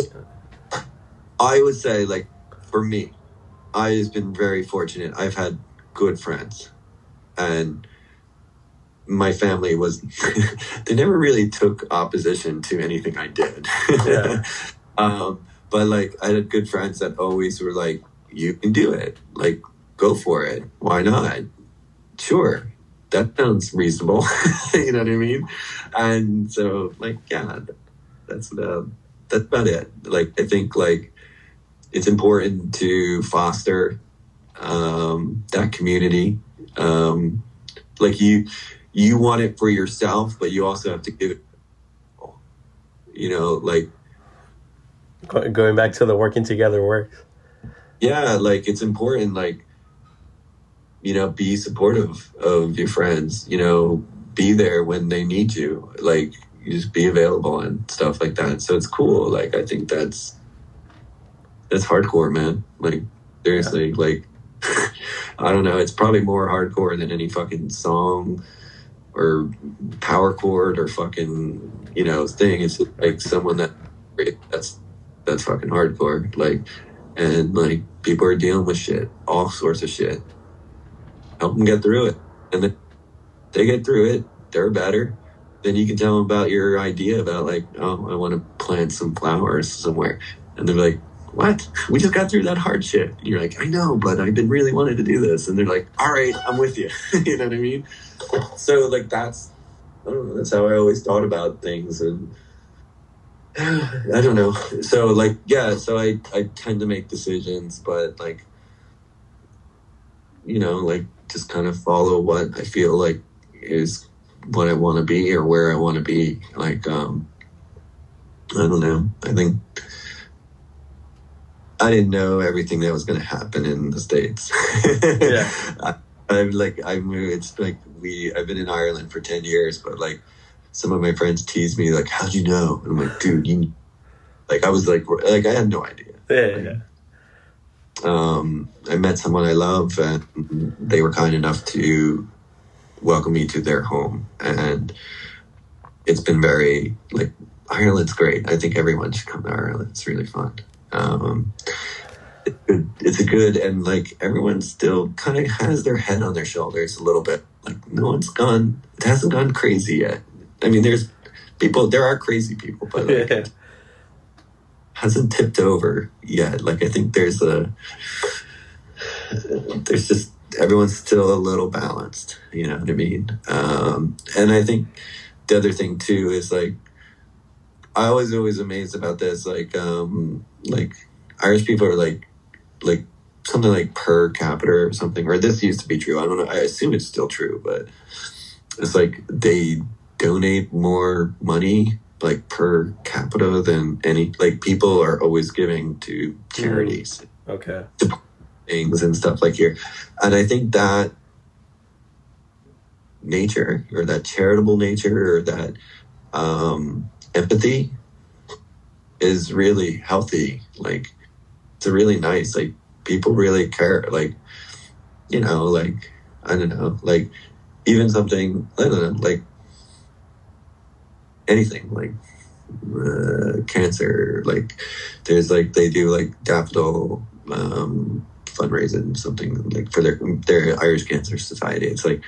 I would say, like, for me, I've been very fortunate. I've had good friends, and my family was they never really took opposition to anything I did. Yeah. But like, I had good friends that always were like, you can do it, like, go for it, why not, sure, that sounds reasonable. You know what I mean? And so, like, yeah, that's about it. Like, I think like it's important to foster that community. Like, you want it for yourself, but you also have to give it, like, going back to the working together works. Yeah, like, it's important, like, be supportive of your friends, be there when they need you, like, you just be available and stuff like that. So it's cool. Like, I think that's hardcore, man. Like, seriously, yeah. Like, I don't know, it's probably more hardcore than any fucking song or power chord or fucking, thing. It's like someone that's fucking hardcore. Like, and like, people are dealing with shit, all sorts of shit. Help them get through it. And then they get through it, they're better. Then you can tell them about your idea about, like, oh, I want to plant some flowers somewhere. And they're like, what? We just got through that hard shit. And you're like, I know, but I've been really wanting to do this. And they're like, all right, I'm with you. You know what I mean? So, like, that's how I always thought about things. And I don't know. So, like, yeah, so I tend to make decisions, but, like, like, just kind of follow what I feel like is what I want to be or where I want to be. Like, I don't know. I think I didn't know everything that was going to happen in the States. Yeah. I've been in Ireland for 10 years, but like, some of my friends tease me, like, how'd you know? And I'm like, dude, I was like, I had no idea. Yeah. I met someone I love, and they were kind enough to welcome me to their home. And it's been very, like, Ireland's great. I think everyone should come to Ireland. It's really fun. It's a good, and like, everyone still kind of has their head on their shoulders a little bit. Like, it hasn't gone crazy yet. I mean, there are crazy people, but like, hasn't tipped over yet. Like, I think there's just, everyone's still a little balanced, you know what I mean? And I think the other thing too is, like, I was always amazed about this, like Irish people are like something like per capita or something, or this used to be true. I don't know. I assume it's still true, but it's like they donate more money, like, per capita than like, people are always giving to charities. Okay. To things and stuff like here. And I think that nature, or that charitable nature, or that empathy is really healthy. Like, it's a really nice, like, people really care. Like, like, I don't know, like, even something, I don't know, like, anything, like, cancer, like, there's, like, they do, like, daffodil fundraising something like for their Irish Cancer Society. It's like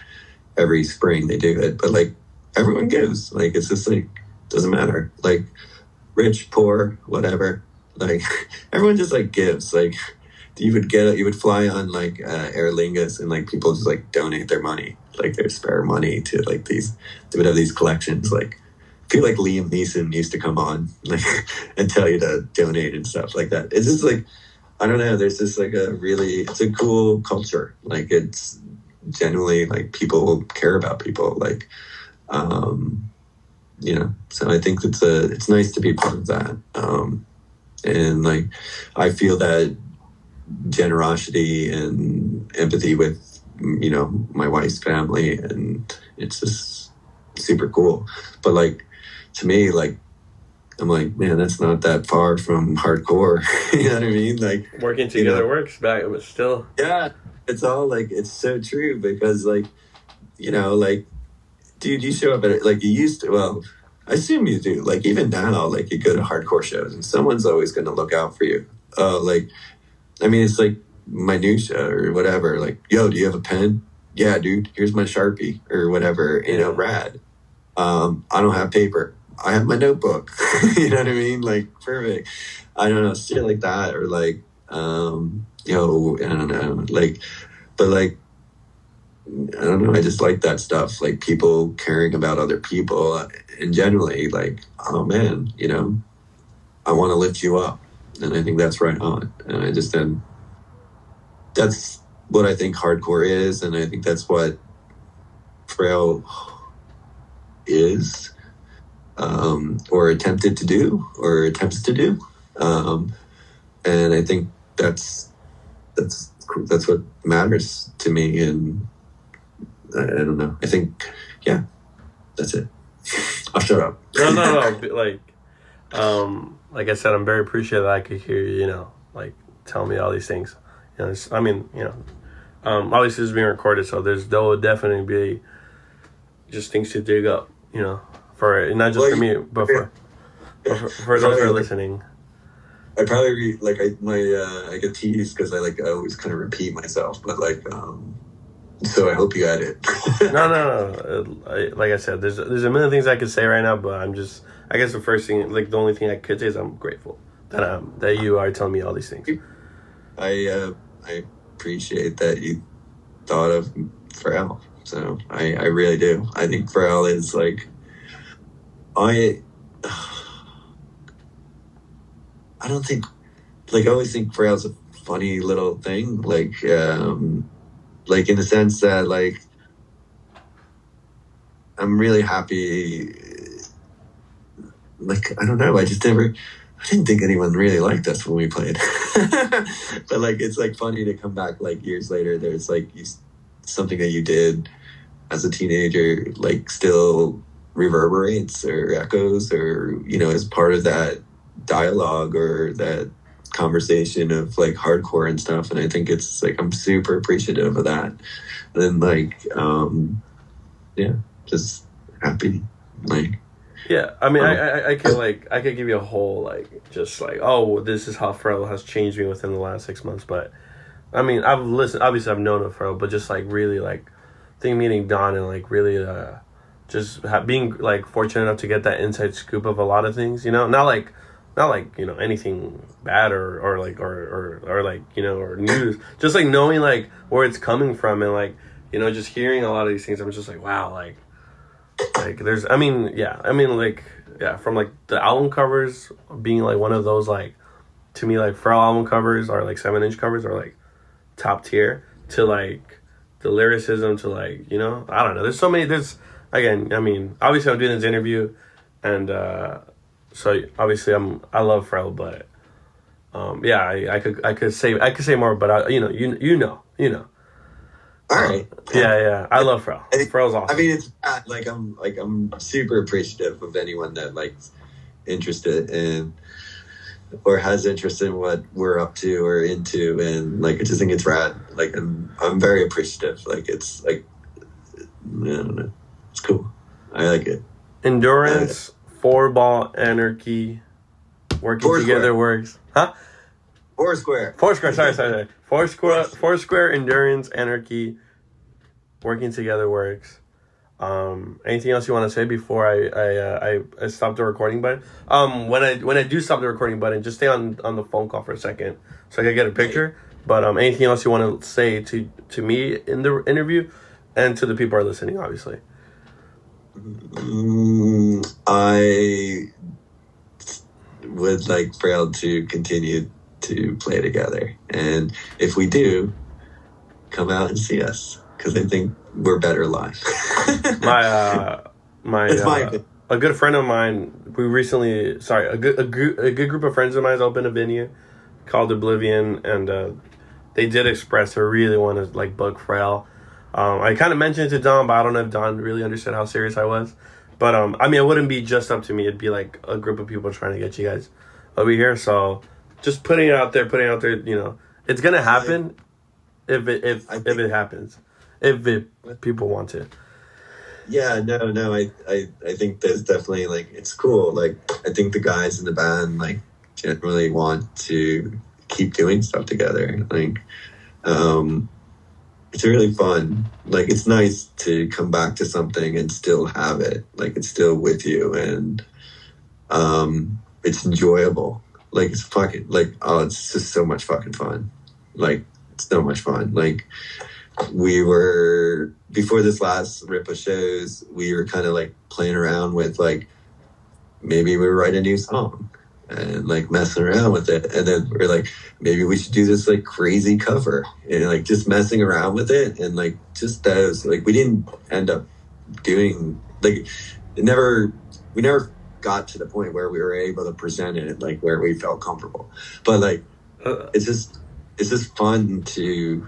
every spring they do it, but like everyone gives. Like it's just like doesn't matter. Like rich, poor, whatever. Like everyone just like gives. Like you would fly on like Aer Lingus, and like people just like donate their money, like their spare money to like they would have these collections. Like I feel like Liam Neeson used to come on like and tell you to donate and stuff like that. It's just like I don't know. There's just like it's a cool culture. Like it's genuinely like people care about people. Like so I think it's nice to be part of that. And like I feel that generosity and empathy with my wife's family, and it's just super cool. But like to me, like I'm like, man, that's not that far from hardcore. You know what I mean? Like working together works back, but still, yeah, it's all like it's so true because like like dude, you show up at it like you used to. Well, I assume you do. Like even now, like you go to hardcore shows and someone's always going to look out for you. Like I mean, it's like minutia or whatever. Like, yo, do you have a pen? Yeah, dude, here's my Sharpie or whatever. Rad. I don't have paper. I have my notebook. You know what I mean? Like, perfect. I don't know, shit like that, or like, I don't know, like, but like, I don't know. I just like that stuff, like people caring about other people, and generally, like, oh man, I want to lift you up. And I think that's right on. And I just that's what I think hardcore is. And I think that's what Frail is, or attempted to do, or attempts to do. And I think that's what matters to me. And I don't know. I think, yeah, that's it. I'll shut up. No. Like I said, I'm very appreciative that I could hear you, like tell me all these things. Obviously this is being recorded, so there will definitely be just things to dig up, for not just for me, but for those who are listening. I probably I get teased because I always kind of repeat myself, but so I hope you edit. No. Like I said, there's a million things I could say right now, but I guess the first thing, like the only thing I could say is I'm grateful that you are telling me all these things. I appreciate that you thought of Frail. So I really do. I think Frail is like I don't think I always think Frail's a funny little thing. Like in the sense that like I'm really happy. Like, I don't know. I didn't think anyone really liked us when we played. But like, it's like funny to come back like years later. There's like something that you did as a teenager, like still reverberates or echoes or, as part of that dialogue or that conversation of like hardcore and stuff. And I think it's like, I'm super appreciative of that. And then like, just happy. Like, yeah, I mean, I could give you a whole just oh, this is how Frail has changed me within the last 6 months. But I mean, I've listened. Obviously, I've known of Frail, but just really meeting Don and really just being fortunate enough to get that inside scoop of a lot of things. Not anything bad or news. Just knowing where it's coming from and just hearing a lot of these things. I'm just wow, there's, from the album covers being one of those to me Frail album covers or 7-inch covers are top tier to the lyricism to I don't know. There's so many. Obviously I'm doing this interview and so obviously I love Frail, but I could say more, but you know. All right. Yeah. I love Frail. Frail's awesome. I mean, it's I'm super appreciative of anyone that interested in or has interest in what we're up to or into, and I just think it's rad. I'm very appreciative. It's I don't know. It's cool. I like it. Endurance, 4-ball, anarchy, working together works. Huh? Foursquare. Sorry. Foursquare, endurance, anarchy, working together works. Anything else you want to say before I stop the recording button? When I do stop the recording button, just stay on the phone call for a second so I can get a picture. But anything else you want to say to me in the interview and to the people who are listening, obviously. I would like Frail to continue to play together, and if we do, come out and see us, because I think we're better live. A good friend of mine, a good group of friends of mine opened a venue called Oblivion, and they did express they really want to like book Frail. I kind of mentioned it to Don, but I don't know if Don really understood how serious I was. But I mean, it wouldn't be just up to me. It'd be like a group of people trying to get you guys over here. So just putting it out there, you know, it's gonna happen if it happens, people want to. Yeah, no, I think there's definitely like, it's cool. Like, I think the guys in the band like generally want to keep doing stuff together. Like, it's really fun. Like, it's nice to come back to something and still have it. Like, it's still with you, and it's enjoyable. Like, it's fucking, like, oh, it's just so much fucking fun. Like, it's so much fun. Like, we were, before this last rip of shows, we were kind of like playing around with like, maybe we write a new song and like messing around with it. And then we're like, maybe we should do this like crazy cover, and like just messing around with it. And like, just those, like, we didn't end up doing, like, we never got to the point where we were able to present it like where we felt comfortable. But like, it's just fun to,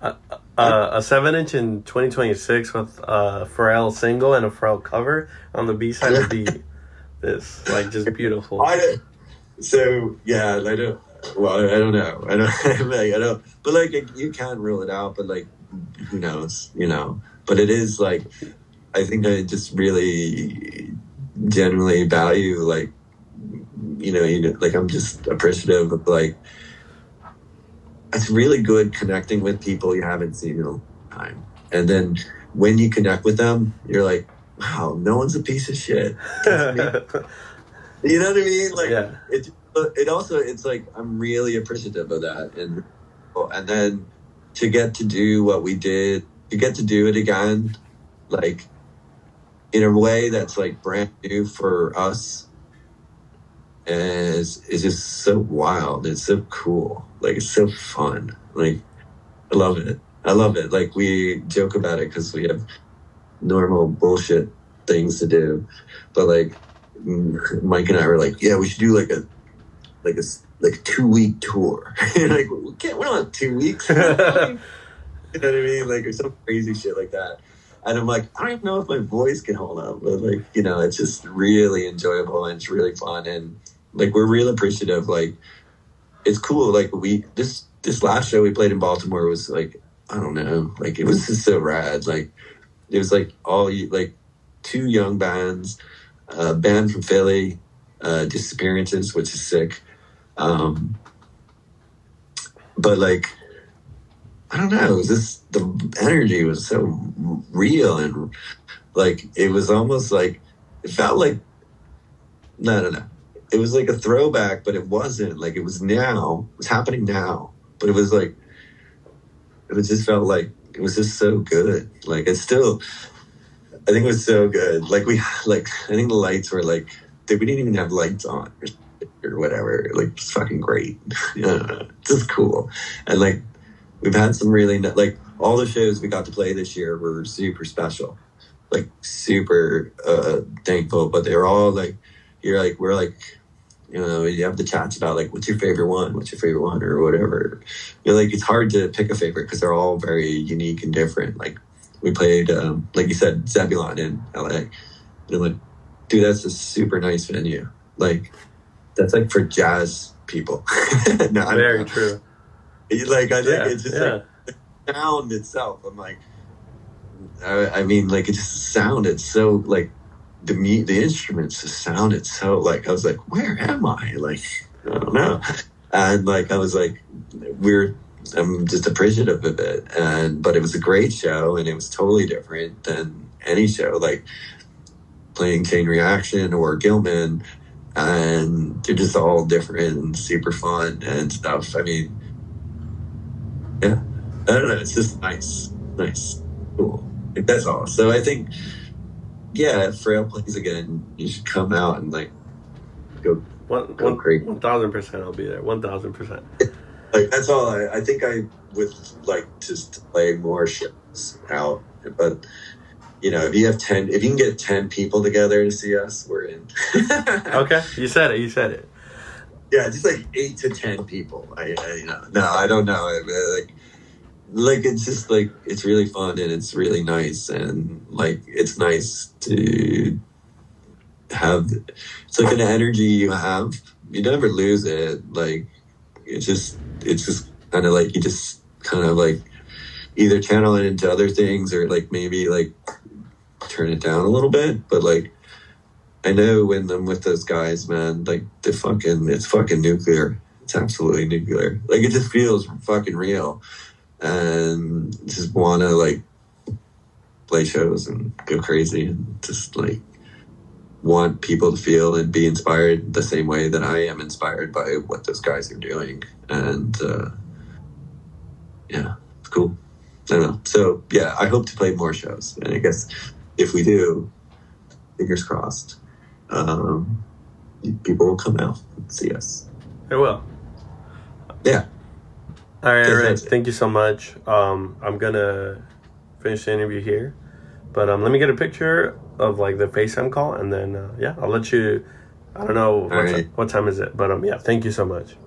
a 7-inch in 2026 with a Frail single and a Frail cover on the B side would be this, like, just beautiful. I don't know. But like, you can't rule it out, but like, who knows, you know? But it is like, I think I just really genuinely value, like, you know, like, I'm just appreciative of like, it's really good connecting with people you haven't seen in a long time. And then when you connect with them, you're like, wow, no one's a piece of shit. You know what I mean? Like, yeah. It also, it's like, I'm really appreciative of that. And then to get to do what we did, to get to do it again, like, in a way that's like brand new for us, is just so wild. It's so cool. Like, it's so fun. Like, I love it. Like, we joke about it because we have normal bullshit things to do. But like, Mike and I were like, yeah, we should do like a 2-week tour. And like, we don't have 2 weeks. You know what I mean? Like, or some crazy shit like that. And I'm like, I don't even know if my voice can hold up. But like, you know, it's just really enjoyable and it's really fun. And like, we're real appreciative. Like, it's cool. Like, this last show we played in Baltimore was like, I don't know, like, it was just so rad. Like, it was like all, like, 2 young bands, a band from Philly, Disappearances, which is sick. But like, I don't know, it was just, the energy was so real, and like, it was almost like, it felt like, no. It was like a throwback, but it wasn't. Like, it was now. It was happening now. But it was like, it just felt like, it was just so good. Like, it's still, I think it was so good. Like, I think the lights were like, we didn't even have lights on or whatever. Like, it's fucking great. Yeah, just cool. And like, we've had some really, like, all the shows we got to play this year were super special. Like, super thankful. But they're all like, we're like, you know, you have the chats about like, what's your favorite one or whatever. You know, like, it's hard to pick a favorite because they're all very unique and different. Like, we played, like you said, Zebulon in LA. And I'm like, dude, that's a super nice venue. Like, that's like for jazz people. No, very true. Like, I think it's just like the sound itself. I'm like, I mean, like, it just sounded so like, the instruments just sounded so like, I was like, where am I? Like, I don't know. And like, I was like, we're I'm just appreciative of it. But it was a great show, and it was totally different than any show, like playing Chain Reaction or Gilman, and they're just all different and super fun and stuff. I mean, yeah, I don't know. It's just nice, cool. Like, that's all. So I think, yeah, if Frail plays again, you should come out and like go crazy. 1,000%, I'll be there. 1,000%. Like, that's all. I think I would like just to play more shows out, but you know, if you can get 10 people together to see us, we're in. Okay, you said it. Yeah, just like 8 to 10 people. I no, I don't know. Like it's just like, it's really fun and it's really nice, and like it's nice to have. It's like an energy you have. You never lose it. Like it's just kind of like you just kind of like either channel it into other things or like maybe like turn it down a little bit. But like I know when I'm with those guys, man, like it's fucking nuclear. It's absolutely nuclear. Like it just feels fucking real, and just want to like play shows and go crazy and just like want people to feel and be inspired the same way that I am inspired by what those guys are doing. And yeah, it's cool. I don't know. So yeah, I hope to play more shows, and I guess if we do, fingers crossed, people will come out and see us. They will. Yeah. All right. Thank you so much. I'm gonna finish the interview here, but let me get a picture of like the FaceTime call, and then yeah, I'll let you. I don't know what time is it, but yeah, thank you so much.